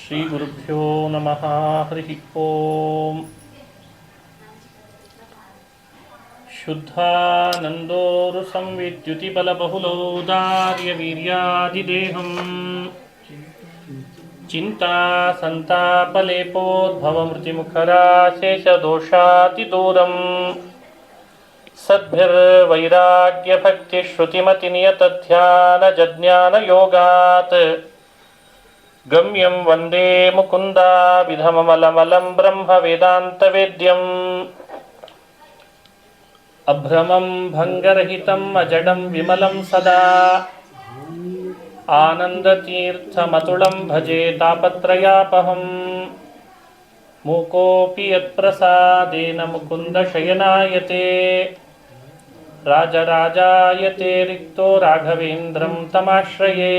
ಶ್ರೀ ಗುರುಭ್ಯೋ ನಮಃ. ಹರಿ ಓಂ. ಶುದ್ಧಾನಂದೋರು ಸಂವಿದ್ಯುತಿಬಲಬಹುಲೌದಾರ್ಯ ವೀರ್ಯಾದಿದೇಹಂ ಚಿಂತಾ ಸಂತಾಪಲೇಪೋದ್ಭವಮೃತಿಮುಖರಾಶೇಷದೋಷಾತಿದೂರಂ ಸದ್ಭಿರ್ವೈರಾಗ್ಯಭಕ್ತಿಶ್ರುತಿಮತಿನಿಯತಧ್ಯಾನಜಜ್ಞಾನಯೋಗಾತ್ ಗಮ್ಯಂ ವಂದೇ ಮುಕುಂದಾಭಿಧಮಮಲಮಲಂ ಬ್ರಹ್ಮವೇದಾಂತವೇದ್ಯಂ ಅಭ್ರಮಂ ಭಂಗರಹಿತಂ ಅಜಡಂ ವಿಮಲಂ ಸದಾ ಆನಂದತೀರ್ಥಮತುಳಂ ಭಜೆ ತಾಪತ್ರಯಾಪಹಂ ಮೂಕೋಪಿ ಯತ್ಪ್ರಸಾದೇನ ಮುಕುಂದಶಯನಾಯತೆ ರಾಜರಾಜಾಯತೆ ರಿಕ್ತೋ ರಾಘವೇಂದ್ರಂ ತಮಾಶ್ರಯೇ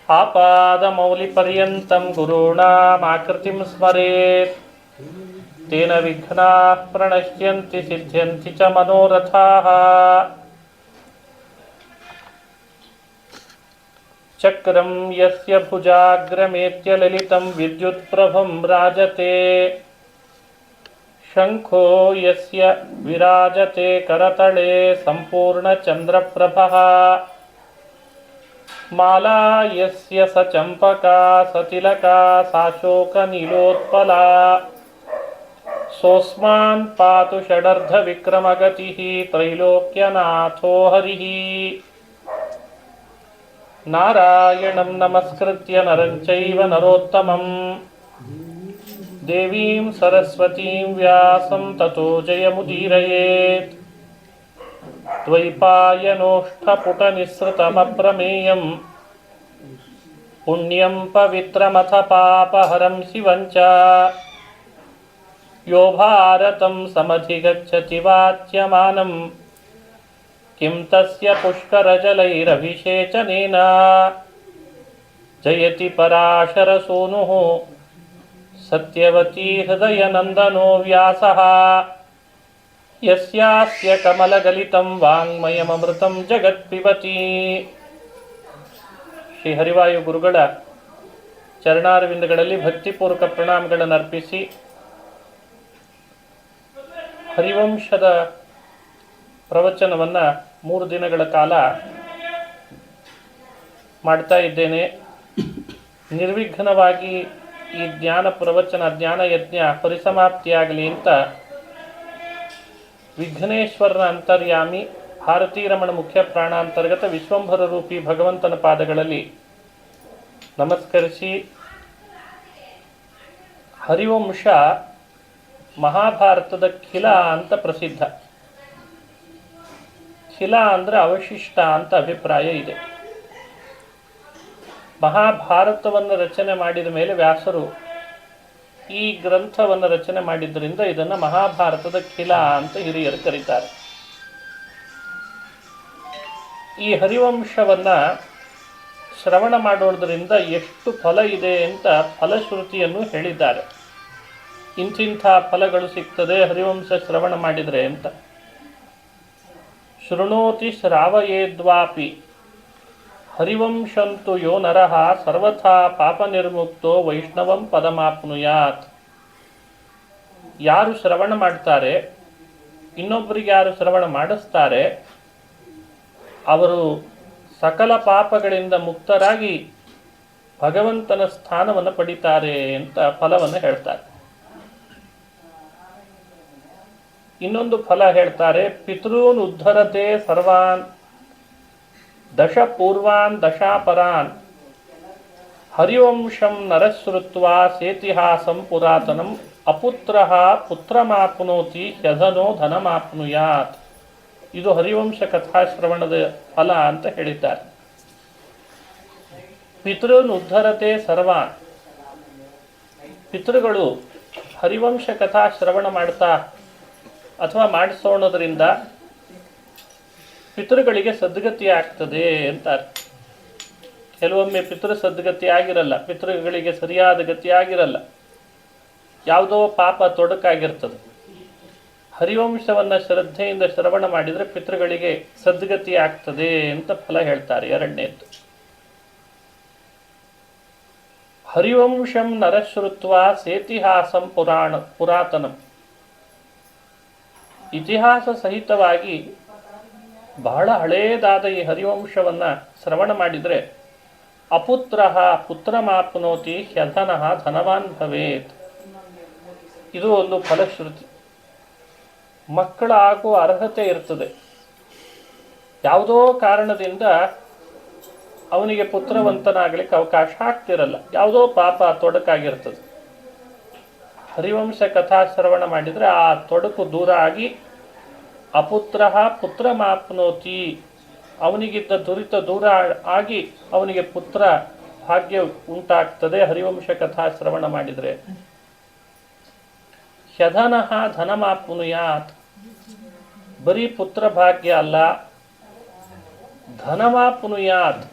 ಆಪಾದಮೌಲಿಪರ್ಯಂತಂ ಗುರುಣಾಮಾಕೃತಿಂ ಸ್ಮರೇತ್ ತೇನ ವಿಘ್ನಾಃ ಪ್ರಣಶ್ಯಂತಿ ಸಿದ್ಧ್ಯಂತಿ ಚ ಮನೋರಥಾಃ. ಚಕ್ರಂ ಯಸ್ಯ ಭುಜಾಗ್ರಮೇತ್ಯ ಲಲಿತಂ ವಿದ್ಯುತ್ಪ್ರಭಂ ರಾಜತೆ ಶಂಖೋ ಯಸ್ಯ ವಿರಾಜತೆ ಕರತಳೆ ಸಂಪೂರ್ಣಚಂದ್ರಪ್ರಭಃ ಮಾಲಾ ಯಸ್ಯ ಸ ಚಂಪಕಾ ಸತಿಲಕಾ ಸಾಶೋಕನೀಲೋತ್ಪಲಾ ಸೋಸ್ಮಾನ್ ಪಾತು ಷಡರ್ಧವಿಕ್ರಮಗತಿಃ ತ್ರೈಲೋಕ್ಯನಾಥೋ ಹರಿಃ. ನಾರಾಯಣಂ ನಮಸ್ಕೃತ್ಯ ನರಂ ಚೈವ ನರೋತ್ತಮಂ ದೇವೀಂ ಸರಸ್ವತೀಂ ವ್ಯಾಸಂ ತತೋ ಜಯಮುದೀರಯೇತ್. ದ್ವೈಪಾಯನೋಷ್ಠಪುಟನಿಸ್ಸೃತಮಪ್ರಮೇಯಂ ಪುಣ್ಯಂ ಪವಿತ್ರಮಥ ಪಾಪಹರಂ ಶಿವಂ ಚ ಯೋ ಭಾರತಂ ಸಮಧಿಗಚ್ಚತಿ ವಾಚ್ಯಮಾನಂ ಕಿಂ ತಸ್ಯ ಪುಷ್ಕರಜಲೈರಭಿಷೇಚನೇನ ಜಯತಿ ಪರಾಶರಸೂನುಃ ಸತ್ಯವತೀ ಹೃದಯನಂದನೋ ವ್ಯಾಸಃ ಯಸ್ಯಾಸ್ಯ ಕಮಲಗಲಿತಂ ವಾಂಗ್ಮಯಮೃತಂ ಜಗತ್ಪಿಬತಿ. ಶ್ರೀ ಹರಿವಾಯು ಗುರುಗಳ ಚರಣಾರವಿಂದಗಳಲ್ಲಿ ಭಕ್ತಿಪೂರ್ವಕ ಪ್ರಣಾಮಗಳನ್ನು ಅರ್ಪಿಸಿ ಹರಿವಂಶದ ಪ್ರವಚನವನ್ನು 3 ದಿನಗಳ ಕಾಲ ಮಾಡ್ತಾ ಇದ್ದೇನೆ. ನಿರ್ವಿಘ್ನವಾಗಿ ಈ ಜ್ಞಾನ ಪ್ರವಚನ ಜ್ಞಾನ ಯಜ್ಞ ಪರಿಸಮಾಪ್ತಿಯಾಗಲಿ ಅಂತ ವಿಘ್ನೇಶ್ವರನ ಅಂತರ್ಯಾಮಿ ಭಾರತೀರಮಣ ಮುಖ್ಯ ಪ್ರಾಣಾಂತರ್ಗತ ವಿಶ್ವಂಭರ ರೂಪಿ ಭಗವಂತನ ಪಾದಗಳಲ್ಲಿ ನಮಸ್ಕರಿಸಿ, ಹರಿವಂಶ ಮಹಾಭಾರತದ ಖಿಲ ಅಂತ ಪ್ರಸಿದ್ಧ. ಖಿಲ ಅಂದರೆ ಅವಶಿಷ್ಟ ಅಂತ ಅಭಿಪ್ರಾಯ ಇದೆ. ಮಹಾಭಾರತವನ್ನು ರಚನೆ ಮಾಡಿದ ಮೇಲೆ ವ್ಯಾಸರು ಈ ಗ್ರಂಥವನ್ನು ರಚನೆ ಮಾಡಿದ್ದರಿಂದ ಇದನ್ನು ಮಹಾಭಾರತದ ಖಿಲ ಅಂತ ಹಿರಿಯರು ಕರೀತಾರೆ. ಈ ಹರಿವಂಶವನ್ನು ಶ್ರವಣ ಮಾಡೋದ್ರಿಂದ ಎಷ್ಟು ಫಲ ಇದೆ ಅಂತ ಫಲಶ್ರುತಿಯನ್ನು ಹೇಳಿದ್ದಾರೆ. ಇಂತಿಂಥ ಫಲಗಳು ಸಿಗ್ತದೆ ಹರಿವಂಶ ಶ್ರವಣ ಮಾಡಿದರೆ ಅಂತ. ಶೃಣೋತಿ ಶ್ರಾವಯೇದ್ವಾಪಿ ಹರಿವಂಶಂತು ಯೋ ನರಃ ಸರ್ವಥಾ ಪಾಪ ನಿರ್ಮುಕ್ತೋ ವೈಷ್ಣವಂ ಪದಮಾಪ್ನುಯಾತ್. ಯಾರು ಶ್ರವಣ ಮಾಡ್ತಾರೆ, ಇನ್ನೊಬ್ಬರಿಗೆ ಯಾರು ಶ್ರವಣ ಮಾಡಿಸ್ತಾರೆ, ಅವರು ಸಕಲ ಪಾಪಗಳಿಂದ ಮುಕ್ತರಾಗಿ ಭಗವಂತನ ಸ್ಥಾನವನ್ನು ಪಡಿತಾರೆ ಅಂತ ಫಲವನ್ನು ಹೇಳ್ತಾರೆ. ಇನ್ನೊಂದು ಫಲ ಹೇಳ್ತಾರೆ, ಪಿತೃನ್ ಉದ್ಧರತೆ ಸರ್ವಾನ್ ದಶ ಪೂರ್ವಾನ್ ದಶಾಪರಾನ್ ಹರಿವಂಶಂ ನರಶ್ರುತ್ವಾ ಸೇತಿಹಾಸಂ ಪುರಾತನಂ ಅಪುತ್ರಃ ಪುತ್ರಮಾಪ್ನೋತಿ ಹ್ಯಧನೋ ಧನಮಾಪ್ನುಯಾತ್. ಇದು ಹರಿವಂಶ ಕಥಾಶ್ರವಣದ ಫಲ ಅಂತ ಹೇಳಿದ್ದಾರೆ. ಪಿತೃನ್ ಉದ್ಧರತೆ ಸರ್ವಾನ್, ಪಿತೃಗಳು ಹರಿವಂಶ ಕಥಾ ಶ್ರವಣ ಮಾಡ್ತಾ ಅಥವಾ ಮಾಡಿಸೋಣದ್ರಿಂದ ಪಿತೃಗಳಿಗೆ ಸದ್ಗತಿ ಆಗ್ತದೆ ಅಂತ. ಕೆಲವೊಮ್ಮೆ ಪಿತೃ ಸದ್ಗತಿ ಆಗಿರಲ್ಲ, ಪಿತೃಗಳಿಗೆ ಸರಿಯಾದ ಗತಿ ಆಗಿರಲ್ಲ, ಯಾವುದೋ ಪಾಪ ತೊಡಕಾಗಿರ್ತದೆ. ಹರಿವಂಶವನ್ನು ಶ್ರದ್ಧೆಯಿಂದ ಶ್ರವಣ ಮಾಡಿದರೆ ಪಿತೃಗಳಿಗೆ ಸದ್ಗತಿ ಆಗ್ತದೆ ಅಂತ ಫಲ ಹೇಳ್ತಾರೆ. ಎರಡನೇದ್ದು, ಹರಿವಂಶಂ ನರಶ್ರುತ್ವ ಸೇತಿಹಾಸಂ ಪುರಾತನಂ. ಇತಿಹಾಸ ಸಹಿತವಾಗಿ ಬಹಳ ಹಳೇದಾದ ಈ ಹರಿವಂಶವನ್ನು ಶ್ರವಣ ಮಾಡಿದರೆ ಅಪುತ್ರ ಪುತ್ರಮಾಪ್ನೋತಿ ಹ್ಯಧನಃ ಧನವಾನ್ ಭವೇತ್. ಇದು ಒಂದು ಫಲಶ್ರುತಿ. ಮಕ್ಕಳಾಗುವ ಅರ್ಹತೆ ಇರ್ತದೆ, ಯಾವುದೋ ಕಾರಣದಿಂದ ಅವನಿಗೆ ಪುತ್ರವಂತನಾಗಲಿಕ್ಕೆ ಅವಕಾಶ ಆಗ್ತಿರಲ್ಲ, ಯಾವುದೋ ಪಾಪ ತೊಡಕಾಗಿರ್ತದೆ. ಹರಿವಂಶ ಕಥಾಶ್ರವಣ ಮಾಡಿದರೆ ಆ ತೊಡಕು ದೂರ ಆಗಿ ಅಪುತ್ರ ಪುತ್ರಮಾಪ್ನೋತಿ, ಅವನಿಗಿದ್ದ ದುರಿತ ದೂರ ಆಗಿ ಅವನಿಗೆ ಪುತ್ರ ಭಾಗ್ಯ ಉಂಟಾಗ್ತದೆ ಹರಿವಂಶ ಕಥಾಶ್ರವಣ ಮಾಡಿದರೆ. ಹ್ಯಧನಃ ಧನಮಾಪ್ನುಯಾತ್, ಬರೀ ಪುತ್ರ ಭಾಗ್ಯ ಅಲ್ಲ, ಧನಮಾಪ್ನುಯಾತ್,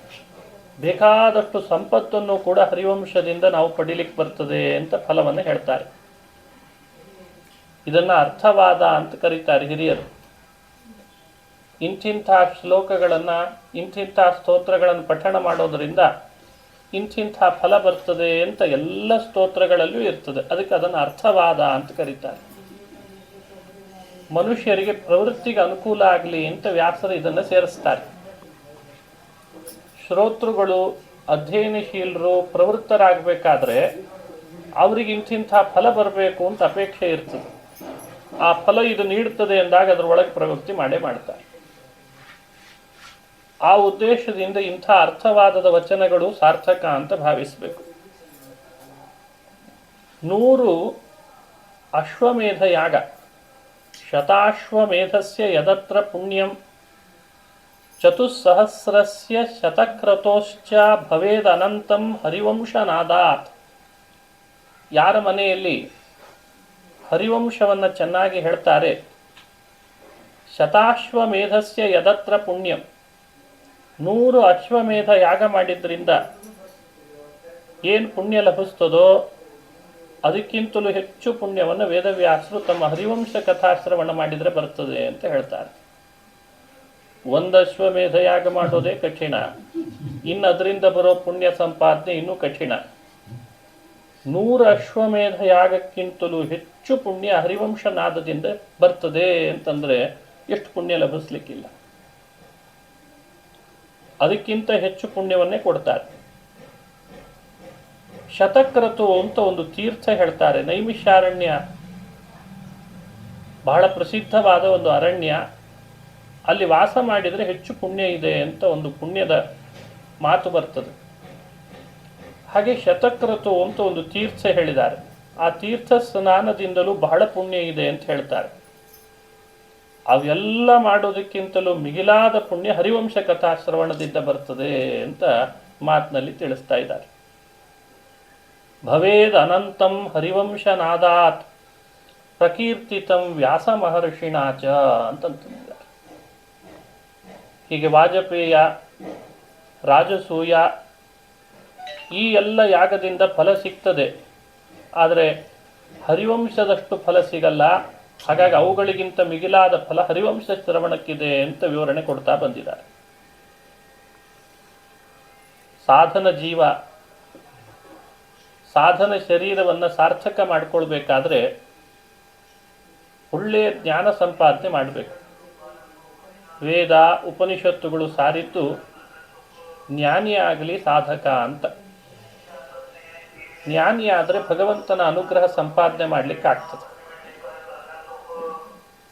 ಬೇಕಾದಷ್ಟು ಸಂಪತ್ತನ್ನು ಕೂಡ ಹರಿವಂಶದಿಂದ ನಾವು ಪಡೀಲಿಕ್ಕೆ ಬರ್ತದೆ ಅಂತ ಫಲವನ್ನು ಹೇಳ್ತಾರೆ. ಇದನ್ನು ಅರ್ಥವಾದ ಅಂತ ಕರೀತಾರೆ ಹಿರಿಯರು. ಇಂಥಿಂಥ ಶ್ಲೋಕಗಳನ್ನು ಇಂಥಿಂಥ ಸ್ತೋತ್ರಗಳನ್ನು ಪಠಣ ಮಾಡೋದರಿಂದ ಇಂಥಿಂಥ ಫಲ ಬರ್ತದೆ ಅಂತ ಎಲ್ಲ ಸ್ತೋತ್ರಗಳಲ್ಲೂ ಇರ್ತದೆ. ಅದಕ್ಕೆ ಅದನ್ನು ಅರ್ಥವಾದ ಅಂತ ಕರೀತಾರೆ. ಮನುಷ್ಯರಿಗೆ ಪ್ರವೃತ್ತಿಗೆ ಅನುಕೂಲ ಆಗಲಿ ಅಂತ ವ್ಯಾಸರು ಇದನ್ನು ಸೇರಿಸ್ತಾರೆ. ಶ್ರೋತೃಗಳು ಅಧ್ಯಯನಶೀಲರು ಪ್ರವೃತ್ತರಾಗಬೇಕಾದ್ರೆ ಅವರಿಗೆ ಇಂಥಿಂಥ ಫಲ ಬರಬೇಕು ಅಂತ ಅಪೇಕ್ಷೆ ಇರ್ತದೆ. ಆ ಫಲ ಇದು ನೀಡುತ್ತದೆ ಎಂದಾಗ ಅದರೊಳಗೆ ಪ್ರವೃತ್ತಿ ಮಾಡೇ ಮಾಡ್ತಾರೆ. ಆ ಉದ್ದೇಶದಿಂದ ಇಂಥ ಅರ್ಥವಾದದ ವಚನಗಳು ಸಾರ್ಥಕ ಅಂತ ಭಾವಿಸಬೇಕು. 100 ಅಶ್ವಮೇಧ ಯಾಗ, ಶತಾಶ್ವಮೇಧಸ್ಯ ಯದತ್ರ ಪುಣ್ಯಂ ಚತುಸ್ಸಹಸ್ರಸ್ಯ ಶತಕ್ರತೋಶ್ಚ ಭವೇದನಂತಂ ಹರಿವಂಶನಾದಾತ್. ಯಾರ ಮನೆಯಲ್ಲಿ ಹರಿವಂಶವನ್ನು ಚೆನ್ನಾಗಿ ಹೇಳ್ತಾರೆ, ಶತಾಶ್ವಮೇಧಸ್ಯ ಯದತ್ರ ಪುಣ್ಯಂ, 100 ಅಶ್ವಮೇಧ ಯಾಗ ಮಾಡಿದ್ರಿಂದ ಏನು ಪುಣ್ಯ ಲಭಿಸ್ತದೋ ಅದಕ್ಕಿಂತಲೂ ಹೆಚ್ಚು ಪುಣ್ಯವನ್ನು ವೇದವ್ಯಾಸರು ತಮ್ಮ ಹರಿವಂಶ ಕಥಾಶ್ರವಣ ಮಾಡಿದರೆ ಬರ್ತದೆ ಅಂತ ಹೇಳ್ತಾರೆ. 1 ಅಶ್ವಮೇಧ ಯಾಗ ಮಾಡೋದೇ ಕಠಿಣ, ಇನ್ನು ಅದರಿಂದ ಬರೋ ಪುಣ್ಯ ಸಂಪಾದನೆ ಇನ್ನೂ ಕಠಿಣ. 100 ಅಶ್ವಮೇಧ ಯಾಗಕ್ಕಿಂತಲೂ ಹೆಚ್ಚು ಪುಣ್ಯ ಹರಿವಂಶನಾದದಿಂದ ಬರ್ತದೆ ಅಂತಂದರೆ ಎಷ್ಟು ಪುಣ್ಯ ಲಭಿಸ್ಲಿಕ್ಕಿಲ್ಲ. ಅದಕ್ಕಿಂತ ಹೆಚ್ಚು ಪುಣ್ಯವನ್ನೇ ಕೊಡ್ತಾರೆ. ಶತಕ್ರತು ಅಂತ ಒಂದು ತೀರ್ಥ ಹೇಳ್ತಾರೆ. ನೈಮಿಷಾರಣ್ಯ ಬಹಳ ಪ್ರಸಿದ್ಧವಾದ ಒಂದು ಅರಣ್ಯ. ಅಲ್ಲಿ ವಾಸ ಮಾಡಿದರೆ ಹೆಚ್ಚು ಪುಣ್ಯ ಇದೆ ಅಂತ ಒಂದು ಪುಣ್ಯದ ಮಾತು ಬರ್ತದೆ. ಹಾಗೆ ಶತಕ್ರತು ಅಂತ ಒಂದು ತೀರ್ಥ ಹೇಳಿದ್ದಾರೆ. ಆ ತೀರ್ಥ ಸ್ನಾನದಿಂದಲೂ ಬಹಳ ಪುಣ್ಯ ಇದೆ ಅಂತ ಹೇಳ್ತಾರೆ. ಅವೆಲ್ಲ ಮಾಡೋದಕ್ಕಿಂತಲೂ ಮಿಗಿಲಾದ ಪುಣ್ಯ ಹರಿವಂಶ ಕಥಾಶ್ರವಣದಿಂದ ಬರ್ತದೆ ಅಂತ ಮಾತಿನಲ್ಲಿ ತಿಳಿಸ್ತಾ ಇದ್ದಾರೆ. ಭವೇದ್ ಅನಂತಂ ಹರಿವಂಶನಾದಾತ್ ಪ್ರಕೀರ್ತಿತಂ ವ್ಯಾಸ ಮಹರ್ಷಿಣಾಚ ಅಂತಂತಿದ್ದಾರೆ. ಹೀಗೆ ವಾಜಪೇಯ, ರಾಜಸೂಯ ಈ ಎಲ್ಲ ಯಾಗದಿಂದ ಫಲ ಸಿಗ್ತದೆ, ಆದರೆ ಹರಿವಂಶದಷ್ಟು ಫಲ ಸಿಗಲ್ಲ. ಹಾಗಾಗಿ ಅವುಗಳಿಗಿಂತ ಮಿಗಿಲಾದ ಫಲ ಹರಿವಂಶ ಶ್ರವಣಕ್ಕಿದೆ ಅಂತ ವಿವರಣೆ ಕೊಡ್ತಾ ಬಂದಿದ್ದಾರೆ. ಸಾಧನ ಜೀವ ಸಾಧನ ಶರೀರವನ್ನು ಸಾರ್ಥಕ ಮಾಡಿಕೊಳ್ಬೇಕಾದ್ರೆ ಒಳ್ಳೆಯ ಜ್ಞಾನ ಸಂಪಾದನೆ ಮಾಡಬೇಕು. ವೇದ ಉಪನಿಷತ್ತುಗಳು ಸಾರಿದ್ದು ಜ್ಞಾನಿಯಾಗಲಿ ಸಾಧಕ ಅಂತ. ಜ್ಞಾನಿಯಾದರೆ ಭಗವಂತನ ಅನುಗ್ರಹ ಸಂಪಾದನೆ ಮಾಡಲಿಕ್ಕೆ ಆಗ್ತದೆ.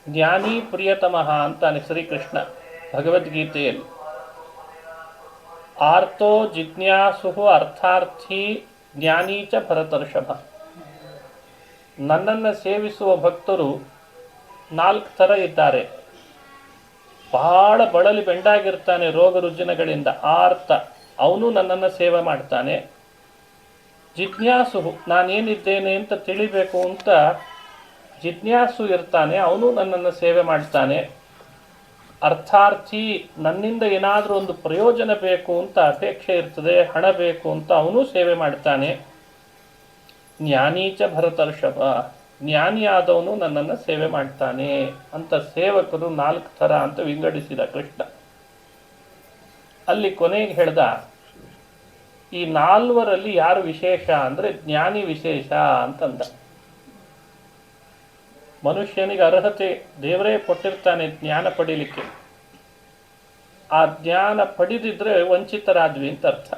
ಜ್ಞಾನಿ ಪ್ರಿಯತಮಃ ಅಂತಾನೆ ಶ್ರೀಕೃಷ್ಣ ಭಗವದ್ಗೀತೆಯಲ್ಲಿ. ಆರ್ತೋ ಜಿಜ್ಞಾಸು ಅರ್ಥಾರ್ಥಿ ಜ್ಞಾನೀಚ ಭರತರ್ಷಭ. ನನ್ನನ್ನು ಸೇವಿಸುವ ಭಕ್ತರು 4 ಥರ ಇದ್ದಾರೆ. ಬಹಳ ಬಳಲಿ ಬೆಂಡಾಗಿರ್ತಾನೆ ರೋಗ ರುಜಿನಗಳಿಂದ, ಆರ್ತ, ಅವನು ನನ್ನನ್ನು ಸೇವೆ ಮಾಡ್ತಾನೆ. ಜಿಜ್ಞಾಸು, ನಾನೇನಿದ್ದೇನೆ ಅಂತ ತಿಳಿಬೇಕು ಅಂತ ಜಿಜ್ಞಾಸು ಇರ್ತಾನೆ, ಅವನು ನನ್ನನ್ನು ಸೇವೆ ಮಾಡ್ತಾನೆ. ಅರ್ಥಾರ್ಥಿ, ನನ್ನಿಂದ ಏನಾದರೂ ಒಂದು ಪ್ರಯೋಜನ ಬೇಕು ಅಂತ ಅಪೇಕ್ಷೆ ಇರ್ತದೆ, ಹಣ ಬೇಕು ಅಂತ ಅವನು ಸೇವೆ ಮಾಡ್ತಾನೆ. ಜ್ಞಾನೀಚ ಭರತರ್ಷಭ, ಜ್ಞಾನಿಯಾದವನು ನನ್ನನ್ನು ಸೇವೆ ಮಾಡ್ತಾನೆ ಅಂತ ಸೇವಕರು 4 ಥರ ಅಂತ ವಿಂಗಡಿಸಿದ ಕೃಷ್ಣ. ಅಲ್ಲಿ ಕೊನೆಗೆ ಹೇಳ್ದ, ಈ ನಾಲ್ವರಲ್ಲಿ ಯಾರು ವಿಶೇಷ ಅಂದರೆ ಜ್ಞಾನಿ ವಿಶೇಷ ಅಂತಂದ. ಮನುಷ್ಯನಿಗೆ ಅರ್ಹತೆ ದೇವರೇ ಕೊಟ್ಟಿರ್ತಾನೆ ಜ್ಞಾನ ಪಡೀಲಿಕ್ಕೆ. ಆ ಜ್ಞಾನ ಪಡೆದಿದ್ರೆ ವಂಚಿತರಾದ್ವಿ ಅಂತ ಅರ್ಥ.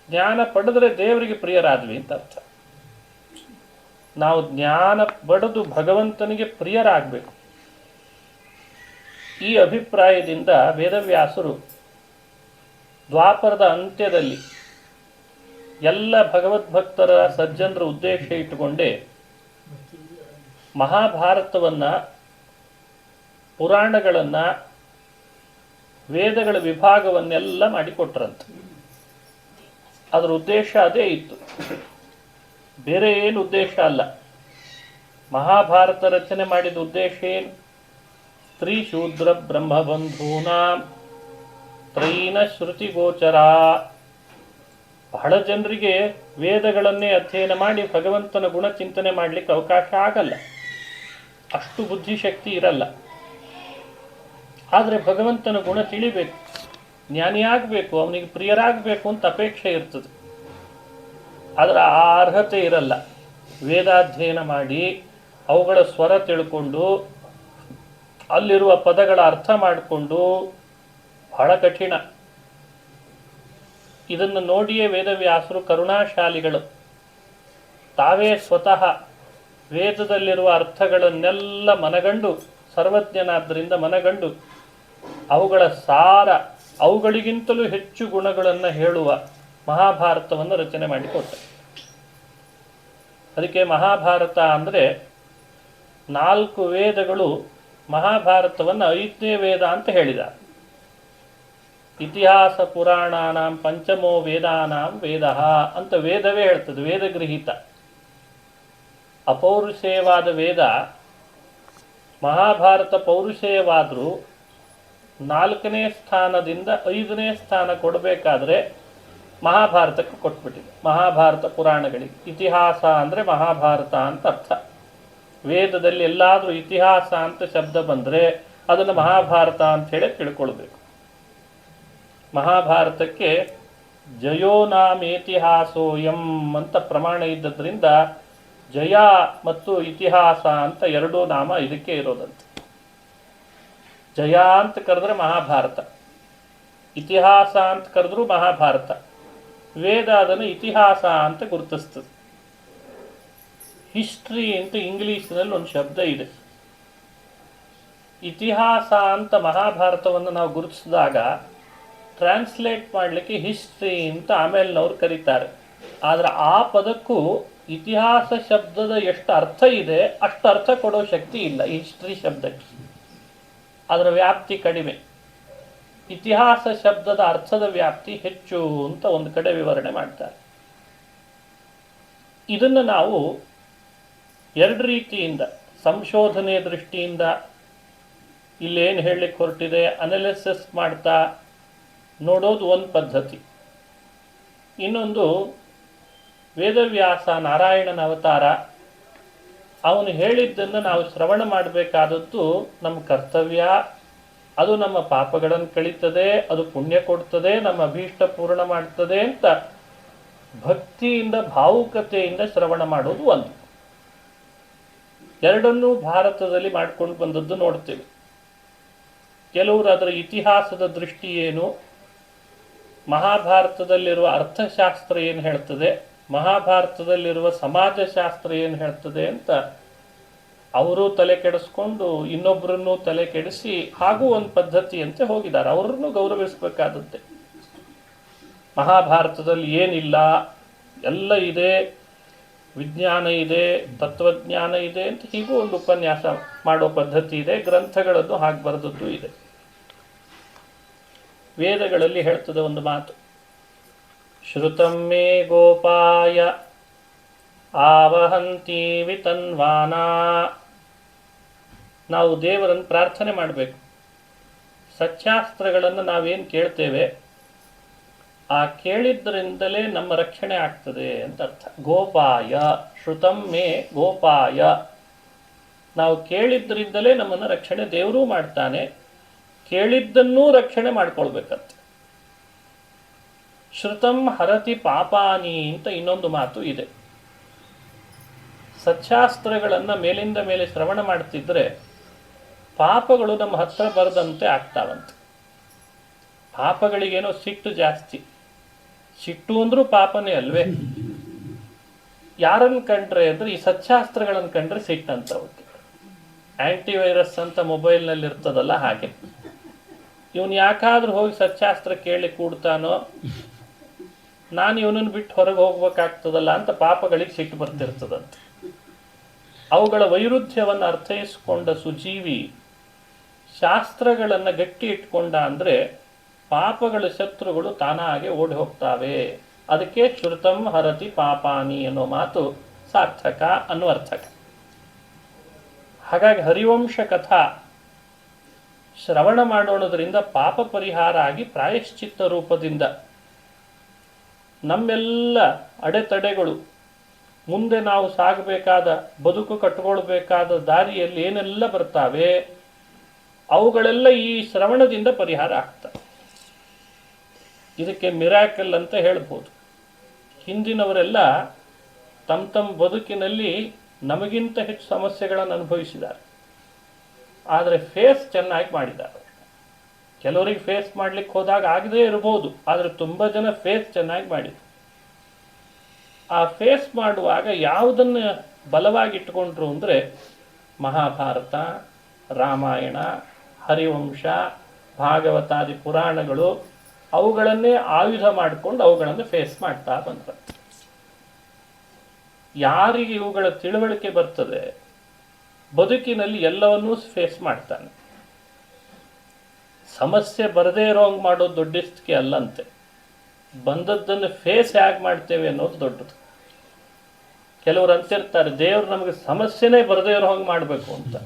ಜ್ಞಾನ ಪಡೆದ್ರೆ ದೇವರಿಗೆ ಪ್ರಿಯರಾದ್ವಿ ಅಂತ ಅರ್ಥ. ನಾವು ಜ್ಞಾನ ಪಡೆದು ಭಗವಂತನಿಗೆ ಪ್ರಿಯರಾಗಬೇಕು. ಈ ಅಭಿಪ್ರಾಯದಿಂದ ವೇದವ್ಯಾಸರು ದ್ವಾಪರದ ಅಂತ್ಯದಲ್ಲಿ ಎಲ್ಲ ಭಗವದ್ಭಕ್ತರ ಸಜ್ಜನರ ಉದ್ದೇಶ ಇಟ್ಟುಕೊಂಡೇ ಮಹಾಭಾರತವನ್ನು, ಪುರಾಣಗಳನ್ನು, ವೇದಗಳ ವಿಭಾಗವನ್ನೆಲ್ಲ ಮಾಡಿಕೊಟ್ರಂತೆ. ಅದರ ಉದ್ದೇಶ ಅದೇ ಇತ್ತು, ಬೇರೆ ಏನು ಉದ್ದೇಶ ಅಲ್ಲ. ಮಹಾಭಾರತ ರಚನೆ ಮಾಡಿದ ಉದ್ದೇಶ ಏನು? ಸ್ತ್ರೀ ಶೂದ್ರ ಬ್ರಹ್ಮಬಂಧೂನಾಂ ತ್ರೈನ ಶ್ರುತಿ ಗೋಚರ. ಬಹಳ ಜನರಿಗೆ ವೇದಗಳನ್ನೇ ಅಧ್ಯಯನ ಮಾಡಿ ಭಗವಂತನ ಗುಣ ಚಿಂತನೆ ಮಾಡಲಿಕ್ಕೆ ಅವಕಾಶ ಆಗಲ್ಲ, ಅಷ್ಟು ಬುದ್ಧಿಶಕ್ತಿ ಇರಲ್ಲ. ಆದರೆ ಭಗವಂತನ ಗುಣ ತಿಳಿಬೇಕು, ಜ್ಞಾನಿಯಾಗಬೇಕು, ಅವನಿಗೆ ಪ್ರಿಯರಾಗಬೇಕು ಅಂತ ಅಪೇಕ್ಷೆ ಇರ್ತದೆ. ಆದರೆ ಆ ಅರ್ಹತೆ ಇರಲ್ಲ. ವೇದಾಧ್ಯಯನ ಮಾಡಿ ಅವುಗಳ ಸ್ವರ ತಿಳ್ಕೊಂಡು ಅಲ್ಲಿರುವ ಪದಗಳ ಅರ್ಥ ಮಾಡಿಕೊಂಡು ಬಹಳ ಕಠಿಣ. ಇದನ್ನು ನೋಡಿಯೇ ವೇದವ್ಯಾಸರು ಕರುಣಾಶಾಲಿಗಳು. ತಾವೇ ಸ್ವತಃ ವೇದದಲ್ಲಿರುವ ಅರ್ಥಗಳನ್ನೆಲ್ಲ ಮನಗಂಡು, ಸರ್ವಜ್ಞನಾದ್ದರಿಂದ ಮನಗಂಡು ಅವುಗಳ ಸಾರ, ಅವುಗಳಿಗಿಂತಲೂ ಹೆಚ್ಚು ಗುಣಗಳನ್ನು ಹೇಳುವ ಮಹಾಭಾರತವನ್ನು ರಚನೆ ಮಾಡಿಕೊಟ್ಟರು. ಅದಕ್ಕೆ ಮಹಾಭಾರತ ಅಂದರೆ 4 ವೇದಗಳು ಮಹಾಭಾರತವನ್ನು 5ನೇ ವೇದ ಅಂತ ಹೇಳಿದ್ದಾರೆ. ಇತಿಹಾಸ ಪುರಾಣಾನಾಂ ಪಂಚಮೋ ವೇದಾನಾಂ ವೇದ ಅಂತ ವೇದವೇ ಹೇಳ್ತದೆ, ವೇದಗೃಹೀತ. ಅಪೌರುಷೇಯವಾದ ವೇದ ಮಹಾಭಾರತ ಪೌರುಷೇಯವಾದರೂ 4ನೇ ಸ್ಥಾನದಿಂದ 5ನೇ ಸ್ಥಾನ ಕೊಡಬೇಕಾದ್ರೆ ಮಹಾಭಾರತಕ್ಕೆ ಕೊಟ್ಬಿಟ್ಟಿದೆ. ಮಹಾಭಾರತ ಪುರಾಣಗಳಿಗೆ ಇತಿಹಾಸ ಅಂದರೆ ಮಹಾಭಾರತ ಅಂತ ಅರ್ಥ. ವೇದದಲ್ಲಿ ಎಲ್ಲಾದರೂ ಇತಿಹಾಸ ಅಂತ ಶಬ್ದ ಬಂದರೆ ಅದನ್ನು ಮಹಾಭಾರತ ಅಂತ ಹೇಳಿ ತಿಳ್ಕೊಳ್ಬೇಕು. ಮಹಾಭಾರತಕ್ಕೆ ಜಯೋನಾಮೇತಿಹಾಸೋಯಂ ಅಂತ ಪ್ರಮಾಣ ಇದ್ದದ್ರಿಂದ ಜಯ ಮತ್ತು ಇತಿಹಾಸ ಅಂತ 2 ನಾಮ ಇದಕ್ಕೆ ಇರೋದಂತೆ. ಜಯ ಅಂತ ಕರೆದ್ರೆ ಮಹಾಭಾರತ, ಇತಿಹಾಸ ಅಂತ ಕರೆದ್ರೂ ಮಹಾಭಾರತ. ವೇದ ಅದನ್ನು ಇತಿಹಾಸ ಅಂತ ಗುರುತಿಸ್ತದೆ. ಹಿಸ್ಟ್ರಿ ಅಂತ ಇಂಗ್ಲಿಷ್ನಲ್ಲಿ ಒಂದು ಶಬ್ದ ಇದೆ. ಇತಿಹಾಸ ಅಂತ ಮಹಾಭಾರತವನ್ನು ನಾವು ಗುರುತಿಸಿದಾಗ ಟ್ರಾನ್ಸ್ಲೇಟ್ ಮಾಡಲಿಕ್ಕೆ ಹಿಸ್ಟ್ರಿ ಅಂತ ಆಮೇಲಿನವ್ರು ಕರೀತಾರೆ. ಆದರೆ ಆ ಪದಕ್ಕೂ ಇತಿಹಾಸ ಶಬ್ದದ ಎಷ್ಟು ಅರ್ಥ ಇದೆ ಅಷ್ಟು ಅರ್ಥ ಕೊಡೋ ಶಕ್ತಿ ಇಲ್ಲ ಹಿಸ್ಟ್ರಿ ಶಬ್ದಕ್ಕೆ. ಅದರ ವ್ಯಾಪ್ತಿ ಕಡಿಮೆ. ಇತಿಹಾಸ ಶಬ್ದದ ಅರ್ಥದ ವ್ಯಾಪ್ತಿ ಹೆಚ್ಚು ಅಂತ ಒಂದು ಕಡೆ ವಿವರಣೆ ಮಾಡ್ತಾರೆ. ಇದನ್ನು ನಾವು 2 ರೀತಿಯಿಂದ, ಸಂಶೋಧನೆ ದೃಷ್ಟಿಯಿಂದ ಇಲ್ಲೇನು ಹೇಳಲಿಕ್ಕೆ ಹೊರಟಿದೆ ಅನಾಲಿಸಿಸ್ ಮಾಡ್ತಾ ನೋಡೋದು ಒಂದು ಪದ್ಧತಿ. ಇನ್ನೊಂದು ವೇದವ್ಯಾಸ ನಾರಾಯಣನ ಅವತಾರ, ಅವನು ಹೇಳಿದ್ದನ್ನು ನಾವು ಶ್ರವಣ ಮಾಡಬೇಕಾದದ್ದು ನಮ್ಮ ಕರ್ತವ್ಯ. ಅದು ನಮ್ಮ ಪಾಪಗಳನ್ನು ಕಳೀತದೆ, ಅದು ಪುಣ್ಯ ಕೊಡ್ತದೆ, ನಮ್ಮ ಅಭೀಷ್ಟ ಪೂರ್ಣ ಮಾಡ್ತದೆ ಅಂತ ಭಕ್ತಿಯಿಂದ, ಭಾವುಕತೆಯಿಂದ ಶ್ರವಣ ಮಾಡೋದು ಒಂದು. ಎರಡನ್ನೂ ಭಾರತದಲ್ಲಿ ಮಾಡ್ಕೊಂಡು ಬಂದದ್ದು ನೋಡ್ತೇವೆ. ಕೆಲವರು ಅದರ ಇತಿಹಾಸದ ದೃಷ್ಟಿ ಏನು, ಮಹಾಭಾರತದಲ್ಲಿರುವ ಅರ್ಥಶಾಸ್ತ್ರ ಏನು ಹೇಳ್ತದೆ, ಮಹಾಭಾರತದಲ್ಲಿರುವ ಸಮಾಜಶಾಸ್ತ್ರ ಏನು ಹೇಳ್ತದೆ ಅಂತ ಅವರು ತಲೆ ಕೆಡಿಸ್ಕೊಂಡು ಇನ್ನೊಬ್ಬರನ್ನು ತಲೆ ಕೆಡಿಸಿ ಹಾಗೂ ಒಂದು ಪದ್ಧತಿಯಂತೆ ಹೋಗಿದ್ದಾರೆ. ಅವರನ್ನು ಗೌರವಿಸಬೇಕಾದದ್ದೇ. ಮಹಾಭಾರತದಲ್ಲಿ ಏನಿಲ್ಲ, ಎಲ್ಲ ಇದೆ, ವಿಜ್ಞಾನ ಇದೆ, ತತ್ವಜ್ಞಾನ ಇದೆ ಅಂತ ಹೀಗೂ ಒಂದು ಉಪನ್ಯಾಸ ಮಾಡೋ ಪದ್ಧತಿ ಇದೆ. ಗ್ರಂಥಗಳನ್ನು ಹಾಗೆ ಬರೆದದ್ದು ಇದೆ. ವೇದಗಳಲ್ಲಿ ಹೇಳ್ತದೆ ಒಂದು ಮಾತು, ಶ್ರುತಮ್ಮೇ ಗೋಪಾಯ ಆವಹಂತಿ ವಿತನ್ವಾನಾ. ನಾವು ದೇವರನ್ನು ಪ್ರಾರ್ಥನೆ ಮಾಡಬೇಕು. ಸತ್ಯಾಸ್ತ್ರಗಳನ್ನು ನಾವೇನು ಕೇಳ್ತೇವೆ ಆ ಕೇಳಿದ್ದರಿಂದಲೇ ನಮ್ಮ ರಕ್ಷಣೆ ಆಗ್ತದೆ ಅಂತ ಅರ್ಥ. ಗೋಪಾಯ, ಶ್ರುತಮ್ಮೇ ಗೋಪಾಯ, ನಾವು ಕೇಳಿದ್ದರಿಂದಲೇ ನಮ್ಮನ್ನು ರಕ್ಷಣೆ ದೇವರೂ ಮಾಡ್ತಾನೆ, ಕೇಳಿದ್ದನ್ನೂ ರಕ್ಷಣೆ ಮಾಡ್ಕೊಳ್ಬೇಕಂತೆ. ಶ್ರುತಂ ಹರತಿ ಪಾಪಾನಿ ಅಂತ ಇನ್ನೊಂದು ಮಾತು ಇದೆ. ಸಚ್ಚಾಸ್ತ್ರಗಳನ್ನು ಮೇಲಿಂದ ಮೇಲೆ ಶ್ರವಣ ಮಾಡ್ತಿದ್ರೆ ಪಾಪಗಳು ನಮ್ಮ ಹತ್ರ ಬರದಂತೆ ಆಗ್ತಾವಂತೆ. ಪಾಪಗಳಿಗೇನೋ ಸಿಟ್ಟು ಜಾಸ್ತಿ. ಸಿಟ್ಟು ಅಂದ್ರೂ ಪಾಪನೇ ಅಲ್ವೇ? ಯಾರನ್ನು ಕಂಡ್ರೆ ಅಂದರೆ ಈ ಸಚ್ಚಾಸ್ತ್ರಗಳನ್ನು ಕಂಡ್ರೆ ಸಿಟ್ಟಂತ ಅವಕ್ಕೆ. ಆಂಟಿವೈರಸ್ ಅಂತ ಮೊಬೈಲ್ನಲ್ಲಿ ಇರ್ತದಲ್ಲ ಹಾಗೆ. ಇವನು ಯಾಕಾದ್ರೂ ಹೋಗಿ ಸಚ್ಚಾಸ್ತ್ರ ಕೇಳಿ ಕೂಡ್ತಾನೋ, ನಾನು ಇವನನ್ನು ಬಿಟ್ಟು ಹೊರಗೆ ಹೋಗ್ಬೇಕಾಗ್ತದಲ್ಲ ಅಂತ ಪಾಪಗಳಿಗೆ ಸಿಟ್ಟು ಬರ್ತಿರ್ತದಂತೆ. ಅವುಗಳ ವೈರುಧ್ಯವನ್ನು ಅರ್ಥೈಸಿಕೊಂಡ ಸುಜೀವಿ ಶಾಸ್ತ್ರಗಳನ್ನು ಗಟ್ಟಿ ಇಟ್ಕೊಂಡ ಅಂದರೆ ಪಾಪಗಳ ಶತ್ರುಗಳು ತಾನಾಗೆ ಓಡಿ ಹೋಗ್ತಾವೆ. ಅದಕ್ಕೆ ಶ್ರುತಂ ಹರತಿ ಪಾಪಾನಿ ಅನ್ನೋ ಮಾತು ಸಾರ್ಥಕ ಅನ್ವರ್ಥಕ. ಹಾಗಾಗಿ ಹರಿವಂಶ ಕಥಾ ಶ್ರವಣ ಮಾಡೋಣದ್ರಿಂದ ಪಾಪ ಪರಿಹಾರ ಆಗಿ ಪ್ರಾಯಶ್ಚಿತ್ತ ರೂಪದಿಂದ ನಮ್ಮೆಲ್ಲ ಅಡೆತಡೆಗಳು, ಮುಂದೆ ನಾವು ಸಾಗಬೇಕಾದ ಬದುಕು ಕಟ್ಟಿಕೊಳ್ಬೇಕಾದ ದಾರಿಯಲ್ಲಿ ಏನೆಲ್ಲ ಬರ್ತಾವೆ ಅವುಗಳೆಲ್ಲ ಈ ಶ್ರವಣದಿಂದ ಪರಿಹಾರ ಆಗ್ತವೆ. ಇದಕ್ಕೆ ಮಿರಾಕಲ್ ಅಂತ ಹೇಳ್ಬೋದು. ಹಿಂದಿನವರೆಲ್ಲ ತಮ್ಮ ಬದುಕಿನಲ್ಲಿ ನಮಗಿಂತ ಹೆಚ್ಚು ಸಮಸ್ಯೆಗಳನ್ನು ಅನುಭವಿಸಿದ್ದಾರೆ, ಆದರೆ ಫೇಸ್ ಚೆನ್ನಾಗಿ ಮಾಡಿದ್ದಾರೆ. ಕೆಲವರಿಗೆ ಫೇಸ್ ಮಾಡ್ಲಿಕ್ಕೆ ಹೋದಾಗ ಆಗದೇ ಇರಬಹುದು, ಆದರೆ ತುಂಬ ಜನ ಫೇಸ್ ಚೆನ್ನಾಗಿ ಮಾಡಿದ್ರು. ಆ ಫೇಸ್ ಮಾಡುವಾಗ ಯಾವುದನ್ನು ಬಲವಾಗಿಟ್ಟುಕೊಂಡ್ರು ಅಂದರೆ ಮಹಾಭಾರತ, ರಾಮಾಯಣ, ಹರಿವಂಶ, ಭಾಗವತಾದಿ ಪುರಾಣಗಳು, ಅವುಗಳನ್ನೇ ಆಯುಧ ಮಾಡಿಕೊಂಡು ಅವುಗಳನ್ನು ಫೇಸ್ ಮಾಡ್ತಾ ಬಂದರು. ಯಾರಿಗೆ ಇವುಗಳ ತಿಳುವಳಿಕೆ ಬರ್ತದೆ ಬದುಕಿನಲ್ಲಿ ಎಲ್ಲವನ್ನೂ ಫೇಸ್ ಮಾಡ್ತಾನೆ. ಸಮಸ್ಯೆ ಬರದೇ ಇರೋಂಗೆ ಮಾಡೋದು ದೊಡ್ಡಷ್ಟಕ್ಕೆ ಅಲ್ಲಂತೆ, ಬಂದದ್ದನ್ನು ಫೇಸ್ ಹೇಗೆ ಮಾಡ್ತೇವೆ ಅನ್ನೋದು ದೊಡ್ಡದು. ಕೆಲವರು ಅಂತಿರ್ತಾರೆ ದೇವರು ನಮಗೆ ಸಮಸ್ಯೆನೇ ಬರದೇ ಇರೋ ಹಂಗೆ ಮಾಡಬೇಕು ಅಂತ.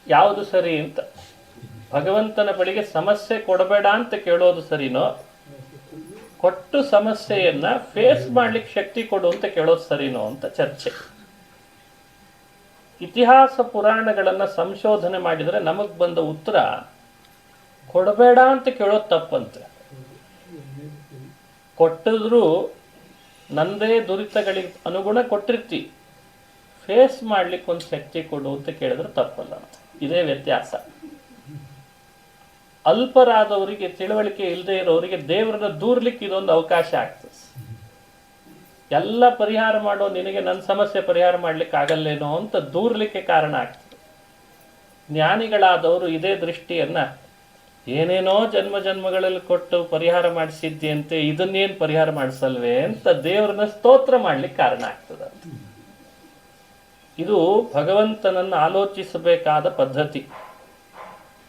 ಯಾವುದು ಸರಿ ಅಂತ? ಭಗವಂತನ ಬಳಿಗೆ ಸಮಸ್ಯೆ ಕೊಡಬೇಡ ಅಂತ ಕೇಳೋದು ಸರಿನೋ, ಕೊಟ್ಟು ಸಮಸ್ಯೆಯನ್ನ ಫೇಸ್ ಮಾಡ್ಲಿಕ್ಕೆ ಶಕ್ತಿ ಕೊಡು ಅಂತ ಕೇಳೋದು ಸರಿನೋ ಅಂತ ಚರ್ಚೆ. ಇತಿಹಾಸ ಪುರಾಣಗಳನ್ನು ಸಂಶೋಧನೆ ಮಾಡಿದರೆ ನಮಗೆ ಬಂದ ಉತ್ತರ ಕೊಡಬೇಡ ಅಂತ ಕೇಳೋದು ತಪ್ಪಂತೆ. ಕೊಟ್ಟಿದ್ರು ನಂದೇ ದುರಿತಗಳಿಗೆ ಅನುಗುಣ ಕೊಟ್ಟಿರ್ತಿ, ಫೇಸ್ ಮಾಡ್ಲಿಕ್ಕೆ ಒಂದು ಶಕ್ತಿ ಕೊಡು ಅಂತ ಕೇಳಿದ್ರೆ ತಪ್ಪಲ್ಲ ಅಂತ. ಇದೇ ವ್ಯತ್ಯಾಸ. ಅಲ್ಪರಾದವರಿಗೆ, ತಿಳುವಳಿಕೆ ಇಲ್ಲದೆ ಇರೋರಿಗೆ ದೇವರನ್ನ ದೂರ್ಲಿಕ್ಕೆ ಇದೊಂದು ಅವಕಾಶ ಆಗ್ತದೆ. ಎಲ್ಲ ಪರಿಹಾರ ಮಾಡೋ ನಿನಗೆ ನನ್ನ ಸಮಸ್ಯೆ ಪರಿಹಾರ ಮಾಡ್ಲಿಕ್ಕೆ ಆಗಲ್ಲೇನೋ ಅಂತ ದೂರ್ಲಿಕ್ಕೆ ಕಾರಣ ಆಗ್ತದೆ. ಜ್ಞಾನಿಗಳಾದವರು ಇದೇ ದೃಷ್ಟಿಯನ್ನ ಏನೇನೋ ಜನ್ಮ ಜನ್ಮಗಳಲ್ಲಿ ಕೊಟ್ಟು ಪರಿಹಾರ ಮಾಡಿಸಿದ್ಯಂತೆ, ಇದನ್ನೇನು ಪರಿಹಾರ ಮಾಡಿಸಲ್ವೇ ಅಂತ ದೇವರನ್ನ ಸ್ತೋತ್ರ ಮಾಡ್ಲಿಕ್ಕೆ ಕಾರಣ ಆಗ್ತದೆ. ಇದು ಭಗವಂತನನ್ನು ಆಲೋಚಿಸಬೇಕಾದ ಪದ್ಧತಿ.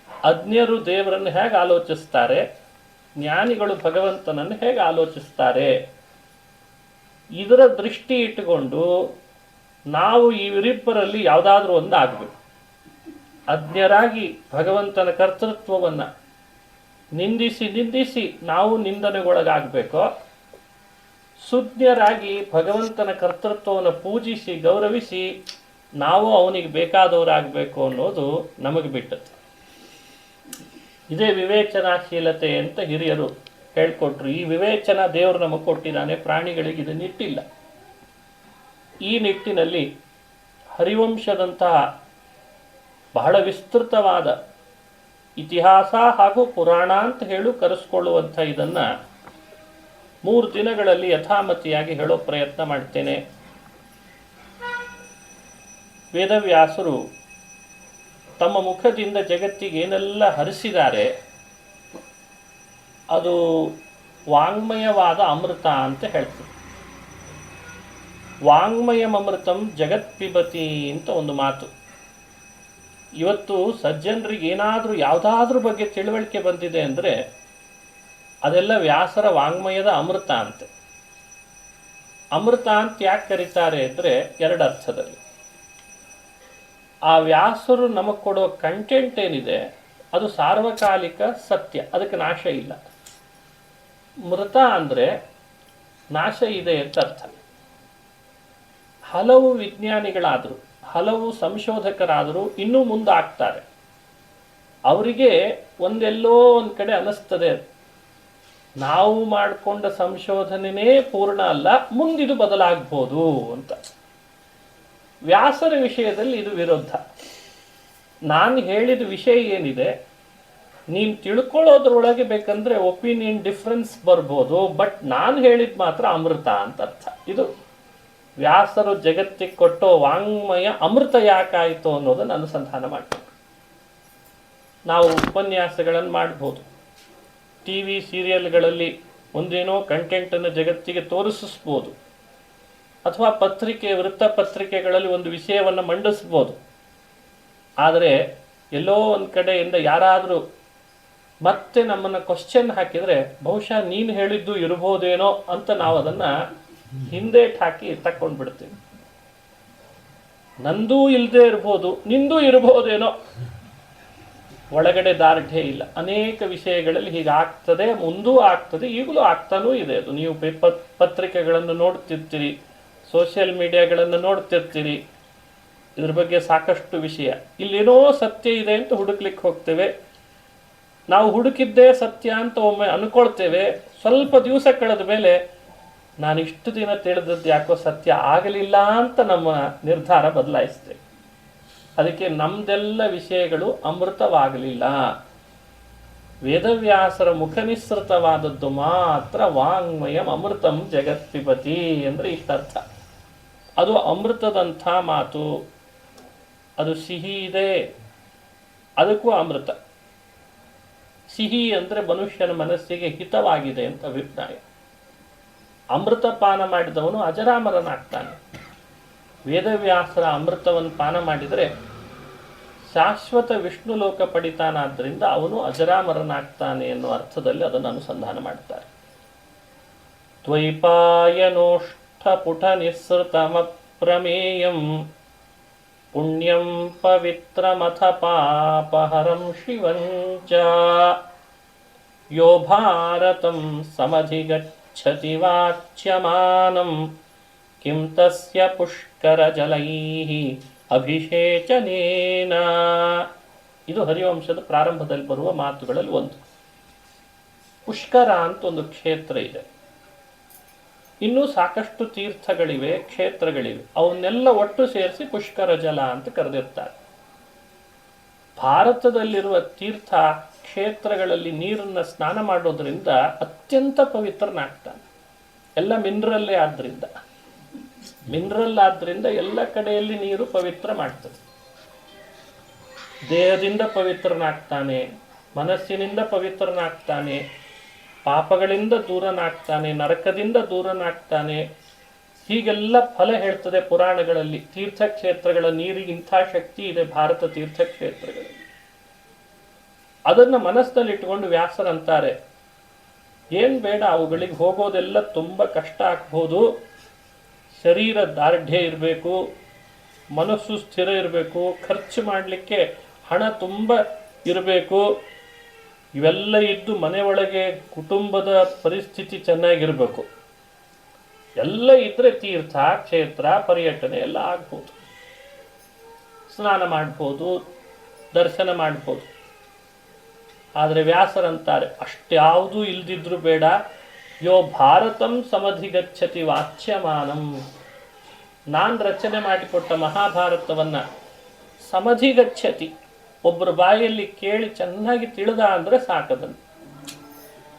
ಅಜ್ಞರು ದೇವರನ್ನು ಹೇಗೆ ಆಲೋಚಿಸ್ತಾರೆ, ಜ್ಞಾನಿಗಳು ಭಗವಂತನನ್ನು ಹೇಗೆ ಆಲೋಚಿಸ್ತಾರೆ, ಇದರ ದೃಷ್ಟಿ ಇಟ್ಟುಕೊಂಡು ನಾವು ಇವರಿಬ್ಬರಲ್ಲಿ ಯಾವುದಾದ್ರೂ ಒಂದು ಆಗಬೇಕು. ಅಜ್ಞರಾಗಿ ಭಗವಂತನ ಕರ್ತೃತ್ವವನ್ನು ನಿಂದಿಸಿ ನಿಂದಿಸಿ ನಾವು ನಿಂದನೆಗೊಳಗಾಗಬೇಕೋ, ಸುಜ್ಞರಾಗಿ ಭಗವಂತನ ಕರ್ತೃತ್ವವನ್ನು ಪೂಜಿಸಿ ಗೌರವಿಸಿ ನಾವು ಅವನಿಗೆ ಬೇಕಾದವರಾಗಬೇಕು ಅನ್ನೋದು ನಮಗೆ ಬಿಟ್ಟದ್ದು. ಇದೇ ವಿವೇಚನಾಶೀಲತೆ ಅಂತ ಹಿರಿಯರು ಹೇಳ್ಕೊಟ್ರು. ಈ ವಿವೇಚನ ದೇವರು ನಮಗೆ ಕೊಟ್ಟಿದ್ದಾನೆ, ಪ್ರಾಣಿಗಳಿಗೆ ಇದನ್ನಿಟ್ಟಿಲ್ಲ. ಈ ನಿಟ್ಟಿನಲ್ಲಿ ಹರಿವಂಶದಂತಹ ಬಹಳ ವಿಸ್ತೃತವಾದ ಇತಿಹಾಸ ಹಾಗೂ ಪುರಾಣ ಅಂತ ಹೇಳು ಕರೆಸ್ಕೊಳ್ಳುವಂಥ ಇದನ್ನು 3 ದಿನಗಳಲ್ಲಿ ಯಥಾಮತಿಯಾಗಿ ಹೇಳೋ ಪ್ರಯತ್ನ ಮಾಡ್ತೇನೆ. ವೇದವ್ಯಾಸರು ತಮ್ಮ ಮುಖದಿಂದ ಜಗತ್ತಿಗೆ ಏನೆಲ್ಲ ಹರಿಸಿದ್ದಾರೆ ಅದು ವಾಂಗ್ಮಯವಾದ ಅಮೃತ ಅಂತ ಹೇಳ್ತಾರೆ. ವಾಂಗ್ಮಯಂ ಅಮೃತಂ ಜಗತ್ ಪಿಬತಿ ಅಂತ ಒಂದು ಮಾತು. ಇವತ್ತು ಸಜ್ಜನರಿಗೆ ಏನಾದರೂ ಯಾವುದಾದ್ರೂ ಬಗ್ಗೆ ತಿಳುವಳಿಕೆ ಬಂದಿದೆ ಅಂದರೆ ಅದೆಲ್ಲ ವ್ಯಾಸರ ವಾಂಗ್ಮಯದ ಅಮೃತ ಅಂತೆ. ಅಮೃತ ಅಂತ ಯಾಕೆ ಕರೀತಾರೆ ಅಂದರೆ 2 ಅರ್ಥದಲ್ಲಿ. ಆ ವ್ಯಾಸರು ನಮಗೆ ಕೊಡೋ ಕಂಟೆಂಟ್ ಏನಿದೆ ಅದು ಸಾರ್ವಕಾಲಿಕ ಸತ್ಯ, ಅದಕ್ಕೆ ನಾಶ ಇಲ್ಲ. ಮೃತ ಅಂದರೆ ನಾಶ ಇದೆ ಅಂತ ಅರ್ಥ. ಹಲವು ವಿಜ್ಞಾನಿಗಳಾದರು, ಹಲವು ಸಂಶೋಧಕರಾದರೂ ಇನ್ನೂ ಮುಂದಾಗ್ತಾರೆ. ಅವರಿಗೆ ಒಂದೆಲ್ಲೋ ಒಂದು ಕಡೆ ಅನ್ನಿಸ್ತದೆ ನಾವು ಮಾಡಿಕೊಂಡ ಸಂಶೋಧನೆನೇ ಪೂರ್ಣ ಅಲ್ಲ, ಮುಂದಿದು ಬದಲಾಗ್ಬೋದು ಅಂತ. ವ್ಯಾಸರ ವಿಷಯದಲ್ಲಿ ಇದು ವಿರುದ್ಧ. ನಾನು ಹೇಳಿದ ವಿಷಯ ಏನಿದೆ, ನೀನು ತಿಳ್ಕೊಳ್ಳೋದ್ರೊಳಗೆ ಬೇಕಂದ್ರೆ ಒಪಿನಿಯನ್ ಡಿಫ್ರೆನ್ಸ್ ಬರ್ಬೋದು, ಬಟ್ ನಾನು ಹೇಳಿದ ಮಾತ್ರ ಅಮೃತ ಅಂತ ಅರ್ಥ. ಇದು ವ್ಯಾಸರು ಜಗತ್ತಿಗೆ ಕೊಟ್ಟೋ ವಾಂಗ್ಮಯ ಅಮೃತ ಯಾಕಾಯಿತು ಅನ್ನೋದನ್ನು ಅನುಸಂಧಾನ ಮಾಡಬೇಕು. ನಾವು ಉಪನ್ಯಾಸಗಳನ್ನು ಮಾಡ್ಬೋದು, ಟಿ ವಿ ಸೀರಿಯಲ್ಗಳಲ್ಲಿ ಒಂದೇನೋ ಕಂಟೆಂಟನ್ನು ಜಗತ್ತಿಗೆ ತೋರಿಸಿಸ್ಬೋದು, ಅಥವಾ ವೃತ್ತಪತ್ರಿಕೆಗಳಲ್ಲಿ ಒಂದು ವಿಷಯವನ್ನು ಮಂಡಿಸ್ಬೋದು. ಆದರೆ ಎಲ್ಲೋ ಒಂದು ಕಡೆಯಿಂದ ಯಾರಾದರೂ ಮತ್ತೆ ನಮ್ಮನ್ನು ಕ್ವಶ್ಚನ್ ಹಾಕಿದರೆ ಬಹುಶಃ ನೀನು ಹೇಳಿದ್ದು ಇರ್ಬೋದೇನೋ ಅಂತ ನಾವು ಅದನ್ನು ಹಿಂದೇಟ್ ಹಾಕಿ ತಕ್ಕೊಂಡು ಬಿಡ್ತೀವಿ. ನಂದೂ ಇಲ್ಲದೆ ಇರ್ಬೋದು, ನಿಂದೂ ಇರ್ಬೋದೇನೋ, ಒಳಗಡೆ ದಾರ್ಢ್ಯ ಇಲ್ಲ. ಅನೇಕ ವಿಷಯಗಳಲ್ಲಿ ಹೀಗಾಗ್ತದೆ, ಮುಂದೂ ಆಗ್ತದೆ, ಈಗಲೂ ಆಗ್ತಾನೂ ಇದೆ. ಅದು ನೀವು ಪತ್ರಿಕೆಗಳನ್ನು ನೋಡ್ತಿರ್ತೀರಿ, ಸೋಷಿಯಲ್ ಮೀಡಿಯಾಗಳನ್ನು ನೋಡ್ತಿರ್ತೀರಿ, ಇದ್ರ ಬಗ್ಗೆ ಸಾಕಷ್ಟು ವಿಷಯ. ಇಲ್ಲೇನೋ ಸತ್ಯ ಇದೆ ಅಂತ ಹುಡುಕ್ಲಿಕ್ಕೆ ಹೋಗ್ತೇವೆ. ನಾವು ಹುಡುಕಿದ್ದೇ ಸತ್ಯ ಅಂತ ಒಮ್ಮೆ ಅನ್ಕೊಳ್ತೇವೆ. ಸ್ವಲ್ಪ ದಿವಸ ಕಳೆದ ಮೇಲೆ ನಾನು ಇಷ್ಟು ದಿನ ತಿಳಿದದ್ದು ಯಾಕೋ ಸತ್ಯ ಆಗಲಿಲ್ಲ ಅಂತ ನಮ್ಮ ನಿರ್ಧಾರ ಬದಲಾಯಿಸ್ತೇವೆ. ಅದಕ್ಕೆ ನಮ್ದೆಲ್ಲ ವಿಷಯಗಳು ಅಮೃತವಾಗಲಿಲ್ಲ. ವೇದವ್ಯಾಸರ ಮುಖನಿಸೃತವಾದದ್ದು ಮಾತ್ರ ವಾಂಗ್ಮಯಂ ಅಮೃತಂ ಜಗತ್ಪಿಬತಿ ಅಂದರೆ ಇಷ್ಟರ್ಥ. ಅದು ಅಮೃತದಂಥ ಮಾತು, ಅದು ಸಿಹಿ ಇದೆ, ಅದಕ್ಕೂ ಅಮೃತ. ಸಿಹಿ ಅಂದರೆ ಮನುಷ್ಯನ ಮನಸ್ಸಿಗೆ ಹಿತವಾಗಿದೆ ಅಂತ ಅಭಿಪ್ರಾಯ. ಅಮೃತ ಪಾನ ಮಾಡಿದವನು ಅಜರಾಮರನಾಗ್ತಾನೆ. ವೇದವ್ಯಾಸರ ಅಮೃತವನ್ನು ಪಾನ ಮಾಡಿದರೆ ಶಾಶ್ವತ ವಿಷ್ಣು ಲೋಕ ಪಡಿತಾನಾದ್ದರಿಂದ ಅವನು ಅಜರಾಮರನಾಗ್ತಾನೆ ಎನ್ನುವ ಅರ್ಥದಲ್ಲಿ ಅದನ್ನು ಅನುಸಂಧಾನ ಮಾಡ್ತಾರೆ. ದ್ವೈಪಾಯನೋಷ್ಠಪುಟ ನಿಸ್ಸೃತಮಪ್ರಮೇಯಂ ಪುಣ್ಯಂ ಪವಿತ್ರಮಥ ಪಾಪಹರಂ ಶಿವಂಚ ಯೋ ಭಾರತಂ ಸಮಧಿಗಚ್ಚತಿ ವಾಚ್ಯಮಾನಂ ಕಿಂ ತಸ್ಯ ಪುಷ್ಕರ ಜಲೈಃ ಅಭಿಷೇಚನೇನ. ಇದು ಹರಿವಂಶದ ಪ್ರಾರಂಭದಲ್ಲಿ ಬರುವ ಮಾತುಗಳಲ್ಲಿ ಒಂದು. ಪುಷ್ಕರ ಅಂತ ಒಂದು ಕ್ಷೇತ್ರ ಇದೆ, ಇನ್ನೂ ಸಾಕಷ್ಟು ತೀರ್ಥಗಳಿವೆ, ಕ್ಷೇತ್ರಗಳಿವೆ. ಅವನ್ನೆಲ್ಲ ಒಟ್ಟು ಸೇರಿಸಿ ಪುಷ್ಕರ ಜಲ ಅಂತ ಕರೆದಿರ್ತಾರೆ. ಭಾರತದಲ್ಲಿರುವ ತೀರ್ಥ ಕ್ಷೇತ್ರಗಳಲ್ಲಿ ನೀರನ್ನು ಸ್ನಾನ ಮಾಡೋದ್ರಿಂದ ಅತ್ಯಂತ ಪವಿತ್ರನಾಗ್ತಾನೆ. ಎಲ್ಲ ಮಿನರಲ್ಲೇ ಆದ್ರಿಂದ ಎಲ್ಲ ಕಡೆಯಲ್ಲಿ ನೀರು ಪವಿತ್ರ ಮಾಡ್ತದೆ. ದೇಹದಿಂದ ಪವಿತ್ರನಾಗ್ತಾನೆ, ಮನಸ್ಸಿನಿಂದ ಪವಿತ್ರನಾಗ್ತಾನೆ, ಪಾಪಗಳಿಂದ ದೂರನಾಗ್ತಾನೆ, ನರಕದಿಂದ ದೂರನಾಗ್ತಾನೆ. ಹೀಗೆಲ್ಲ ಫಲ ಹೇಳ್ತದೆ ಪುರಾಣಗಳಲ್ಲಿ. ತೀರ್ಥಕ್ಷೇತ್ರಗಳ ನೀರಿಗೆ ಇಂಥ ಶಕ್ತಿ ಇದೆ ಭಾರತ ತೀರ್ಥಕ್ಷೇತ್ರಗಳಲ್ಲಿ. ಅದನ್ನು ಮನಸ್ಸಿನಲ್ಲಿಟ್ಟುಕೊಂಡು ವ್ಯಾಸರಂತಾರೆ, ಏನು ಬೇಡ, ಅವುಗಳಿಗೆ ಹೋಗೋದೆಲ್ಲ ತುಂಬ ಕಷ್ಟ ಆಗ್ಬೋದು, ಶರೀರ ದಾರ್ಢ್ಯ ಇರಬೇಕು, ಮನಸ್ಸು ಸ್ಥಿರ ಇರಬೇಕು, ಖರ್ಚು ಮಾಡಲಿಕ್ಕೆ ಹಣ ತುಂಬ ಇರಬೇಕು. ಇವೆಲ್ಲ ಇದ್ದು ಮನೆಯೊಳಗೆ ಕುಟುಂಬದ ಪರಿಸ್ಥಿತಿ ಚೆನ್ನಾಗಿರಬೇಕು. ಎಲ್ಲ ಇದ್ರೆ ತೀರ್ಥ ಕ್ಷೇತ್ರ ಪರ್ಯಟನೆ ಎಲ್ಲ ಆಗ್ಬೋದು, ಸ್ನಾನ ಮಾಡ್ಬೋದು, ದರ್ಶನ ಮಾಡ್ಬೋದು. ಆದರೆ ವ್ಯಾಸರಂತಾರೆ ಅಷ್ಟ್ಯಾವುದೂ ಇಲ್ದಿದ್ರು ಬೇಡ. ಯೋ ಭಾರತಂ ಸಮಧಿಗಚ್ಚತಿ ವಾಚ್ಯಮಾನಂ. ನಾನು ರಚನೆ ಮಾಡಿಕೊಟ್ಟ ಮಹಾಭಾರತವನ್ನು ಸಮಧಿಗಚ್ಚತಿ, ಒಬ್ಬರ ಬಾಯಲ್ಲಿ ಕೇಳಿ ಚೆನ್ನಾಗಿ ತಿಳಿದ ಅಂದರೆ ಸಾಕದನ್ನು.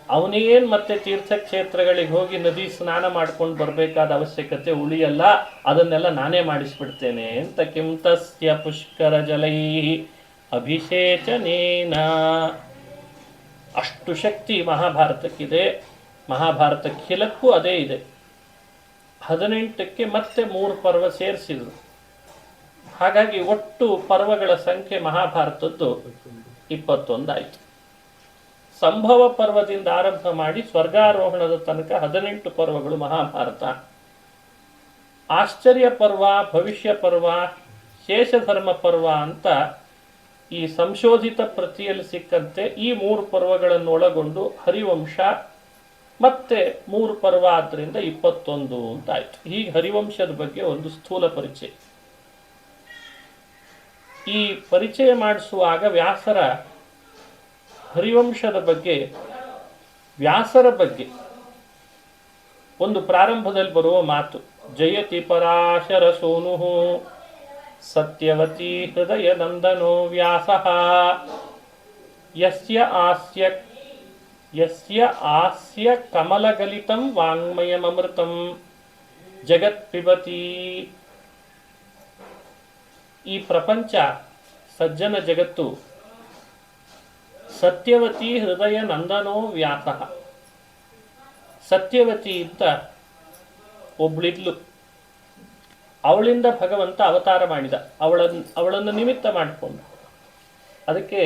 ಅವನೇನು ಮತ್ತೆ ತೀರ್ಥಕ್ಷೇತ್ರಗಳಿಗೆ ಹೋಗಿ ನದಿ ಸ್ನಾನ ಮಾಡ್ಕೊಂಡು ಬರಬೇಕಾದ ಅವಶ್ಯಕತೆ ಉಳಿಯಲ್ಲ, ಅದನ್ನೆಲ್ಲ ನಾನೇ ಮಾಡಿಸ್ಬಿಡ್ತೇನೆ ಅಂತ. ಕಿಂ ತಸ್ಯ ಪುಷ್ಕರ ಜಲೈ ಅಭಿಷೇಚನೇನ. ಅಷ್ಟು ಶಕ್ತಿ ಮಹಾಭಾರತಕ್ಕಿದೆ. ಮಹಾಭಾರತ ಖಿಲಕ್ಕೂ ಅದೇ ಇದೆ. 18ಕ್ಕೆ ಮತ್ತೆ 3 ಪರ್ವ ಸೇರಿಸಿದರು. ಹಾಗಾಗಿ ಒಟ್ಟು ಪರ್ವಗಳ ಸಂಖ್ಯೆ ಮಹಾಭಾರತದ್ದು 21 ಆಯಿತು. ಸಂಭವ ಪರ್ವದಿಂದ ಆರಂಭ ಮಾಡಿ ಸ್ವರ್ಗಾರೋಹಣದ ತನಕ 18 ಪರ್ವಗಳು ಮಹಾಭಾರತ. ಆಶ್ಚರ್ಯ ಪರ್ವ, ಭವಿಷ್ಯ ಪರ್ವ, ಶೇಷಧರ್ಮ ಪರ್ವ ಅಂತ ಈ ಸಂಶೋಧಿತ ಪ್ರತಿಯಲ್ಲಿ ಸಿಕ್ಕಂತೆ ಈ 3 ಪರ್ವಗಳನ್ನು ಒಳಗೊಂಡು ಹರಿವಂಶ ಮತ್ತೆ 3 ಪರ್ವ ಆದ್ದರಿಂದ 21 ಅಂತ ಆಯಿತು. ಹೀಗೆ ಹರಿವಂಶದ ಬಗ್ಗೆ ಒಂದು ಸ್ಥೂಲ ಪರಿಚಯ. ಈ ಪರಿಚಯ ಮಾಡಿಸುವಾಗ ವ್ಯಾಸರ ಹರಿವಂಶದ ಬಗ್ಗೆ ವ್ಯಾಸರ ಬಗ್ಗೆ ಒಂದು ಪ್ರಾರಂಭದಲ್ಲಿ ಬರುವ ಮಾತು, ಜಯತಿ ಪರಾಶರ ಸೋನು ಸತ್ಯವತಿ ಹೃದಯ ನಂದನೋ ವ್ಯಾಸ ಯಸ್ಯ ಆಸ್ಯ ಕಮಲಗಲಿತಂ ವಾಂಗ್ಮಯಮೃತಂ ಜಗತ್ ಪಿಬತಿ. ಈ ಪ್ರಪಂಚ ಸಜ್ಜನ ಜಗತ್ತು ಸತ್ಯವತಿ ಹೃದಯ ನಂದನೋ ವ್ಯಾಸ. ಸತ್ಯವತಿ ಅಂತ ಒಬ್ಳಿದ್ಲು, ಅವಳಿಂದ ಭಗವಂತ ಅವತಾರ ಮಾಡಿದ, ಅವಳನ್ನು ನಿಮಿತ್ತ ಮಾಡಿಕೊಂಡ. ಅದಕ್ಕೆ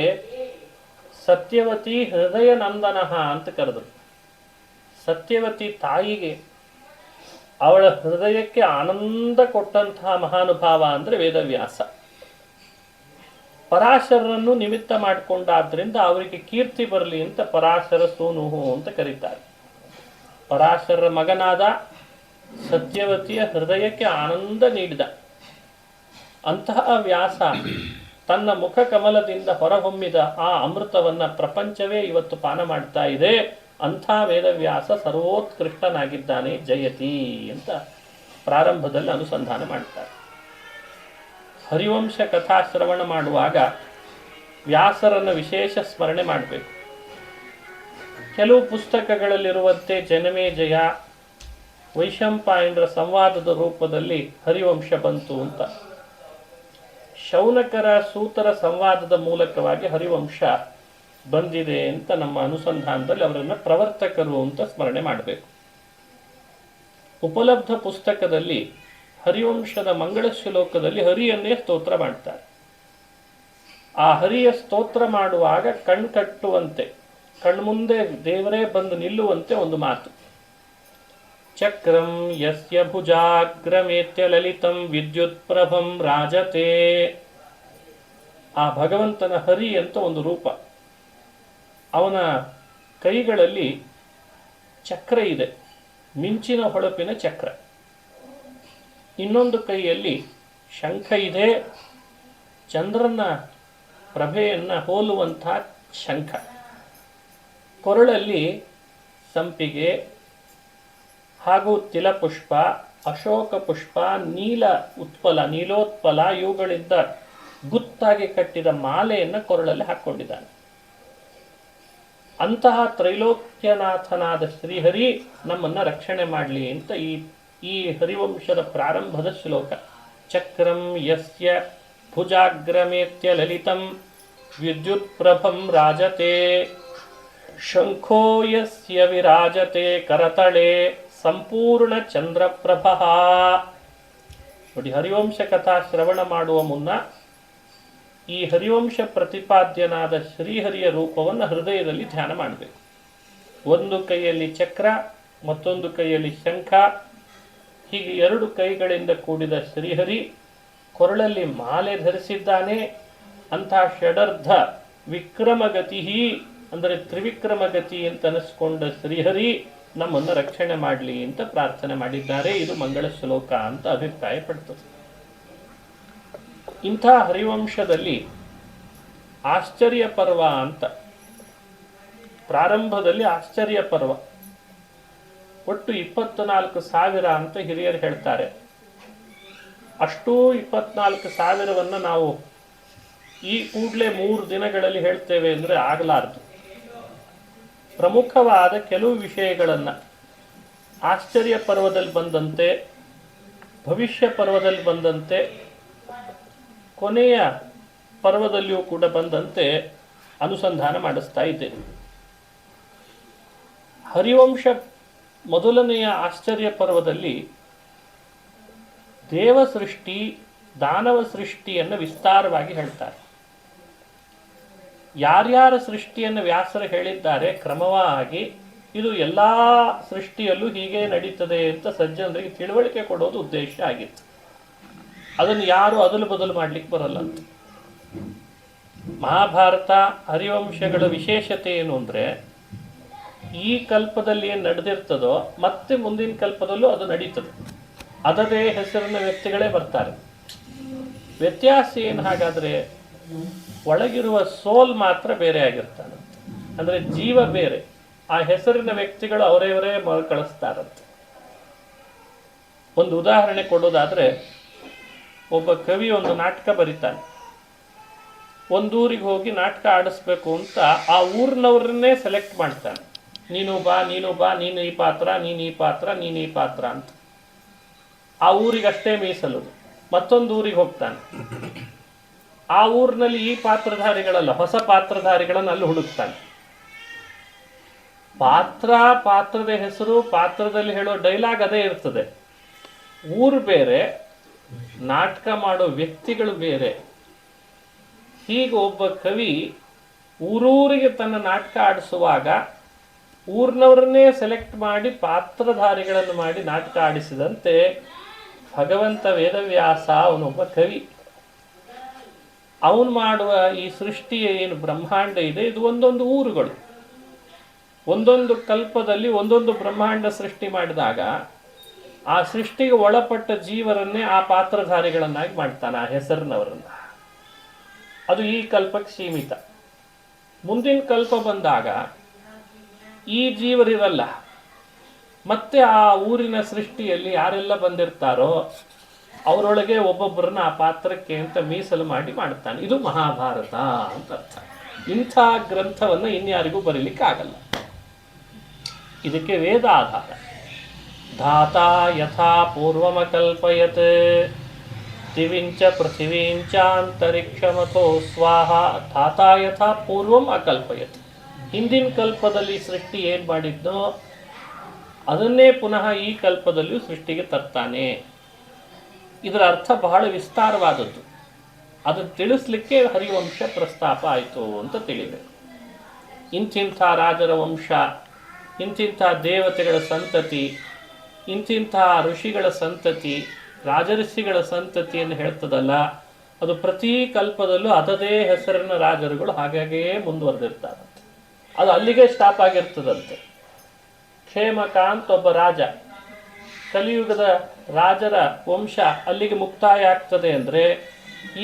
ಸತ್ಯವತಿ ಹೃದಯ ನಂದನಃ ಅಂತ ಕರೆದರು. ಸತ್ಯವತಿ ತಾಯಿಗೆ ಅವಳ ಹೃದಯಕ್ಕೆ ಆನಂದ ಕೊಟ್ಟಂತಹ ಮಹಾನುಭಾವ ಅಂದರೆ ವೇದವ್ಯಾಸ. ಪರಾಶರರನ್ನು ನಿಮಿತ್ತ ಮಾಡಿಕೊಂಡಾದ್ರಿಂದ ಅವರಿಗೆ ಕೀರ್ತಿ ಬರಲಿ ಅಂತ ಪರಾಶರ ಸೋನುಹು ಅಂತ ಕರೀತಾರೆ. ಪರಾಶರರ ಮಗನಾದ, ಸತ್ಯವತಿಯ ಹೃದಯಕ್ಕೆ ಆನಂದ ನೀಡಿದ ಅಂತಹ ವ್ಯಾಸ ತನ್ನ ಮುಖ ಕಮಲದಿಂದ ಹೊರಹೊಮ್ಮಿದ ಆ ಅಮೃತವನ್ನ ಪ್ರಪಂಚವೇ ಇವತ್ತು ಪಾನ ಮಾಡ್ತಾ ಇದೆ. ಅಂಥ ವೇದವ್ಯಾಸ ಸರ್ವೋತ್ಕೃಷ್ಟನಾಗಿದ್ದಾನೆ, ಜಯತಿ ಅಂತ ಪ್ರಾರಂಭದಲ್ಲಿ ಅನುಸಂಧಾನ ಮಾಡ್ತಾರೆ. ಹರಿವಂಶ ಕಥಾಶ್ರವಣ ಮಾಡುವಾಗ ವ್ಯಾಸರನ್ನು ವಿಶೇಷ ಸ್ಮರಣೆ ಮಾಡಬೇಕು. ಕೆಲವು ಪುಸ್ತಕಗಳಲ್ಲಿರುವಂತೆ ಜನಮೇಜಯ, ವೈಶಂಪಾಯನರ ಸಂವಾದದ ರೂಪದಲ್ಲಿ ಹರಿವಂಶ ಬಂತು ಅಂತ. ಶೌನಕರ ಸೂತರ ಸಂವಾದದ ಮೂಲಕವಾಗಿ ಹರಿವಂಶ ಬಂದಿದೆ ಅಂತ ನಮ್ಮ ಅನುಸಂಧಾನದಲ್ಲಿ ಅವರನ್ನು ಪ್ರವರ್ತಕರು ಅಂತ ಸ್ಮರಣೆ ಮಾಡಬೇಕು. ಉಪಲಬ್ಧ ಪುಸ್ತಕದಲ್ಲಿ ಹರಿವಂಶದ ಮಂಗಳ ಶ್ಲೋಕದಲ್ಲಿ ಹರಿಯನ್ನೇ ಸ್ತೋತ್ರ ಮಾಡ್ತಾರೆ. ಆ ಹರಿಯ ಸ್ತೋತ್ರ ಮಾಡುವಾಗ ಕಣ್ಕಟ್ಟುವಂತೆ, ಕಣ್ಮುಂದೆ ದೇವರೇ ಬಂದು ನಿಲ್ಲುವಂತೆ ಒಂದು ಮಾತು, ಚಕ್ರಂ ಯಸ್ಯ ಭುಜಾಗ್ರಮೇತ್ಯ ಲಲಿತಂ ವಿದ್ಯುತ್ ಪ್ರಭಂ ರಾಜತೆ. ಆ ಭಗವಂತನ ಹರಿ ಅಂತ ಒಂದು ರೂಪ, ಅವನ ಕೈಗಳಲ್ಲಿ ಚಕ್ರ ಇದೆ, ಮಿಂಚಿನ ಹೊಳಪಿನ ಚಕ್ರ. ಇನ್ನೊಂದು ಕೈಯಲ್ಲಿ ಶಂಖ ಇದೆ, ಚಂದ್ರನ ಪ್ರಭೆಯನ್ನು ಹೋಲುವಂಥ ಶಂಖ. ಕೊರಳಲ್ಲಿ ಸಂಪಿಗೆ ಹಾಗೂ ತಿಲಪುಷ್ಪ, ಅಶೋಕ ಪುಷ್ಪ, ನೀಲೋತ್ಪಲ ಇವುಗಳಿಂದ ಗುತ್ತಾಗಿ ಕಟ್ಟಿದ ಮಾಲೆಯನ್ನು ಕೊರಳಲ್ಲಿ ಹಾಕ್ಕೊಂಡಿದ್ದಾನೆ. ಅಂತಹ ತ್ರೈಲೋಕ್ಯನಾಥನಾದ ಶ್ರೀಹರಿ ನಮ್ಮನ್ನು ರಕ್ಷಣೆ ಮಾಡಲಿ ಅಂತ ಈ ಹರಿವಂಶದ ಪ್ರಾರಂಭದ ಶ್ಲೋಕ. ಚಕ್ರಂ ಯಸ್ಯ ಭುಜಾಗ್ರಮೇತ್ಯ ಲಲಿತಂ ವಿದ್ಯುತ್ ಪ್ರಭಂ ರಾಜತೆ ಶಂಖೋ ಯಸ್ಯ ವಿರಾಜತೆ ಕರತಳೆ ಸಂಪೂರ್ಣ ಚಂದ್ರಪ್ರಭ. ನೋಡಿ, ಹರಿವಂಶ ಕಥಾ ಶ್ರವಣ ಮಾಡುವ ಮುನ್ನ ಈ ಹರಿವಂಶ ಪ್ರತಿಪಾದ್ಯನಾದ ಶ್ರೀಹರಿಯ ರೂಪವನ್ನು ಹೃದಯದಲ್ಲಿ ಧ್ಯಾನ ಮಾಡಬೇಕು. ಒಂದು ಕೈಯಲ್ಲಿ ಚಕ್ರ, ಮತ್ತೊಂದು ಕೈಯಲ್ಲಿ ಶಂಖ, ಹೀಗೆ ಎರಡು ಕೈಗಳಿಂದ ಕೂಡಿದ ಶ್ರೀಹರಿ ಕೊರಳಲ್ಲಿ ಮಾಲೆ ಧರಿಸಿದ್ದಾನೆ. ಅಂಥ ಷಡರ್ಧ ವಿಕ್ರಮಗತಿ ಅಂದರೆ ತ್ರಿವಿಕ್ರಮಗತಿ ಅಂತ ಅನಿಸ್ಕೊಂಡ ಶ್ರೀಹರಿ ನಮ್ಮನ್ನು ರಕ್ಷಣೆ ಮಾಡಲಿ ಅಂತ ಪ್ರಾರ್ಥನೆ ಮಾಡಿದ್ದಾರೆ. ಇದು ಮಂಗಳ ಶ್ಲೋಕ ಅಂತ ಅಭಿಪ್ರಾಯ ಪಡ್ತದೆ. ಇಂಥ ಹರಿವಂಶದಲ್ಲಿ ಆಶ್ಚರ್ಯ ಪರ್ವ ಅಂತ ಪ್ರಾರಂಭದಲ್ಲಿ ಆಶ್ಚರ್ಯ ಪರ್ವ ಒಟ್ಟು 24,000 ಅಂತ ಹಿರಿಯರು ಹೇಳ್ತಾರೆ. ಅಷ್ಟೂ 24,000 ನಾವು ಈ ಕೂಡಲೇ 3 ದಿನಗಳಲ್ಲಿ ಹೇಳ್ತೇವೆ ಅಂದರೆ ಆಗಲಾರದು. ಪ್ರಮುಖವಾದ ಕೆಲವು ವಿಷಯಗಳನ್ನು ಆಶ್ಚರ್ಯ ಪರ್ವದಲ್ಲಿ ಬಂದಂತೆ, ಭವಿಷ್ಯ ಪರ್ವದಲ್ಲಿ ಬಂದಂತೆ, ಕೊನೆಯ ಪರ್ವದಲ್ಲಿಯೂ ಕೂಡ ಬಂದಂತೆ ಅನುಸಂಧಾನ ಮಾಡಿಸ್ತಾ ಇದ್ದೇನೆ. ಹರಿವಂಶ ಮೊದಲನೆಯ ಆಶ್ಚರ್ಯ ಪರ್ವದಲ್ಲಿ ದೇವ ಸೃಷ್ಟಿ, ದಾನವ ಸೃಷ್ಟಿಯನ್ನು ವಿಸ್ತಾರವಾಗಿ ಹೇಳ್ತಾರೆ. ಯಾರ್ಯಾರ ಸೃಷ್ಟಿಯನ್ನು ವ್ಯಾಸರು ಹೇಳಿದ್ದಾರೆ ಕ್ರಮವಾಗಿ, ಇದು ಎಲ್ಲ ಸೃಷ್ಟಿಯಲ್ಲೂ ಹೀಗೆ ನಡೀತದೆ ಅಂತ ಸಜ್ಜನರಿಗೆ ತಿಳುವಳಿಕೆ ಕೊಡೋದು ಉದ್ದೇಶ ಆಗಿತ್ತು. ಅದನ್ನು ಯಾರು ಅದಲು ಬದಲು ಮಾಡಲಿಕ್ಕೆ ಬರಲ್ಲ. ಮಹಾಭಾರತ ಹರಿವಂಶಗಳ ವಿಶೇಷತೆ ಏನು ಅಂದರೆ, ಈ ಕಲ್ಪದಲ್ಲಿ ಏನು ನಡೆದಿರ್ತದೋ ಮತ್ತೆ ಮುಂದಿನ ಕಲ್ಪದಲ್ಲೂ ಅದು ನಡೀತದೆ. ಅದದೇ ಹೆಸರಿನ ವ್ಯಕ್ತಿಗಳೇ ಬರ್ತಾರೆ. ವ್ಯತ್ಯಾಸ ಏನು ಹಾಗಾದರೆ, ಒಳಗಿರುವ ಸೋಲ್ ಮಾತ್ರ ಬೇರೆ ಆಗಿರ್ತಾನೆ. ಅಂದರೆ ಜೀವ ಬೇರೆ, ಆ ಹೆಸರಿನ ವ್ಯಕ್ತಿಗಳು ಅವರೇ ಕಳಿಸ್ತಾರಂತೆ. ಒಂದು ಉದಾಹರಣೆ ಕೊಡೋದಾದರೆ, ಒಬ್ಬ ಕವಿ ಒಂದು ನಾಟಕ ಬರೀತಾನೆ. ಒಂದೂರಿಗೆ ಹೋಗಿ ನಾಟಕ ಆಡಿಸ್ಬೇಕು ಅಂತ ಆ ಊರಿನವ್ರನ್ನೇ ಸೆಲೆಕ್ಟ್ ಮಾಡ್ತಾನೆ. ನೀನು ಬಾ, ನೀನು ಈ ಪಾತ್ರ, ನೀನು ಈ ಪಾತ್ರ, ನೀನು ಈ ಪಾತ್ರ ಅಂತ. ಆ ಊರಿಗಷ್ಟೇ ಮೀಸಲು. ಮತ್ತೊಂದು ಊರಿಗೆ ಹೋಗ್ತಾನೆ. ಆ ಊರಿನಲ್ಲಿ ಈ ಪಾತ್ರಧಾರಿಗಳಲ್ಲ, ಹೊಸ ಪಾತ್ರಧಾರಿಗಳನ್ನು ಅಲ್ಲಿ ಹುಡುಕ್ತಾನೆ. ಪಾತ್ರದ ಹೆಸರು, ಪಾತ್ರದಲ್ಲಿ ಹೇಳೋ ಡೈಲಾಗ್ ಅದೇ ಇರ್ತದೆ. ಊರು ಬೇರೆ, ನಾಟಕ ಮಾಡೋ ವ್ಯಕ್ತಿಗಳು ಬೇರೆ. ಹೀಗೆ ಒಬ್ಬ ಕವಿ ಊರೂರಿಗೆ ತನ್ನ ನಾಟಕ ಆಡಿಸುವಾಗ ಊರಿನವರನ್ನೇ ಸೆಲೆಕ್ಟ್ ಮಾಡಿ ಪಾತ್ರಧಾರಿಗಳನ್ನು ಮಾಡಿ ನಾಟಕ ಆಡಿಸಿದಂತೆ ಭಗವಂತ ವೇದವ್ಯಾಸ ಅವನೊಬ್ಬ ಕವಿ. ಅವನು ಮಾಡುವ ಈ ಸೃಷ್ಟಿಯ ಏನು ಬ್ರಹ್ಮಾಂಡ ಇದೆ, ಇದು ಒಂದೊಂದು ಊರುಗಳು. ಒಂದೊಂದು ಕಲ್ಪದಲ್ಲಿ ಒಂದೊಂದು ಬ್ರಹ್ಮಾಂಡ ಸೃಷ್ಟಿ ಮಾಡಿದಾಗ ಆ ಸೃಷ್ಟಿಗೆ ಒಳಪಟ್ಟ ಜೀವರನ್ನೇ ಆ ಪಾತ್ರಧಾರಿಗಳನ್ನಾಗಿ ಮಾಡ್ತಾನೆ, ಆ ಹೆಸರಿನವರನ್ನ. ಅದು ಈ ಕಲ್ಪಕ್ಕೆ ಸೀಮಿತ. ಮುಂದಿನ ಕಲ್ಪ ಬಂದಾಗ ಈ ಜೀವರಿರಲ್ಲ, ಮತ್ತೆ ಆ ಊರಿನ ಸೃಷ್ಟಿಯಲ್ಲಿ ಯಾರೆಲ್ಲ ಬಂದಿರ್ತಾರೋ ಅವರೊಳಗೆ ಒಬ್ಬೊಬ್ಬರನ್ನ ಆ ಪಾತ್ರಕ್ಕೆ ಅಂತ ಮೀಸಲು ಮಾಡಿ ಮಾಡ್ತಾನೆ. ಇದು ಮಹಾಭಾರತ ಅಂತ ಅರ್ಥ. ಇಂಥ ಗ್ರಂಥವನ್ನು ಇನ್ಯಾರಿಗೂ ಬರೀಲಿಕ್ಕೆ ಆಗಲ್ಲ. ಇದಕ್ಕೆ ವೇದ ಆಧಾರ. ಧಾತಾ ಯಥಾ ಪೂರ್ವಮಕಲ್ಪಯತ್ ದಿವಿಂಚ ಪೃಥಿವೀಂಚಾಂತರಿಕ್ಷಮಥೋ ಸ್ವಾಹ ಧಾತಾ ಯಥಾ ಪೂರ್ವಂ ಅಕಲ್ಪಯತ್. ಹಿಂದಿನ ಕಲ್ಪದಲ್ಲಿ ಸೃಷ್ಟಿ ಏನು ಮಾಡಿದ್ನೋ ಅದನ್ನೇ ಪುನಃ ಈ ಕಲ್ಪದಲ್ಲಿಯೂ ಸೃಷ್ಟಿಗೆ ತರ್ತಾನೆ. ಇದರ ಅರ್ಥ ಬಹಳ ವಿಸ್ತಾರವಾದದ್ದು. ಅದನ್ನು ತಿಳಿಸ್ಲಿಕ್ಕೆ ಹರಿವಂಶ ಪ್ರಸ್ತಾಪ ಆಯಿತು ಅಂತ ತಿಳಿಬೇಕು. ಇಂತಿಂಥ ರಾಜರ ವಂಶ, ಇಂತಿಂಥ ದೇವತೆಗಳ ಸಂತತಿ, ಇಂತಿಂಥ ಋಷಿಗಳ ಸಂತತಿ, ರಾಜಋಷಿಗಳ ಸಂತತಿಯನ್ನು ಹೇಳ್ತದಲ್ಲ, ಅದು ಪ್ರತಿ ಕಲ್ಪದಲ್ಲೂ ಅದದೇ ಹೆಸರಿನ ರಾಜರುಗಳು ಹಾಗಾಗೇ ಮುಂದುವರೆದಿರ್ತಾರಂತೆ. ಅದು ಅಲ್ಲಿಗೆ ಸ್ಟಾಪ್ ಆಗಿರ್ತದಂತೆ. ಕ್ಷೇಮಕ ಅಂತ ಒಬ್ಬ ರಾಜ, ಕಲಿಯುಗದ ರಾಜರ ವಂಶ ಅಲ್ಲಿಗೆ ಮುಕ್ತಾಯ ಆಗ್ತದೆ ಅಂದರೆ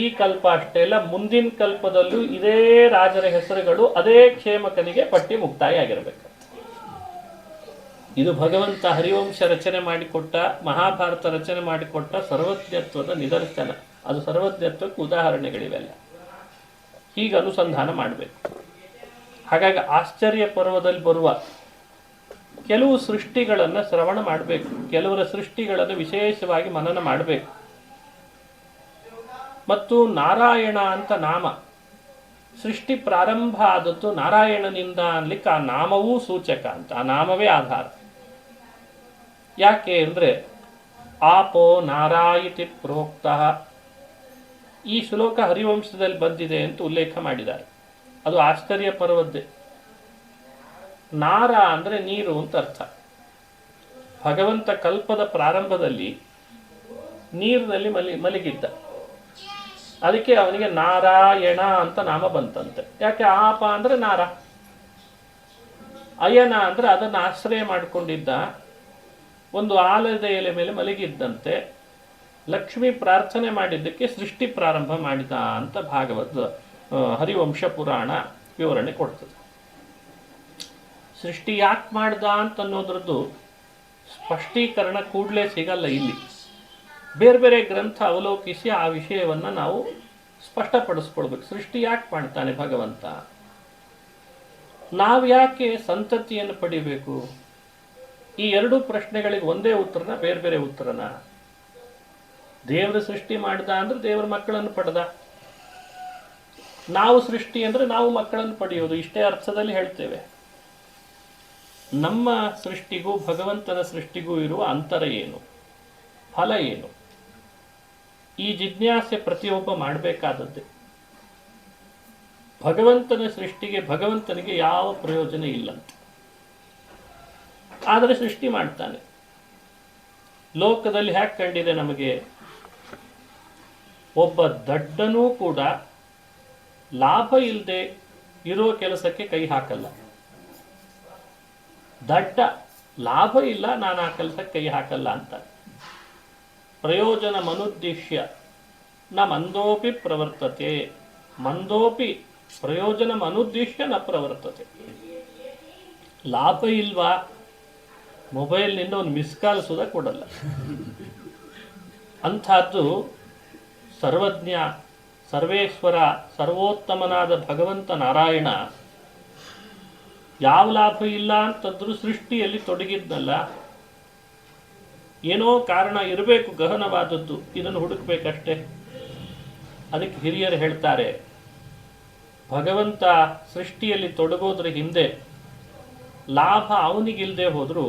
ಈ ಕಲ್ಪ ಅಷ್ಟೇ ಅಲ್ಲ, ಮುಂದಿನ ಕಲ್ಪದಲ್ಲೂ ಇದೇ ರಾಜರ ಹೆಸರುಗಳು ಅದೇ ಕ್ಷೇಮಕನಿಗೆ ಪಟ್ಟಿ ಮುಕ್ತಾಯ ಆಗಿರಬೇಕು. ಇದು ಭಗವಂತ ಹರಿವಂಶ ರಚನೆ ಮಾಡಿಕೊಟ್ಟ, ಮಹಾಭಾರತ ರಚನೆ ಮಾಡಿಕೊಟ್ಟ ಸರ್ವಜ್ಞತ್ವದ ನಿದರ್ಶನ. ಅದು ಸರ್ವಜ್ಞತ್ವಕ್ಕೆ ಉದಾಹರಣೆಗಳಿವೆಲ್ಲ. ಹೀಗೆ ಅನುಸಂಧಾನ ಮಾಡಬೇಕು. ಹಾಗಾಗಿ ಆಶ್ಚರ್ಯ ಪರ್ವದಲ್ಲಿ ಬರುವ ಕೆಲವು ಸೃಷ್ಟಿಗಳನ್ನು ಶ್ರವಣ ಮಾಡಬೇಕು, ಕೆಲವರ ಸೃಷ್ಟಿಗಳನ್ನು ವಿಶೇಷವಾಗಿ ಮನನ ಮಾಡಬೇಕು. ಮತ್ತು ನಾರಾಯಣ ಅಂತ ನಾಮ, ಸೃಷ್ಟಿ ಪ್ರಾರಂಭ ಆದದ್ದು ನಾರಾಯಣನಿಂದ ಅನ್ಲಿಕ್ಕೆ ಆ ನಾಮವೂ ಸೂಚಕ ಅಂತ, ಆ ನಾಮವೇ ಆಧಾರ. ಯಾಕೆ ಅಂದರೆ ಆಪೋ ನಾರಾಯಿತಿ ಪ್ರೋಕ್ತ, ಈ ಶ್ಲೋಕ ಹರಿವಂಶದಲ್ಲಿ ಬಂದಿದೆ ಅಂತ ಉಲ್ಲೇಖ ಮಾಡಿದ್ದಾರೆ. ಅದು ಆಶ್ಚರ್ಯ ಪರ್ವದ್ದೇ. ನಾರ ಅಂದರೆ ನೀರು ಅಂತ ಅರ್ಥ. ಭಗವಂತ ಕಲ್ಪದ ಪ್ರಾರಂಭದಲ್ಲಿ ನೀರಿನಲ್ಲಿ ಮಲಗಿದ್ದ, ಅದಕ್ಕೆ ಅವನಿಗೆ ನಾರಾಯಣ ಅಂತ ನಾಮ ಬಂತಂತೆ. ಯಾಕೆ? ಆಪ ಅಂದರೆ ನಾರ, ಅಯನ ಅಂದರೆ ಅದನ್ನು ಆಶ್ರಯ ಮಾಡಿಕೊಂಡಿದ್ದ, ಒಂದು ಆಲದ ಎಲೆ ಮೇಲೆ ಮಲಗಿದ್ದಂತೆ. ಲಕ್ಷ್ಮಿ ಪ್ರಾರ್ಥನೆ ಮಾಡಿದ್ದಕ್ಕೆ ಸೃಷ್ಟಿ ಪ್ರಾರಂಭ ಮಾಡಿದ ಅಂತ ಭಾಗವತ ಹರಿವಂಶ ಪುರಾಣ ವಿವರಣೆ ಕೊಡ್ತದೆ. ಸೃಷ್ಟಿ ಯಾಕೆ ಮಾಡ್ದ ಅಂತ ಅನ್ನೋದ್ರದ್ದು ಸ್ಪಷ್ಟೀಕರಣ ಕೂಡಲೇ ಸಿಗಲ್ಲ ಇಲ್ಲಿ. ಬೇರೆ ಬೇರೆ ಗ್ರಂಥ ಅವಲೋಕಿಸಿ ಆ ವಿಷಯವನ್ನು ನಾವು ಸ್ಪಷ್ಟಪಡಿಸ್ಕೊಳ್ಬೇಕು. ಸೃಷ್ಟಿ ಯಾಕೆ ಮಾಡ್ತಾನೆ ಭಗವಂತ? ನಾವು ಯಾಕೆ ಸಂತತಿಯನ್ನು ಪಡಿಬೇಕು? ಈ ಎರಡು ಪ್ರಶ್ನೆಗಳಿಗೆ ಒಂದೇ ಉತ್ತರನ, ಬೇರೆ ಬೇರೆ ಉತ್ತರನ? ದೇವರ ಸೃಷ್ಟಿ ಮಾಡ್ದ ಅಂದ್ರೆ ದೇವರ ಮಕ್ಕಳನ್ನು ಪಡೆದ, ನಾವು ಸೃಷ್ಟಿ ಅಂದರೆ ನಾವು ಮಕ್ಕಳನ್ನು ಪಡೆಯೋದು, ಇಷ್ಟೇ ಅರ್ಥದಲ್ಲಿ ಹೇಳ್ತೇವೆ. ನಮ್ಮ ಸೃಷ್ಟಿಗೂ ಭಗವಂತನ ಸೃಷ್ಟಿಗೂ ಇರುವ ಅಂತರ ಏನು, ಫಲ ಏನು? ಈ ಜಿಜ್ಞಾಸೆ ಪ್ರತಿಯೊಬ್ಬ ಮಾಡಬೇಕಾದದ್ದೇ. ಭಗವಂತನ ಸೃಷ್ಟಿಗೆ ಭಗವಂತನಿಗೆ ಯಾವ ಪ್ರಯೋಜನ ಇಲ್ಲಂತೆ, ಆದರೆ ಸೃಷ್ಟಿ ಮಾಡ್ತಾನೆ. ಲೋಕದಲ್ಲಿ ಹ್ಯಾಕ್ ಕಂಡಿದೆ ನಮಗೆ? ಒಬ್ಬ ದಡ್ಡನೂ ಕೂಡ ಲಾಭ ಇಲ್ಲದೆ ಇರೋ ಕೆಲಸಕ್ಕೆ ಕೈ ಹಾಕಲ್ಲ. ದಡ್ಡ ಲಾಭ ಇಲ್ಲ, ನಾನು ಆ ಕೆಲಸಕ್ಕೆ ಕೈ ಹಾಕಲ್ಲ ಅಂತ. ಪ್ರಯೋಜನ ಮನುದ್ದೇಶ್ಯ ನ ಮಂದೋಪಿ ಪ್ರವರ್ತತೆ, ಮಂದೋಪಿ ಪ್ರಯೋಜನ ಮನುದ್ದೇಶ್ಯ ನ ಪ್ರವರ್ತತೆ. ಲಾಭ ಇಲ್ವಾ? ಮೊಬೈಲ್ನಿಂದ ಒಂದು ಮಿಸ್ ಕಾಲ್ ಸುಧಾ ಕೊಡಲ್ಲ. ಅಂಥದ್ದು ಸರ್ವಜ್ಞ, ಸರ್ವೇಶ್ವರ, ಸರ್ವೋತ್ತಮನಾದ ಭಗವಂತ ನಾರಾಯಣ ಯಾವ ಲಾಭ ಇಲ್ಲ ಅಂತಂದ್ರೂ ಸೃಷ್ಟಿಯಲ್ಲಿ ತೊಡಗಿದ್ನಲ್ಲ. ಏನೋ ಕಾರಣ ಇರಬೇಕು ಗಹನವಾದದ್ದು, ಇದನ್ನು ಹುಡುಕ್ಬೇಕಷ್ಟೇ. ಅದಕ್ಕೆ ಹಿರಿಯರು ಹೇಳ್ತಾರೆ, ಭಗವಂತ ಸೃಷ್ಟಿಯಲ್ಲಿ ತೊಡಗೋದ್ರ ಹಿಂದೆ ಲಾಭ ಅವನಿಗಿಲ್ಲದೆ ಹೋದರೂ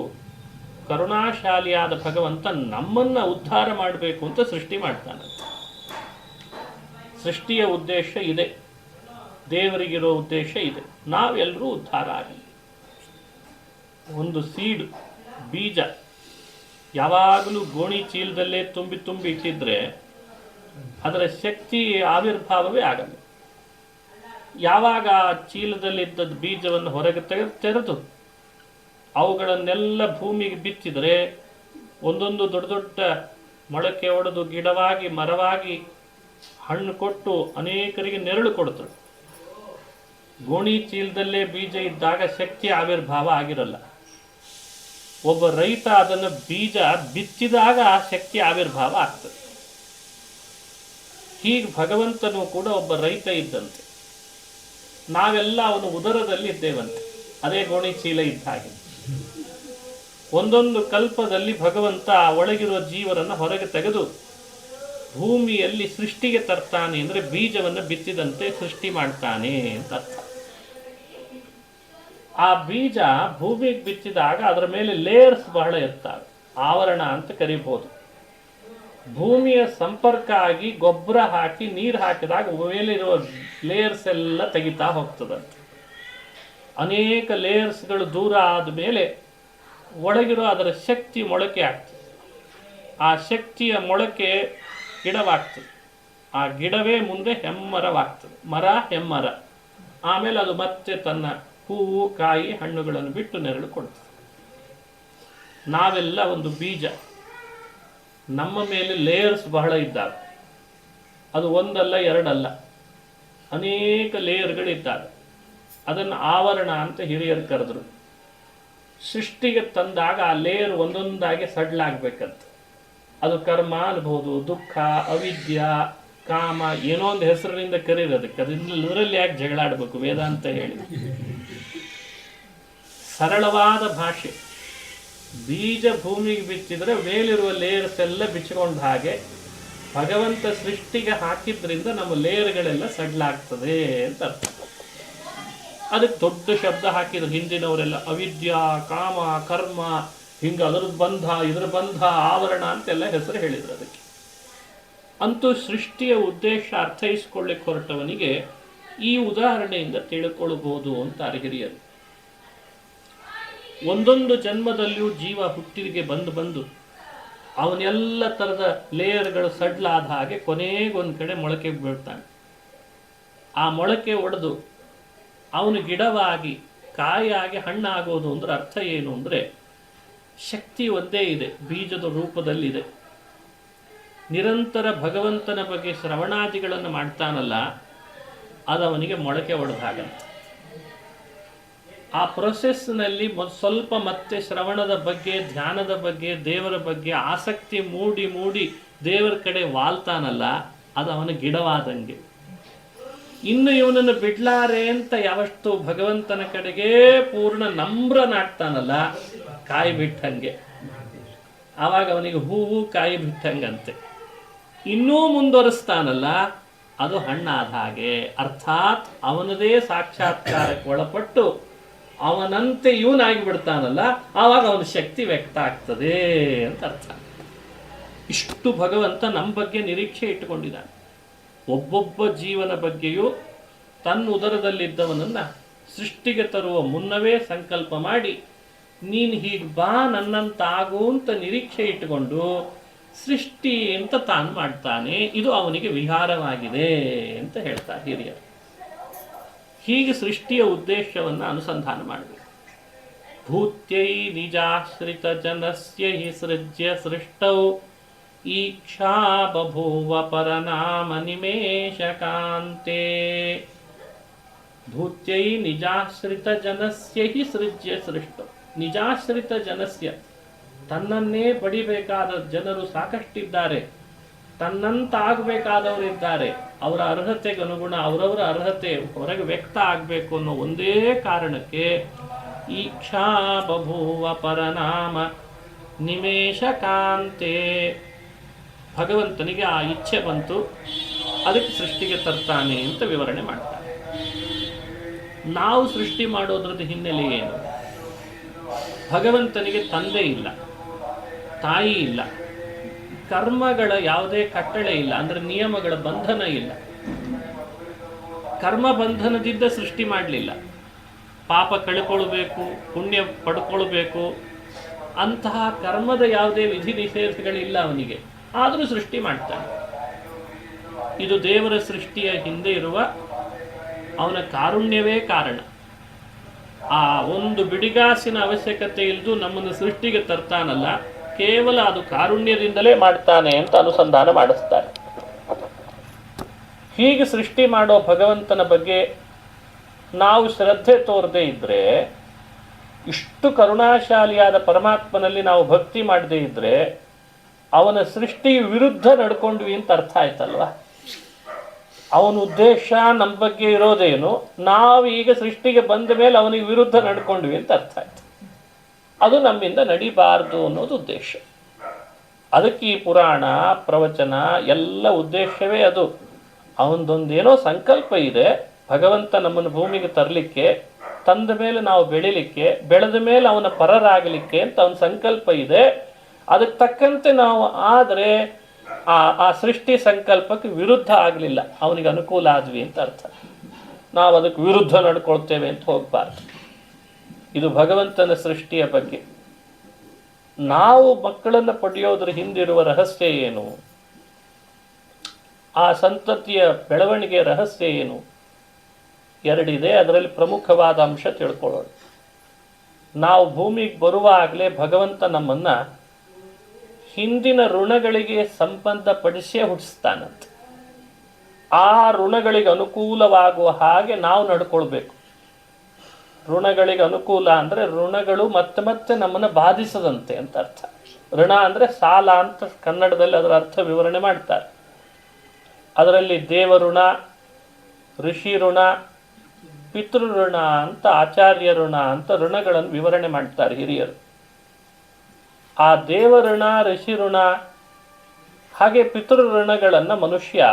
ಕರುಣಾಶಾಲಿಯಾದ ಭಗವಂತ ನಮ್ಮನ್ನ ಉದ್ಧಾರ ಮಾಡಬೇಕು ಅಂತ ಸೃಷ್ಟಿ ಮಾಡ್ತಾನೆ. ಸೃಷ್ಟಿಯ ಉದ್ದೇಶ ಇದೆ, ದೇವರಿಗಿರೋ ಉದ್ದೇಶ ಇದೆ, ನಾವೆಲ್ಲರೂ ಉದ್ಧಾರ ಆಗಲಿ. ಒಂದು ಸೀಡ್, ಬೀಜ ಯಾವಾಗಲೂ ಗೋಣಿ ಚೀಲದಲ್ಲೇ ತುಂಬಿ ತುಂಬಿ ಇಟ್ಟಿದ್ರೆ ಅದರ ಶಕ್ತಿ ಆವಿರ್ಭಾವವೇ ಆಗಲ್ಲ. ಯಾವಾಗ ಚೀಲದಲ್ಲಿದ್ದದ್ದು ಬೀಜವನ್ನು ಹೊರಗೆ ತೆರೆದು ಅವುಗಳನ್ನೆಲ್ಲ ಭೂಮಿಗೆ ಬಿತ್ತಿದರೆ ಒಂದೊಂದು ದೊಡ್ಡ ದೊಡ್ಡ ಮೊಳಕೆ ಒಡೆದು ಗಿಡವಾಗಿ ಮರವಾಗಿ ಹಣ್ಣು ಕೊಟ್ಟು ಅನೇಕರಿಗೆ ನೆರಳು ಕೊಡ್ತದೆ. ಗೋಣಿ ಚೀಲದಲ್ಲೇ ಬೀಜ ಇದ್ದಾಗ ಶಕ್ತಿ ಆವಿರ್ಭಾವ ಆಗಿರಲ್ಲ. ಒಬ್ಬ ರೈತ ಅದನ್ನು ಬೀಜ ಬಿತ್ತಿದಾಗ ಆ ಶಕ್ತಿ ಆವಿರ್ಭಾವ ಆಗ್ತದೆ. ಹೀಗೆ ಭಗವಂತನು ಕೂಡ ಒಬ್ಬ ರೈತ ಇದ್ದಂತೆ. ನಾವೆಲ್ಲ ಅವನು ಉದರದಲ್ಲಿ ಇದ್ದೇವಂತೆ, ಅದೇ ಗೋಣಿ ಚೀಲ ಇದ್ದ ಹಾಗೆ. ಒಂದೊಂದು ಕಲ್ಪದಲ್ಲಿ ಭಗವಂತ ಒಳಗಿರುವ ಜೀವರನ್ನು ಹೊರಗೆ ತೆಗೆದು ಭೂಮಿಯಲ್ಲಿ ಸೃಷ್ಟಿಗೆ ತರ್ತಾನೆ. ಅಂದರೆ ಬೀಜವನ್ನು ಬಿತ್ತಿದಂತೆ ಸೃಷ್ಟಿ ಮಾಡ್ತಾನೆ ಅಂತ ಅರ್ಥ. ಆ ಬೀಜ ಭೂಮಿಗೆ ಬಿತ್ತಿದಾಗ ಅದರ ಮೇಲೆ ಲೇಯರ್ಸ್ ಬಹಳ ಇರ್ತವೆ, ಆವರಣ ಅಂತ ಕರಿಬಹುದು. ಭೂಮಿಯ ಸಂಪರ್ಕ ಆಗಿ ಗೊಬ್ಬರ ಹಾಕಿ ನೀರು ಹಾಕಿದಾಗ ಮೇಲಿರುವ ಲೇಯರ್ಸ್ ಎಲ್ಲ ತೆಗಿತಾ ಹೋಗ್ತದಂತೆ. ಅನೇಕ ಲೇಯರ್ಸ್ಗಳು ದೂರ ಆದ ಮೇಲೆ ಒಳಗಿರೋ ಅದರ ಶಕ್ತಿ ಮೊಳಕೆ ಆಗ್ತದೆ. ಆ ಶಕ್ತಿಯ ಮೊಳಕೆ ಗಿಡವಾಗ್ತದೆ. ಆ ಗಿಡವೇ ಮುಂದೆ ಹೆಮ್ಮರವಾಗ್ತದೆ, ಮರ ಹೆಮ್ಮರ. ಆಮೇಲೆ ಅದು ಮತ್ತೆ ತನ್ನ ಹೂವು ಕಾಯಿ ಹಣ್ಣುಗಳನ್ನು ಬಿಟ್ಟು ನೆರಳು ಕೊಡ್ತದೆ. ನಾವೆಲ್ಲ ಒಂದು ಬೀಜ, ನಮ್ಮ ಮೇಲೆ ಲೇಯರ್ಸ್ ಬಹಳ ಇದ್ದಾವೆ. ಅದು ಒಂದಲ್ಲ ಎರಡಲ್ಲ, ಅನೇಕ ಲೇಯರ್ಗಳಿದ್ದಾವೆ. ಅದನ್ನು ಆವರಣ ಅಂತ ಹಿರಿಯರು ಕರೆದ್ರು. ಸೃಷ್ಟಿಗೆ ತಂದಾಗ ಆ ಲೇಯರ್ ಒಂದೊಂದಾಗಿ ಸಡ್ಲಾಗಬೇಕಂತ. ಅದು ಕರ್ಮ ಅನ್ಬೋದು, ದುಃಖ, ಅವಿದ್ಯ, ಕಾಮ, ಏನೋ ಒಂದು ಹೆಸರಿನಿಂದ ಕರೀರೋದಕ್ಕೆ. ಅದರಲ್ಲಿ ಯಾಕೆ ಜಗಳಾಡಬೇಕು ವೇದಾಂತ ಹೇಳಿ. ಸರಳವಾದ ಭಾಷೆ. ಬೀಜ ಭೂಮಿಗೆ ಬಿತ್ತಿದ್ರೆ ಮೇಲಿರುವ ಲೇಯರ್ಸ್ ಎಲ್ಲ ಬಿಚ್ಚಿಕೊಂಡ ಹಾಗೆ ಭಗವಂತ ಸೃಷ್ಟಿಗೆ ಹಾಕಿದ್ರಿಂದ ನಮ್ಮ ಲೇಯರ್ಗಳೆಲ್ಲ ಸಡ್ಲಾಗ್ತದೆ ಅಂತ ಅರ್ಥ. ಅದಕ್ಕೆ ದೊಡ್ಡ ಶಬ್ದ ಹಾಕಿದ್ರು ಹಿಂದಿನವರೆಲ್ಲ, ಅವಿದ್ಯಾ, ಕಾಮ, ಕರ್ಮ, ಹಿಂಗೆ ಅದರದ್ದು ಬಂಧ, ಇದರ ಬಂಧ, ಆವರಣ ಅಂತೆಲ್ಲ ಹೆಸರು ಹೇಳಿದ್ರು ಅದಕ್ಕೆ. ಅಂತೂ ಸೃಷ್ಟಿಯ ಉದ್ದೇಶ ಅರ್ಥೈಸಿಕೊಳ್ಳಿಕ್ಕೆ ಹೊರಟವನಿಗೆ ಈ ಉದಾಹರಣೆಯಿಂದ ತಿಳ್ಕೊಳ್ಬಹುದು ಅಂತಾರೆ ಹಿರಿಯರು. ಒಂದೊಂದು ಜನ್ಮದಲ್ಲಿಯೂ ಜೀವ ಹುಟ್ಟಿಗೆ ಬಂದು ಅವನೆಲ್ಲ ಥರದ ಲೇಯರ್ಗಳು ಸಡ್ಲಾದ ಹಾಗೆ ಕೊನೆಗೊಂದು ಕಡೆ ಮೊಳಕೆ ಬೀಳ್ತಾನೆ. ಆ ಮೊಳಕೆ ಒಡೆದು ಅವನು ಗಿಡವಾಗಿ ಕಾಯಾಗಿ ಹಣ್ಣಾಗೋದು ಅಂದ್ರೆ ಅರ್ಥ ಏನು ಅಂದರೆ, ಶಕ್ತಿ ಒಂದೇ ಇದೆ, ಬೀಜದ ರೂಪದಲ್ಲಿದೆ. ನಿರಂತರ ಭಗವಂತನ ಬಗ್ಗೆ ಶ್ರವಣಾದಿಗಳನ್ನು ಮಾಡ್ತಾನಲ್ಲ, ಅದು ಅವನಿಗೆ ಮೊಳಕೆ ಒಡೆದ ಹಾಗಂತ. ಆ ಪ್ರೊಸೆಸ್ನಲ್ಲಿ ಸ್ವಲ್ಪ ಮತ್ತೆ ಶ್ರವಣದ ಬಗ್ಗೆ, ಧ್ಯಾನದ ಬಗ್ಗೆ, ದೇವರ ಬಗ್ಗೆ ಆಸಕ್ತಿ ಮೂಡಿ ದೇವರ ಕಡೆ ವಾಲ್ತಾನಲ್ಲ, ಅದು ಅವನ ಗಿಡವಾದಂಗೆ. ಇನ್ನು ಇವನನ್ನು ಬಿಡ್ಲಾರೆ ಅಂತ ಯಾವಷ್ಟು ಭಗವಂತನ ಕಡೆಗೆ ಪೂರ್ಣ ನಮ್ರನಾಗ್ತಾನಲ್ಲ, ಕಾಯಿ ಬಿಟ್ಟಂಗೆ, ಆವಾಗ ಅವನಿಗೆ ಹೂವು ಕಾಯಿ ಬಿಟ್ಟಂಗಂತೆ. ಇನ್ನೂ ಮುಂದುವರಿಸ್ತಾನಲ್ಲ, ಅದು ಹಣ್ಣಾದ ಹಾಗೆ. ಅರ್ಥಾತ್ ಅವನದೇ ಸಾಕ್ಷಾತ್ಕಾರಕ್ಕೆ ಒಳಪಟ್ಟು ಅವನಂತೆ ಇವನಾಗಿ ಬಿಡ್ತಾನಲ್ಲ, ಆವಾಗ ಅವನ ಶಕ್ತಿ ವ್ಯಕ್ತ ಆಗ್ತದೆ ಅಂತ ಅರ್ಥ. ಇಷ್ಟು ಭಗವಂತ ನಮ್ಮ ಬಗ್ಗೆ ನಿರೀಕ್ಷೆ ಇಟ್ಟುಕೊಂಡಿದ್ದಾನೆ. ಒಬ್ಬೊಬ್ಬ ಜೀವನ ಬಗ್ಗೆಯೂ ತನ್ನ ಉದರದಲ್ಲಿದ್ದವನನ್ನು ಸೃಷ್ಟಿಗೆ ತರುವ ಮುನ್ನವೇ ಸಂಕಲ್ಪ ಮಾಡಿ, ನೀನು ಹೀಗೆ ಬಾ ನನ್ನಂತಾಗು ಅಂತ ನಿರೀಕ್ಷೆ ಇಟ್ಟುಕೊಂಡು ಸೃಷ್ಟಿ ಅಂತ ತಾನು ಮಾಡ್ತಾನೆ. ಇದು ಅವನಿಗೆ ವಿಹಾರವಾಗಿದೆ ಅಂತ ಹೇಳ್ತಾರೆ ಹಿರಿಯರು. ಹೀಗೆ ಸೃಷ್ಟಿಯ ಉದ್ದೇಶವನ್ನು ಅನುಸಂಧಾನ ಮಾಡಬೇಕು. ಭೂತ್ಯೈ ನಿಜಾಶ್ರಿತ ಜನಸ್ಯ ಹಿ ಸೃಜ್ಯ ಸೃಷ್ಟೌ ಈಕ್ಷಾ ಬಭೂವ ಪರನಾಮ ನಿಮೇಶಕಾಂತೆ. ಭೂತ್ಯೈ ನಿಜಾಶ್ರಿತ ಜನಸ್ಯ ಹಿ ಸೃಜ್ಯ ಸೃಷ್ಟ. ನಿಜಾಶ್ರಿತ ಜನಸ್ಯ, ತನ್ನನ್ನೇ ಪಡಿಬೇಕಾದ ಜನರು ಸಾಕಷ್ಟಿದ್ದಾರೆ, ತನ್ನಂತಾಗಬೇಕಾದವರಿದ್ದಾರೆ. ಅವರ ಅರ್ಹತೆಗೆ ಅನುಗುಣ ಅವರವರ ಅರ್ಹತೆ ಹೊರಗೆ ವ್ಯಕ್ತ ಆಗಬೇಕು ಅನ್ನೋ ಒಂದೇ ಕಾರಣಕ್ಕೆ ಈಕ್ಷಾ ಬಭೂವ ಪರನಾಮ ನಿಮೇಶ ಕಾಂತೆ, ಭಗವಂತನಿಗೆ ಆ ಇಚ್ಛೆ ಬಂತು, ಅದಕ್ಕೆ ಸೃಷ್ಟಿಗೆ ತರ್ತಾನೆ ಅಂತ ವಿವರಣೆ ಮಾಡ್ತಾನೆ. ನಾವು ಸೃಷ್ಟಿ ಮಾಡೋದ್ರದ್ದು ಹಿನ್ನೆಲೆ ಏನು? ಭಗವಂತನಿಗೆ ತಂದೆ ಇಲ್ಲ, ತಾಯಿ ಇಲ್ಲ, ಕರ್ಮಗಳ ಯಾವುದೇ ಕಟ್ಟಳೆ ಇಲ್ಲ, ಅಂದ್ರೆ ನಿಯಮಗಳ ಬಂಧನ ಇಲ್ಲ. ಕರ್ಮ ಬಂಧನದಿಂದ ಸೃಷ್ಟಿ ಮಾಡಲಿಲ್ಲ. ಪಾಪ ಕಳ್ಕೊಳ್ಬೇಕು, ಪುಣ್ಯ ಪಡ್ಕೊಳ್ಬೇಕು ಅಂತಹ ಕರ್ಮದ ಯಾವುದೇ ವಿಧಿ ನಿಷೇಧಗಳಿಲ್ಲ ಅವನಿಗೆ, ಆದರೂ ಸೃಷ್ಟಿ ಮಾಡ್ತಾನೆ. ಇದು ದೇವರ ಸೃಷ್ಟಿಯ ಹಿಂದೆ ಇರುವ ಅವನ ಕಾರುಣ್ಯವೇ ಕಾರಣ. ಆ ಒಂದು ಬಿಡಿಗಾಸಿನ ಅವಶ್ಯಕತೆ ಇಲ್ಲದು ನಮ್ಮನ್ನು ಸೃಷ್ಟಿಗೆ ತರ್ತಾನಲ್ಲ, ಕೇವಲ ಅದು ಕಾರುಣ್ಯದಿಂದಲೇ ಮಾಡ್ತಾನೆ ಅಂತ ಅನುಸಂಧಾನ ಮಾಡಿಸ್ತಾರೆ. ಹೀಗೆ ಸೃಷ್ಟಿ ಮಾಡೋ ಭಗವಂತನ ಬಗ್ಗೆ ನಾವು ಶ್ರದ್ಧೆ ತೋರದೇ ಇದ್ರೆ, ಇಷ್ಟು ಕರುಣಾಶಾಲಿಯಾದ ಪರಮಾತ್ಮನಲ್ಲಿ ನಾವು ಭಕ್ತಿ ಮಾಡದೇ ಇದ್ರೆ, ಅವನ ಸೃಷ್ಟಿ ವಿರುದ್ಧ ನಡ್ಕೊಂಡ್ವಿ ಅಂತ ಅರ್ಥ ಆಯ್ತಲ್ವಾ? ಅವನ ಉದ್ದೇಶ ನಮ್ಮ ಬಗ್ಗೆ ಇರೋದೇನು, ನಾವು ಈಗ ಸೃಷ್ಟಿಗೆ ಬಂದ ಮೇಲೆ ಅವನಿಗೆ ವಿರುದ್ಧ ನಡ್ಕೊಂಡ್ವಿ ಅಂತ ಅರ್ಥ ಆಯ್ತು. ಅದು ನಮ್ಮಿಂದ ನಡಿಬಾರ್ದು ಅನ್ನೋದು ಉದ್ದೇಶ. ಅದಕ್ಕೆ ಈ ಪುರಾಣ ಪ್ರವಚನ ಎಲ್ಲ ಉದ್ದೇಶವೇ ಅದು. ಅವನದೊಂದೇನೋ ಸಂಕಲ್ಪ ಇದೆ, ಭಗವಂತ ನಮ್ಮನ್ನು ಭೂಮಿಗೆ ತರಲಿಕ್ಕೆ, ತಂದ ಮೇಲೆ ನಾವು ಬೆಳಿಲಿಕ್ಕೆ, ಬೆಳೆದ ಮೇಲೆ ಅವನ ಪರರಾಗಲಿಕ್ಕೆ ಅಂತ ಅವನ ಸಂಕಲ್ಪ ಇದೆ. ಅದಕ್ಕೆ ತಕ್ಕಂತೆ ನಾವು ಆದರೆ ಆ ಸೃಷ್ಟಿ ಸಂಕಲ್ಪಕ್ಕೆ ವಿರುದ್ಧ ಆಗಲಿಲ್ಲ, ಅವನಿಗೆ ಅನುಕೂಲ ಆದ್ವಿ ಅಂತ ಅರ್ಥ. ನಾವು ಅದಕ್ಕೆ ವಿರುದ್ಧ ನಡ್ಕೊಳ್ತೇವೆ ಅಂತ ಹೋಗಬಾರ್ದು. ಇದು ಭಗವಂತನ ಸೃಷ್ಟಿಯ ಬಗ್ಗೆ. ನಾವು ಮಕ್ಕಳನ್ನು ಪಡೆಯೋದ್ರ ಹಿಂದಿರುವ ರಹಸ್ಯ ಏನು, ಆ ಸಂತತಿಯ ಬೆಳವಣಿಗೆಯ ರಹಸ್ಯ ಏನು, ಎರಡಿದೆ. ಅದರಲ್ಲಿ ಪ್ರಮುಖವಾದ ಅಂಶ ತಿಳ್ಕೊಳ್ಳೋಣ. ನಾವು ಭೂಮಿಗೆ ಬರುವಾಗಲೇ ಭಗವಂತ ನಮ್ಮನ್ನ ಹಿಂದಿನ ಋಣಗಳಿಗೆ ಸಂಬಂಧಪಡಿಸೇ ಹುಟ್ಟಿಸ್ತಾನಂತೆ. ಆ ಋಣಗಳಿಗೆ ಅನುಕೂಲವಾಗುವ ಹಾಗೆ ನಾವು ನಡ್ಕೊಳ್ಬೇಕು. ಋಣಗಳಿಗೆ ಅನುಕೂಲ ಅಂದರೆ ಋಣಗಳು ಮತ್ತೆ ಮತ್ತೆ ನಮ್ಮನ್ನು ಬಾಧಿಸದಂತೆ ಅಂತ ಅರ್ಥ. ಋಣ ಅಂದರೆ ಸಾಲ ಅಂತ ಕನ್ನಡದಲ್ಲಿ ಅದರ ಅರ್ಥ ವಿವರಣೆ ಮಾಡ್ತಾರೆ. ಅದರಲ್ಲಿ ದೇವಋಣ, ಋಷಿ ಋಣ, ಪಿತೃ ಋಣ ಅಂತ, ಆಚಾರ್ಯ ಋಣ ಅಂತ ಋಣಗಳನ್ನು ವಿವರಣೆ ಮಾಡ್ತಾರೆ ಹಿರಿಯರು. ಆ ದೇವಋಣ, ಋಷಿ ಋಣ ಹಾಗೆ ಪಿತೃ ಋಣಗಳನ್ನು ಮನುಷ್ಯ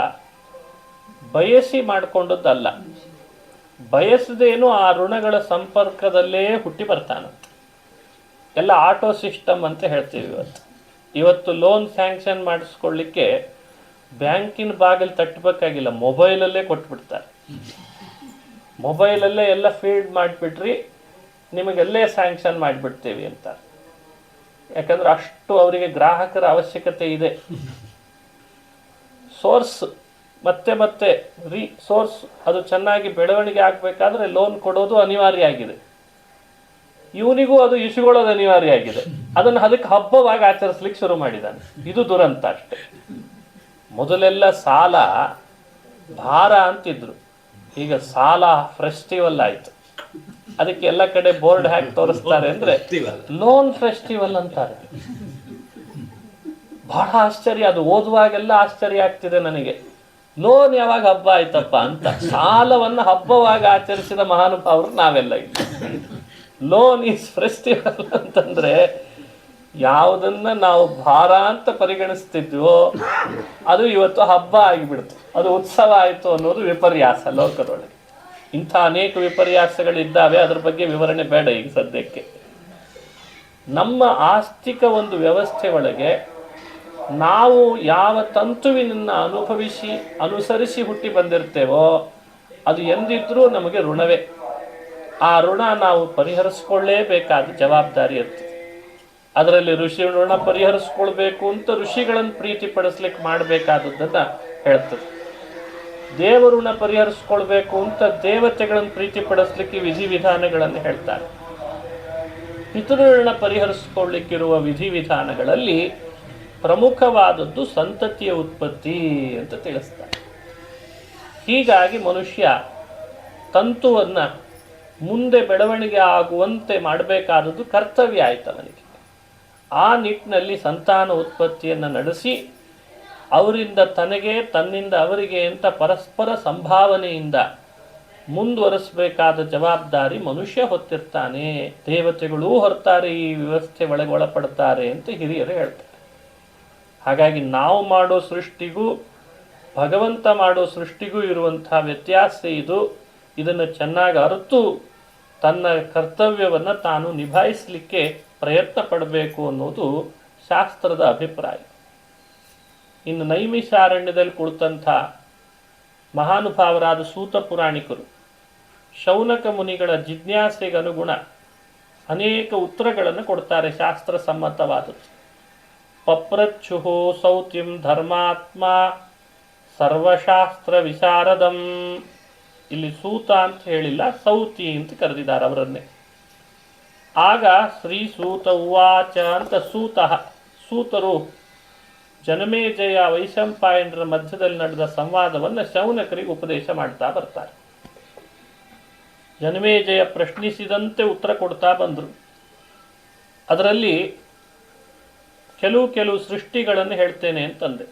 ಬಯಸಿ ಮಾಡಿಕೊಂಡದ್ದಲ್ಲ. ಬಯಸದೇನು ಆ ಋಣಗಳ ಸಂಪರ್ಕದಲ್ಲೇ ಹುಟ್ಟಿ ಬರ್ತಾನಂತೆ. ಎಲ್ಲ ಆಟೋ ಸಿಸ್ಟಮ್ ಅಂತ ಹೇಳ್ತೀವಿ ಇವತ್ತು ಲೋನ್ ಸ್ಯಾಂಕ್ಷನ್ ಮಾಡಿಸ್ಕೊಳ್ಳಿಕ್ಕೆ ಬ್ಯಾಂಕಿನ ಬಾಗಿಲು ತಟ್ಟಬೇಕಾಗಿಲ್ಲ, ಮೊಬೈಲಲ್ಲೇ ಕೊಟ್ಬಿಡ್ತಾರೆ. ಮೊಬೈಲಲ್ಲೇ ಎಲ್ಲ ಫೀಡ್ ಮಾಡಿಬಿಟ್ರಿ, ನಿಮಗೆಲ್ಲೇ ಸ್ಯಾಂಕ್ಷನ್ ಮಾಡಿಬಿಡ್ತೀವಿ ಅಂತ. ಯಾಕಂದ್ರೆ ಅಷ್ಟು ಅವರಿಗೆ ಗ್ರಾಹಕರ ಅವಶ್ಯಕತೆ ಇದೆ. ಸೋರ್ಸ್ ಮತ್ತೆ ಮತ್ತೆ ಸೋರ್ಸ್ ಅದು ಚೆನ್ನಾಗಿ ಬೆಳವಣಿಗೆ ಆಗಬೇಕಾದ್ರೆ ಲೋನ್ ಕೊಡೋದು ಅನಿವಾರ್ಯ ಆಗಿದೆ. ಇವನಿಗೂ ಅದು ಇಸ್ಕೊಳ್ಳೋದು ಅನಿವಾರ್ಯ ಆಗಿದೆ. ಅದಕ್ಕೆ ಹಬ್ಬವಾಗಿ ಆಚರಿಸ್ಲಿಕ್ಕೆ ಶುರು ಮಾಡಿದ್ದಾನೆ. ಇದು ದುರಂತ ಅಷ್ಟೆ. ಮೊದಲೆಲ್ಲ ಸಾಲ ಭಾರ ಅಂತಿದ್ರು, ಈಗ ಸಾಲ ಫೆಸ್ಟಿವಲ್ ಆಯ್ತು. ಅದಕ್ಕೆ ಎಲ್ಲ ಕಡೆ ಬೋರ್ಡ್ ಹಾಕಿ ತೋರಿಸ್ತಾರೆ ಅಂದ್ರೆ ಲೋನ್ ಫೆಸ್ಟಿವಲ್ ಅಂತಾರೆ. ಬಹಳ ಆಶ್ಚರ್ಯ, ಅದು ಓದುವಾಗೆಲ್ಲ ಆಶ್ಚರ್ಯ ಆಗ್ತಿದೆ ನನಗೆ. ಲೋನ್ ಯಾವಾಗ ಹಬ್ಬ ಆಯ್ತಪ್ಪ ಅಂತ. ಸಾಲವನ್ನು ಹಬ್ಬವಾಗಿ ಆಚರಿಸಿದ ಮಹಾನುಭಾವರು ನಾವೆಲ್ಲ ಇಲ್ಲ. ಲೋನ್ ಈಸ್ ಫೆಸ್ಟಿವಲ್ ಅಂತಂದ್ರೆ ಯಾವುದನ್ನ ನಾವು ಭಾರ ಅಂತ ಪರಿಗಣಿಸ್ತಿದ್ವೋ ಅದು ಇವತ್ತು ಹಬ್ಬ ಆಗಿಬಿಡ್ತು, ಅದು ಉತ್ಸವ ಆಯಿತು ಅನ್ನೋದು ವಿಪರ್ಯಾಸ ಲೋಕದೊಳಗೆ. ಇಂಥ ಅನೇಕ ವಿಪರ್ಯಾಸಗಳಿದ್ದಾವೆ, ಅದ್ರ ಬಗ್ಗೆ ವಿವರಣೆ ಬೇಡ ಈಗ ಸದ್ಯಕ್ಕೆ. ನಮ್ಮ ಆಸ್ತಿಕ ಒಂದು ವ್ಯವಸ್ಥೆ ಒಳಗೆ ನಾವು ಯಾವ ತಂತುವಿನನ್ನು ಅನುಸರಿಸಿ ಹುಟ್ಟಿ ಬಂದಿರ್ತೇವೋ ಅದು ಎಂದಿದ್ರೂ ನಮಗೆ ಋಣವೇ. ಆ ಋಣ ನಾವು ಪರಿಹರಿಸ್ಕೊಳ್ಳೇಬೇಕಾದ ಜವಾಬ್ದಾರಿ ಇರ್ತದೆ. ಅದರಲ್ಲಿ ಋಷಿ ಋಣ ಪರಿಹರಿಸ್ಕೊಳ್ಬೇಕು ಅಂತ ಋಷಿಗಳನ್ನು ಪ್ರೀತಿ ಪಡಿಸ್ಲಿಕ್ಕೆ ಮಾಡಬೇಕಾದದ್ದನ್ನು ಹೇಳ್ತದೆ. ದೇವಋಣ ಪರಿಹರಿಸ್ಕೊಳ್ಬೇಕು ಅಂತ ದೇವತೆಗಳನ್ನು ಪ್ರೀತಿ ಪಡಿಸ್ಲಿಕ್ಕೆ ವಿಧಿವಿಧಾನಗಳನ್ನು ಹೇಳ್ತಾರೆ. ಪಿತೃಋಣ ಪರಿಹರಿಸ್ಕೊಳ್ಳಿಕ್ಕಿರುವ ವಿಧಿವಿಧಾನಗಳಲ್ಲಿ ಪ್ರಮುಖವಾದದ್ದು ಸಂತತಿಯ ಉತ್ಪತ್ತಿ ಅಂತ ತಿಳಿಸ್ತಾರೆ. ಹೀಗಾಗಿ ಮನುಷ್ಯ ತಂತುವನ್ನು ಮುಂದೆ ಬೆಳವಣಿಗೆ ಆಗುವಂತೆ ಮಾಡಬೇಕಾದದ್ದು ಕರ್ತವ್ಯ ಆಯ್ತು ಅವನಿಗೆ. ಆ ನಿಟ್ಟಿನಲ್ಲಿ ಸಂತಾನ ಉತ್ಪತ್ತಿಯನ್ನು ನಡೆಸಿ ಅವರಿಂದ ತನಗೆ, ತನ್ನಿಂದ ಅವರಿಗೆ ಅಂತ ಪರಸ್ಪರ ಸಂಭಾವನೆಯಿಂದ ಮುಂದುವರಿಸಬೇಕಾದ ಜವಾಬ್ದಾರಿ ಮನುಷ್ಯ ಹೊತ್ತಿರ್ತಾನೆ. ದೇವತೆಗಳೂ ಹೊರ್ತಾರೆ, ಈ ವ್ಯವಸ್ಥೆ ಒಳಪಡ್ತಾರೆ ಅಂತ ಹಿರಿಯರು ಹೇಳ್ತಾರೆ. ಹಾಗಾಗಿ ನಾವು ಮಾಡೋ ಸೃಷ್ಟಿಗೂ ಭಗವಂತ ಮಾಡೋ ಸೃಷ್ಟಿಗೂ ಇರುವಂಥ ವ್ಯತ್ಯಾಸ ಇದು. ಇದನ್ನು ಚೆನ್ನಾಗಿ ಅರಿತು ತನ್ನ ಕರ್ತವ್ಯವನ್ನು ತಾನು ನಿಭಾಯಿಸಲಿಕ್ಕೆ ಪ್ರಯತ್ನ ಪಡಬೇಕು ಅನ್ನೋದು ಶಾಸ್ತ್ರದ ಅಭಿಪ್ರಾಯ. ಇನ್ನು ನೈಮಿಷಾರಣ್ಯದಲ್ಲಿ ಕುಳಿತಂಥ ಮಹಾನುಭಾವರಾದ ಸೂತ ಪುರಾಣಿಕರು ಶೌನಕ ಮುನಿಗಳ ಜಿಜ್ಞಾಸೆಗನುಗುಣ ಅನೇಕ ಉತ್ತರಗಳನ್ನು ಕೊಡ್ತಾರೆ, ಶಾಸ್ತ್ರ ಸಮ್ಮತವಾದದ್ದು. ಪಪ್ರಚ್ಛುಹೋ ಸೌತ್ಯಂ ಧರ್ಮಾತ್ಮ ಸರ್ವಶಾಸ್ತ್ರ ವಿಶಾರದಂ. ಇಲ್ಲಿ ಸೂತ ಅಂತ ಹೇಳಿಲ್ಲ, ಸೌತಿ ಅಂತ ಕರೆದಿದ್ದಾರೆ ಅವರನ್ನೇ. ಆಗ ಶ್ರೀ ಸೂತ ಉವಾಚ ಅಂತ ಸೂತರು ಜನಮೇಜಯ ವೈಶಂಪಾಯನರ ಮಧ್ಯದಲ್ಲಿ ನಡೆದ ಸಂವಾದವನ್ನು ಶೌನಕರಿಗೆ ಉಪದೇಶ ಮಾಡ್ತಾ ಬರ್ತಾರೆ. ಜನಮೇಜಯ ಪ್ರಶ್ನಿಸಿದಂತೆ ಉತ್ತರ ಕೊಡ್ತಾ ಬಂದರು. ಅದರಲ್ಲಿ ಕೆಲವು ಸೃಷ್ಟಿಗಳನ್ನು ಹೇಳ್ತೇನೆ ಅಂತಂದೆ.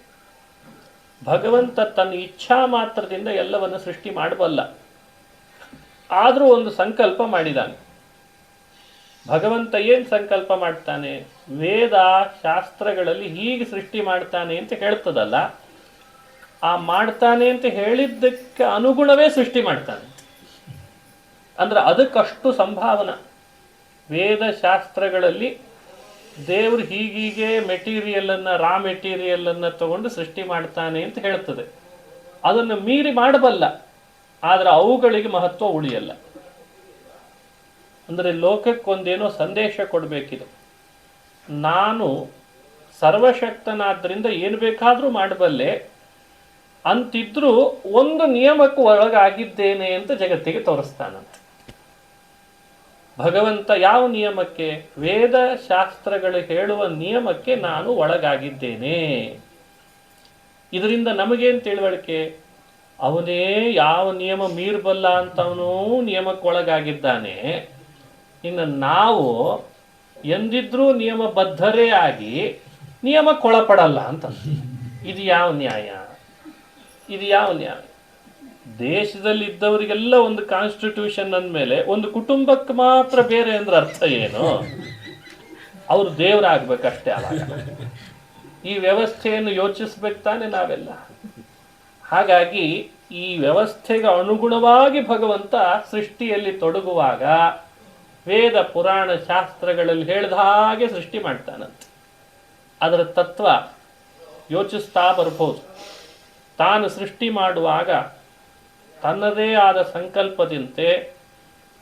ಭಗವಂತ ತನ್ನ ಇಚ್ಛಾ ಮಾತ್ರದಿಂದ ಎಲ್ಲವನ್ನು ಸೃಷ್ಟಿ ಮಾಡಬಲ್ಲ. ಆದರೂ ಒಂದು ಸಂಕಲ್ಪ ಮಾಡಿದಾನೆ. ಭಗವಂತ ಏನು ಸಂಕಲ್ಪ ಮಾಡ್ತಾನೆ? ವೇದ ಶಾಸ್ತ್ರಗಳಲ್ಲಿ ಹೀಗೆ ಸೃಷ್ಟಿ ಮಾಡ್ತಾನೆ ಅಂತ ಹೇಳ್ತದಲ್ಲ, ಆ ಮಾಡ್ತಾನೆ ಅಂತ ಹೇಳಿದ್ದಕ್ಕೆ ಅನುಗುಣವೇ ಸೃಷ್ಟಿ ಮಾಡ್ತಾನೆ. ಅಂದ್ರೆ ಅದಕ್ಕಷ್ಟು ಸಂಭಾವನಾ. ವೇದ ಶಾಸ್ತ್ರಗಳಲ್ಲಿ ದೇವರು ಹೀಗೀಗೆ ಮೆಟೀರಿಯಲನ್ನು, ರಾ ಮೆಟೀರಿಯಲನ್ನು ತಗೊಂಡು ಸೃಷ್ಟಿ ಮಾಡ್ತಾನೆ ಅಂತ ಹೇಳ್ತದೆ. ಅದನ್ನು ಮೀರಿ ಮಾಡಬಲ್ಲ, ಆದರೆ ಅವುಗಳಿಗೆ ಮಹತ್ವ ಉಳಿಯಲ್ಲ. ಅಂದರೆ ಲೋಕಕ್ಕೊಂದೇನೋ ಸಂದೇಶ ಕೊಡಬೇಕಿದು. ನಾನು ಸರ್ವಶಕ್ತನಾದ್ದರಿಂದ ಏನು ಬೇಕಾದರೂ ಮಾಡಬಲ್ಲೆ ಅಂತಿದ್ರೂ ಒಂದು ನಿಯಮಕ್ಕೆ ಒಳಗಾಗಿದ್ದೇನೆ ಅಂತ ಜಗತ್ತಿಗೆ ತೋರಿಸ್ತಾನಂತೆ. ಭಗವಂತ ಯಾವ ನಿಯಮಕ್ಕೆ? ವೇದ ಶಾಸ್ತ್ರಗಳು ಹೇಳುವ ನಿಯಮಕ್ಕೆ ನಾನು ಒಳಗಾಗಿದ್ದೇನೆ. ಇದರಿಂದ ನಮಗೇನು ತಿಳುವಳಿಕೆ? ಅವನೇ ಯಾವ ನಿಯಮ ಮೀರಬಲ್ಲ ಅಂತ ಅವನು ನಿಯಮಕ್ಕೆ ಒಳಗಾಗಿದ್ದಾನೆ. ಇನ್ನು ನಾವು ಎಂದಿದ್ರೂ ನಿಯಮಬದ್ಧರೇ ಆಗಿ ನಿಯಮಕ್ಕೊಳಪಡಲ್ಲ ಅಂತ. ಇದು ಯಾವ ನ್ಯಾಯ? ಇದು ಯಾವ ನ್ಯಾಯ? ದೇಶದಲ್ಲಿ ಇದ್ದವರಿಗೆಲ್ಲ ಒಂದು ಕಾನ್ಸ್ಟಿಟ್ಯೂಷನ್ ಅಂದಮೇಲೆ ಒಂದು ಕುಟುಂಬಕ್ಕೆ ಮಾತ್ರ ಬೇರೆ ಅಂದ್ರೆ ಅರ್ಥ ಏನು? ಅವರು ದೇವರಾಗಬೇಕಷ್ಟೇ. ಅವಾಗ ಈ ವ್ಯವಸ್ಥೆಯನ್ನು ಯೋಚಿಸ್ಬೇಕು ತಾನೆ ನಾವೆಲ್ಲ. ಹಾಗಾಗಿ ಈ ವ್ಯವಸ್ಥೆಗೆ ಅನುಗುಣವಾಗಿ ಭಗವಂತ ಸೃಷ್ಟಿಯಲ್ಲಿ ತೊಡಗುವಾಗ ವೇದ ಪುರಾಣ ಶಾಸ್ತ್ರಗಳಲ್ಲಿ ಹೇಳಿದ ಹಾಗೆ ಸೃಷ್ಟಿ ಮಾಡ್ತಾನಂತೆ. ಅದರ ತತ್ವ ಯೋಚಿಸ್ತಾ ಬರ್ಬೋದು. ತಾನು ಸೃಷ್ಟಿ ಮಾಡುವಾಗ ತನ್ನದೇ ಆದ ಸಂಕಲ್ಪದಂತೆ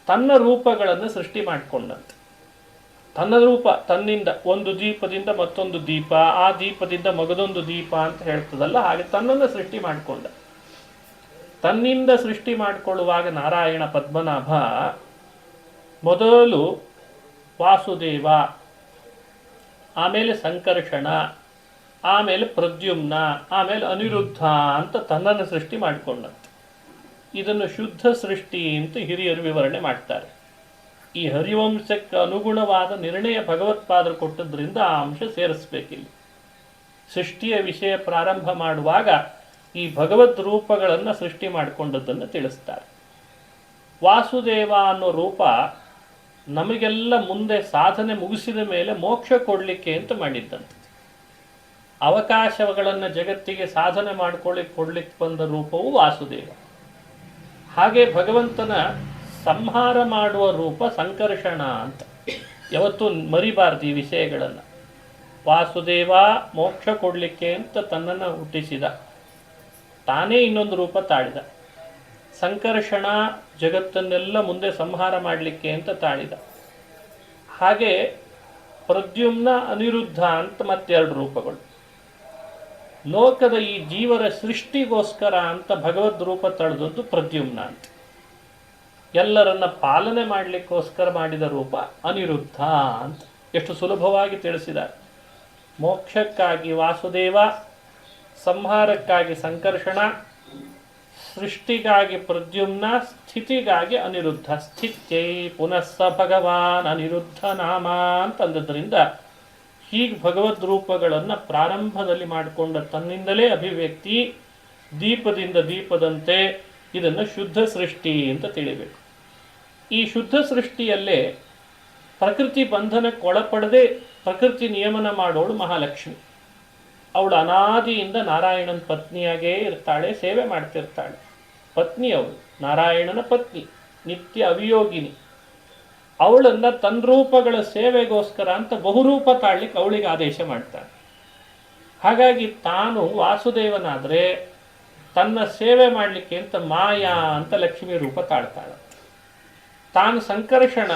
ತನ್ನ ರೂಪಗಳನ್ನು ಸೃಷ್ಟಿ ಮಾಡಿಕೊಂಡಂತೆ. ತನ್ನ ರೂಪ ತನ್ನಿಂದ, ಒಂದು ದೀಪದಿಂದ ಮತ್ತೊಂದು ದೀಪ, ಆ ದೀಪದಿಂದ ಮಗದೊಂದು ದೀಪ ಅಂತ ಹೇಳ್ತದಲ್ಲ, ಹಾಗೆ ತನ್ನನ್ನು ಸೃಷ್ಟಿ ಮಾಡಿಕೊಂಡ. ತನ್ನಿಂದ ಸೃಷ್ಟಿ ಮಾಡಿಕೊಳ್ಳುವಾಗ ನಾರಾಯಣ ಪದ್ಮನಾಭ ಮೊದಲು ವಾಸುದೇವ, ಆಮೇಲೆ ಸಂಕರ್ಷಣ, ಆಮೇಲೆ ಪ್ರದ್ಯುಮ್ನ, ಆಮೇಲೆ ಅನಿರುದ್ಧ ಅಂತ ತನ್ನನ್ನು ಸೃಷ್ಟಿ ಮಾಡಿಕೊಂಡಂತೆ. ಇದನ್ನು ಶುದ್ಧ ಸೃಷ್ಟಿ ಅಂತ ಹಿರಿಯರು ವಿವರಣೆ ಮಾಡ್ತಾರೆ. ಈ ಹರಿವಂಶಕ್ಕೆ ಅನುಗುಣವಾದ ನಿರ್ಣಯ ಭಗವತ್ಪಾದರು ಕೊಟ್ಟದ್ರಿಂದ ಆ ಅಂಶ ಸೇರಿಸ್ಬೇಕಿಲ್ಲ. ಸೃಷ್ಟಿಯ ವಿಷಯ ಪ್ರಾರಂಭ ಮಾಡುವಾಗ ಈ ಭಗವದ್ ರೂಪಗಳನ್ನು ಸೃಷ್ಟಿ ಮಾಡಿಕೊಂಡದ್ದನ್ನು ತಿಳಿಸ್ತಾರೆ. ವಾಸುದೇವ ಅನ್ನೋ ರೂಪ ನಮಗೆಲ್ಲ ಮುಂದೆ ಸಾಧನೆ ಮುಗಿಸಿದ ಮೇಲೆ ಮೋಕ್ಷ ಕೊಡಲಿಕ್ಕೆ ಅಂತ ಮಾಡಿದ್ದಂತೆ. ಅವಕಾಶಗಳನ್ನು ಜಗತ್ತಿಗೆ ಸಾಧನೆ ಕೊಡ್ಲಿಕ್ಕೆ ಬಂದ ರೂಪವು ವಾಸುದೇವ. ಹಾಗೆ ಭಗವಂತನ ಸಂಹಾರ ಮಾಡುವ ರೂಪ ಸಂಕರ್ಷಣ ಅಂತ. ಯಾವತ್ತೂ ಮರಿಬಾರ್ದು ಈ ವಿಷಯಗಳನ್ನು. ವಾಸುದೇವ ಮೋಕ್ಷ ಕೊಡಲಿಕ್ಕೆ ಅಂತ ತನ್ನನ್ನು ಹುಟ್ಟಿಸಿದ, ತಾನೇ ಇನ್ನೊಂದು ರೂಪ ತಾಳಿದ. ಸಂಕರ್ಷಣ ಜಗತ್ತನ್ನೆಲ್ಲ ಮುಂದೆ ಸಂಹಾರ ಮಾಡಲಿಕ್ಕೆ ಅಂತ ತಾಳಿದ. ಹಾಗೆ ಪ್ರದ್ಯುಮ್ನ, ಅನಿರುದ್ಧ ಅಂತ ಮತ್ತೆರಡು ರೂಪಗಳು. ಲೋಕದ ಈ ಜೀವರ ಸೃಷ್ಟಿಗೋಸ್ಕರ ಅಂತ ಭಗವದ್ ರೂಪ ತಳೆದದ್ದು ಪ್ರದ್ಯುಮ್ನ ಅಂತ. ಎಲ್ಲರನ್ನ ಪಾಲನೆ ಮಾಡಲಿಕ್ಕೋಸ್ಕರ ಮಾಡಿದ ರೂಪ ಅನಿರುದ್ಧ ಅಂತ ಎಷ್ಟು ಸುಲಭವಾಗಿ ತಿಳಿಸಿದ್ದಾರೆ. ಮೋಕ್ಷಕ್ಕಾಗಿ ವಾಸುದೇವ, ಸಂಹಾರಕ್ಕಾಗಿ ಸಂಕರ್ಷಣ, ಸೃಷ್ಟಿಗಾಗಿ ಪ್ರದ್ಯುಮ್ನ, ಸ್ಥಿತಿಗಾಗಿ ಅನಿರುದ್ಧ. ಸ್ಥಿತ್ಯೈ ಪುನಃ ಭಗವಾನ್ ಅನಿರುದ್ಧ ನಾಮ ಅಂತಂದದ್ರಿಂದ ಹೀಗೆ ಭಗವದ್ ರೂಪಗಳನ್ನು ಪ್ರಾರಂಭದಲ್ಲಿ ಮಾಡಿಕೊಂಡ ತನ್ನಿಂದಲೇ ಅಭಿವ್ಯಕ್ತಿ, ದೀಪದಿಂದ ದೀಪದಂತೆ, ಇದನ್ನು ಶುದ್ಧ ಸೃಷ್ಟಿ ಅಂತ ತಿಳಿಬೇಕು. ಈ ಶುದ್ಧ ಸೃಷ್ಟಿಯಲ್ಲೇ ಪ್ರಕೃತಿ ಬಂಧನಕ್ಕೊಳಪಡದೆ ಪ್ರಕೃತಿ ನಿಯಮನ ಮಾಡೋಳು ಮಹಾಲಕ್ಷ್ಮಿ. ಅವಳು ಅನಾದಿಯಿಂದ ನಾರಾಯಣನ ಪತ್ನಿಯಾಗೇ ಇರ್ತಾಳೆ, ಸೇವೆ ಮಾಡ್ತಿರ್ತಾಳೆ. ಪತ್ನಿ ಅವಳು, ನಾರಾಯಣನ ಪತ್ನಿ, ನಿತ್ಯ ಅವಿಯೋಗಿನಿ. ಅವಳನ್ನು ತನ್ನ ರೂಪಗಳ ಸೇವೆಗೋಸ್ಕರ ಅಂತ ಬಹುರೂಪ ತಾಳ್ಲಿಕ್ಕೆ ಅವಳಿಗೆ ಆದೇಶ ಮಾಡ್ತಾಳೆ. ಹಾಗಾಗಿ ತಾನು ವಾಸುದೇವನಾದರೆ ತನ್ನ ಸೇವೆ ಮಾಡಲಿಕ್ಕೆ ಅಂತ ಮಾಯಾ ಅಂತ ಲಕ್ಷ್ಮಿ ರೂಪ ತಾಳ್ತಾಳೆ. ತಾನು ಸಂಕರ್ಷಣ,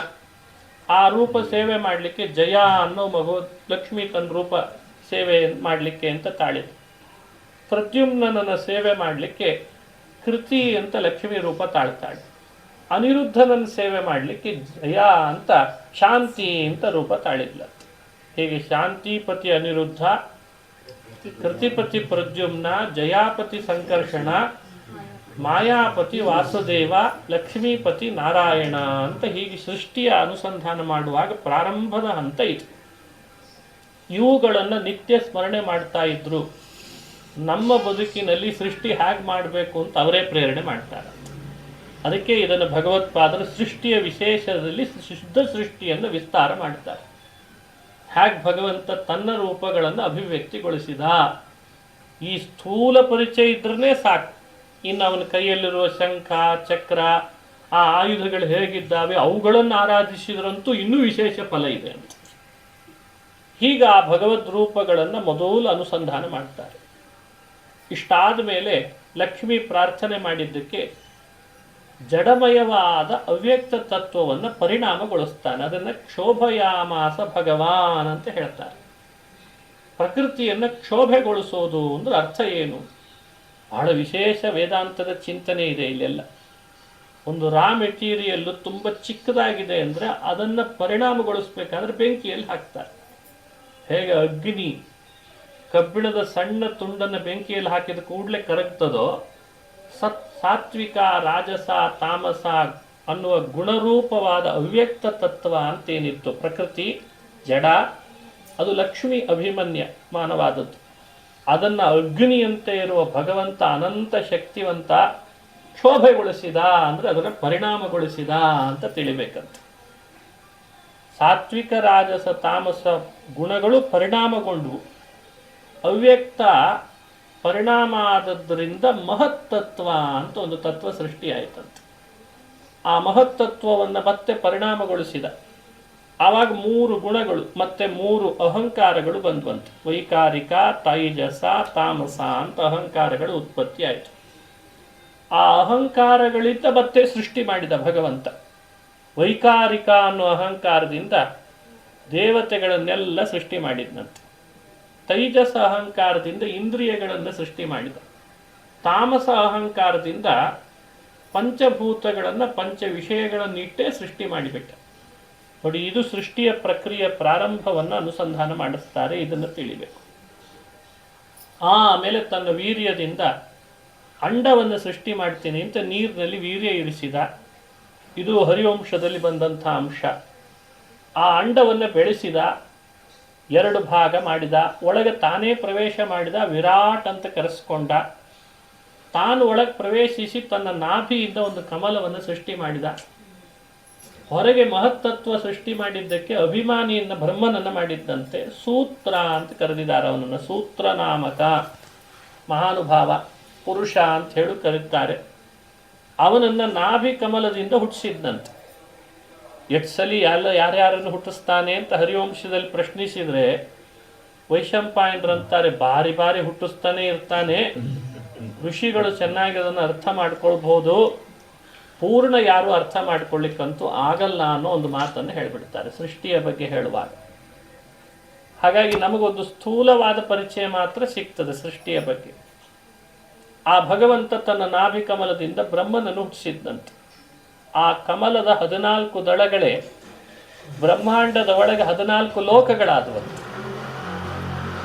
ಆ ರೂಪ ಸೇವೆ ಮಾಡಲಿಕ್ಕೆ ಜಯ ಅನ್ನೋ ಮಗು ಲಕ್ಷ್ಮಿ ತನ್ನ ರೂಪ ಸೇವೆ ಮಾಡಲಿಕ್ಕೆ ಅಂತ ತಾಳಿತು. ಪ್ರದ್ಯುಮ್ನನ ಸೇವೆ ಮಾಡಲಿಕ್ಕೆ ಕೃತಿ ಅಂತ ಲಕ್ಷ್ಮಿ ರೂಪ ತಾಳ್ತಾಳೆ. ಅನಿರುದ್ಧನನ್ನು ಸೇವೆ ಮಾಡಲಿಕ್ಕೆ ಜಯ ಅಂತ ಶಾಂತಿ ಅಂತ ರೂಪ ತಾಳಿದ್ಲ. ಹೀಗೆ ಶಾಂತಿಪತಿ ಅನಿರುದ್ಧ, ಕೃತಿಪತಿ ಪ್ರದ್ಯುಮ್ನ, ಜಯಾಪತಿ ಸಂಕರ್ಷಣ, ಮಾಯಾಪತಿ ವಾಸುದೇವ, ಲಕ್ಷ್ಮೀಪತಿ ನಾರಾಯಣ ಅಂತ ಹೀಗೆ ಸೃಷ್ಟಿಯ ಅನುಸಂಧಾನ ಮಾಡುವಾಗ ಪ್ರಾರಂಭದ ಹಂತ ಇದು. ಇವುಗಳನ್ನು ನಿತ್ಯ ಸ್ಮರಣೆ ಮಾಡ್ತಾ ಇದ್ರು. ನಮ್ಮ ಬದುಕಿನಲ್ಲಿ ಸೃಷ್ಟಿ ಹೇಗೆ ಮಾಡಬೇಕು ಅಂತ ಅವರೇ ಪ್ರೇರಣೆ ಮಾಡ್ತಾರೆ. ಅದಕ್ಕೆ ಇದನ್ನು ಭಗವತ್ಪಾದರು ಸೃಷ್ಟಿಯ ವಿಶೇಷದಲ್ಲಿ ಶುದ್ಧ ಸೃಷ್ಟಿಯನ್ನು ವಿಸ್ತಾರ ಮಾಡ್ತಾರೆ. ಹೇಗೆ ಭಗವಂತ ತನ್ನ ರೂಪಗಳನ್ನು ಅಭಿವ್ಯಕ್ತಿಗೊಳಿಸಿದ, ಈ ಸ್ಥೂಲ ಪರಿಚಯ ಇದ್ರೇ ಸಾಕು. ಇನ್ನು ಅವನ ಕೈಯಲ್ಲಿರುವ ಶಂಖ ಚಕ್ರ, ಆ ಆಯುಧಗಳು ಹೇಗಿದ್ದಾವೆ ಅವುಗಳನ್ನು ಆರಾಧಿಸಿದ್ರಂತೂ ಇನ್ನೂ ವಿಶೇಷ ಫಲ ಇದೆ ಅಂತ. ಹೀಗೆ ಆ ಭಗವದ್ ರೂಪಗಳನ್ನು ಮೊದಲು ಅನುಸಂಧಾನ ಮಾಡ್ತಾರೆ. ಇಷ್ಟಾದ ಮೇಲೆ ಲಕ್ಷ್ಮಿ ಪ್ರಾರ್ಥನೆ ಮಾಡಿದ್ದಕ್ಕೆ ಜಡಮಯವಾದ ಅವ್ಯಕ್ತ ತತ್ವವನ್ನು ಪರಿಣಾಮಗೊಳಿಸ್ತಾನೆ. ಅದನ್ನು ಕ್ಷೋಭಯಾಮಾಸ ಭಗವಾನ್ ಅಂತ ಹೇಳ್ತಾರೆ. ಪ್ರಕೃತಿಯನ್ನು ಕ್ಷೋಭೆಗೊಳಿಸೋದು ಅಂದ್ರೆ ಅರ್ಥ ಏನು? ಬಹಳ ವಿಶೇಷ ವೇದಾಂತದ ಚಿಂತನೆ ಇದೆ ಇಲ್ಲೆಲ್ಲ. ಒಂದು ರಾ ಮೆಟೀರಿಯಲ್ಲು ತುಂಬ ಚಿಕ್ಕದಾಗಿದೆ ಅಂದರೆ ಅದನ್ನು ಪರಿಣಾಮಗೊಳಿಸ್ಬೇಕಾದ್ರೆ ಬೆಂಕಿಯಲ್ಲಿ ಹಾಕ್ತಾರೆ. ಹೇಗೆ ಅಗ್ನಿ ಕಬ್ಬಿಣದ ಸಣ್ಣ ತುಂಡನ್ನು ಬೆಂಕಿಯಲ್ಲಿ ಹಾಕಿದ ಕೂಡಲೇ ಕರಗ್ತದೋ, ಸಾತ್ವಿಕ ರಾಜಸ ತಾಮಸ ಅನ್ನುವ ಗುಣರೂಪವಾದ ಅವ್ಯಕ್ತ ತತ್ವ ಅಂತೇನಿತ್ತು ಪ್ರಕೃತಿ ಜಡ, ಅದು ಲಕ್ಷ್ಮಿ ಅಭಿಮನ್ಯ ಮಾನವಾದದ್ದು. ಅದನ್ನು ಅಗ್ನಿಯಂತೆ ಇರುವ ಭಗವಂತ ಅನಂತ ಶಕ್ತಿವಂತ ಕ್ಷೋಭೆಗೊಳಿಸಿದ ಅಂದರೆ ಅದನ್ನು ಪರಿಣಾಮಗೊಳಿಸಿದ ಅಂತ ತಿಳಿಬೇಕಂತ. ಸಾತ್ವಿಕ ರಾಜಸ ತಾಮಸ ಗುಣಗಳು ಪರಿಣಾಮಗೊಂಡವು. ಅವ್ಯಕ್ತ ಪರಿಣಾಮ ಆದದ್ದರಿಂದ ಮಹತ್ತತ್ವ ಅಂತ ಒಂದು ತತ್ವ ಸೃಷ್ಟಿಯಾಯಿತಂತೆ. ಆ ಮಹತ್ತತ್ವವನ್ನು ಮತ್ತೆ ಪರಿಣಾಮಗೊಳಿಸಿದ. ಆವಾಗ 3 ಗುಣಗಳು ಮತ್ತೆ 3 ಅಹಂಕಾರಗಳು ಬಂದ್ವಂತೆ. ವೈಕಾರಿಕ, ತೈಜಸ, ತಾಮಸ ಅಂತ ಅಹಂಕಾರಗಳು ಉತ್ಪತ್ತಿ ಆಯಿತು. ಆ ಅಹಂಕಾರಗಳಿಂದ ಮತ್ತೆ ಸೃಷ್ಟಿ ಮಾಡಿದ ಭಗವಂತ. ವೈಕಾರಿಕ ಅನ್ನೋ ಅಹಂಕಾರದಿಂದ ದೇವತೆಗಳನ್ನೆಲ್ಲ ಸೃಷ್ಟಿ ಮಾಡಿದ್ನಂತೆ. ತೈಜಸ ಅಹಂಕಾರದಿಂದ ಇಂದ್ರಿಯಗಳನ್ನು ಸೃಷ್ಟಿ ಮಾಡಿದ. ತಾಮಸ ಅಹಂಕಾರದಿಂದ ಪಂಚಭೂತಗಳನ್ನು ಪಂಚ ವಿಷಯಗಳನ್ನಿಟ್ಟೇ ಸೃಷ್ಟಿ ಮಾಡಿಬಿಟ್ಟ. ನೋಡಿ, ಇದು ಸೃಷ್ಟಿಯ ಪ್ರಕ್ರಿಯೆ ಪ್ರಾರಂಭವನ್ನು ಅನುಸಂಧಾನ ಮಾಡಿಸ್ತಾರೆ. ಇದನ್ನು ತಿಳಿಬೇಕು. ಆಮೇಲೆ ತನ್ನ ವೀರ್ಯದಿಂದ ಅಂಡವನ್ನು ಸೃಷ್ಟಿ ಮಾಡ್ತೀನಿ ಅಂತ ನೀರಿನಲ್ಲಿ ವೀರ್ಯ ಇರಿಸಿದ. ಇದು ಹರಿವಂಶದಲ್ಲಿ ಬಂದಂಥ ಅಂಶ. ಆ ಅಂಡವನ್ನು ಬೆಳೆಸಿದ, 2 ಭಾಗ ಮಾಡಿದ, ಒಳಗೆ ತಾನೇ ಪ್ರವೇಶ ಮಾಡಿದ, ವಿರಾಟ್ ಅಂತ ಕರೆಸ್ಕೊಂಡ. ತಾನು ಒಳಗೆ ಪ್ರವೇಶಿಸಿ ತನ್ನ ನಾಭಿಯಿಂದ ಒಂದು ಕಮಲವನ್ನು ಸೃಷ್ಟಿ ಮಾಡಿದ. ಹೊರಗೆ ಮಹತ್ತತ್ವ ಸೃಷ್ಟಿ ಮಾಡಿದ್ದಕ್ಕೆ ಅಭಿಮಾನಿಯನ್ನು ಬ್ರಹ್ಮನನ್ನು ಮಾಡಿದ್ದಂತೆ ಸೂತ್ರ ಅಂತ ಕರೆದಿದ್ದಾರೆ. ಅವನನ್ನು ಸೂತ್ರ ನಾಮಕ ಮಹಾನುಭಾವ ಪುರುಷ ಅಂತ ಹೇಳಿ ಕರೀತಾರೆ. ಅವನನ್ನು ನಾಭಿ ಕಮಲದಿಂದ ಹುಟ್ಟಿಸಿದ್ದಂತೆ. ಎಷ್ಟು ಸಲ ಯಾರ್ಯಾರನ್ನು ಹುಟ್ಟಿಸ್ತಾನೆ ಅಂತ ಹರಿವಂಶದಲ್ಲಿ ಪ್ರಶ್ನಿಸಿದರೆ ವೈಶಂಪಾಯನರಂತಾರೆ, ಬಾರಿ ಬಾರಿ ಹುಟ್ಟಿಸ್ತಾನೆ ಇರ್ತಾನೆ, ಋಷಿಗಳು ಚೆನ್ನಾಗಿ ಅದನ್ನು ಅರ್ಥ ಮಾಡ್ಕೊಳ್ಬಹುದು, ಪೂರ್ಣ ಯಾರು ಅರ್ಥ ಮಾಡ್ಕೊಳ್ಳಿಕ್ಕಂತೂ ಆಗಲ್ಲ ಅನ್ನೋ ಒಂದು ಮಾತನ್ನು ಹೇಳಿಬಿಡ್ತಾರೆ ಸೃಷ್ಟಿಯ ಬಗ್ಗೆ ಹೇಳುವಾಗ. ಹಾಗಾಗಿ ನಮಗೊಂದು ಸ್ಥೂಲವಾದ ಪರಿಚಯ ಮಾತ್ರ ಸಿಗ್ತದೆ ಸೃಷ್ಟಿಯ ಬಗ್ಗೆ. ಆ ಭಗವಂತ ತನ್ನ ನಾಭಿ ಕಮಲದಿಂದ ಬ್ರಹ್ಮನನ್ನು ಹುಟ್ಟಿಸಿದ್ದಂತೆ. ಆ ಕಮಲದ 14 ದಳಗಳೇ ಬ್ರಹ್ಮಾಂಡದ ಒಳಗೆ 14 ಲೋಕಗಳಾದವಂತೆ.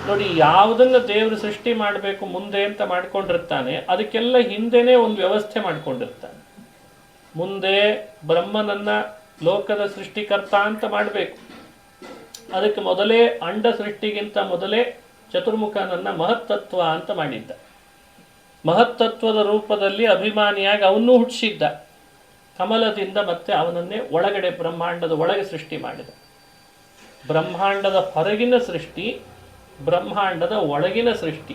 ನೋಡಿ, ಯಾವುದನ್ನು ದೇವರು ಸೃಷ್ಟಿ ಮಾಡಬೇಕು ಮುಂದೆ ಅಂತ ಮಾಡ್ಕೊಂಡಿರ್ತಾನೆ, ಅದಕ್ಕೆಲ್ಲ ಹಿಂದೆನೇ ಒಂದು ವ್ಯವಸ್ಥೆ ಮಾಡ್ಕೊಂಡಿರ್ತಾನೆ. ಮುಂದೆ ಬ್ರಹ್ಮನನ್ನ ಲೋಕದ ಸೃಷ್ಟಿಕರ್ತ ಅಂತ ಮಾಡಬೇಕು. ಅದಕ್ಕೆ ಮೊದಲೇ ಅಂಡ ಸೃಷ್ಟಿಗಿಂತ ಮೊದಲೇ ಚತುರ್ಮುಖನನ್ನ ಮಹತ್ತತ್ವ ಅಂತ ಮಾಡಿದ್ದ. ಮಹತ್ತತ್ವದ ರೂಪದಲ್ಲಿ ಅಭಿಮಾನಿಯಾಗಿ ಅವನ್ನೂ ಹುಟ್ಟಿಸಿದ್ದ. ಕಮಲದಿಂದ ಮತ್ತೆ ಅವನನ್ನೇ ಒಳಗಡೆ ಬ್ರಹ್ಮಾಂಡದ ಒಳಗೆ ಸೃಷ್ಟಿ ಮಾಡಿದ. ಬ್ರಹ್ಮಾಂಡದ ಹೊರಗಿನ ಸೃಷ್ಟಿ, ಬ್ರಹ್ಮಾಂಡದ ಒಳಗಿನ ಸೃಷ್ಟಿ.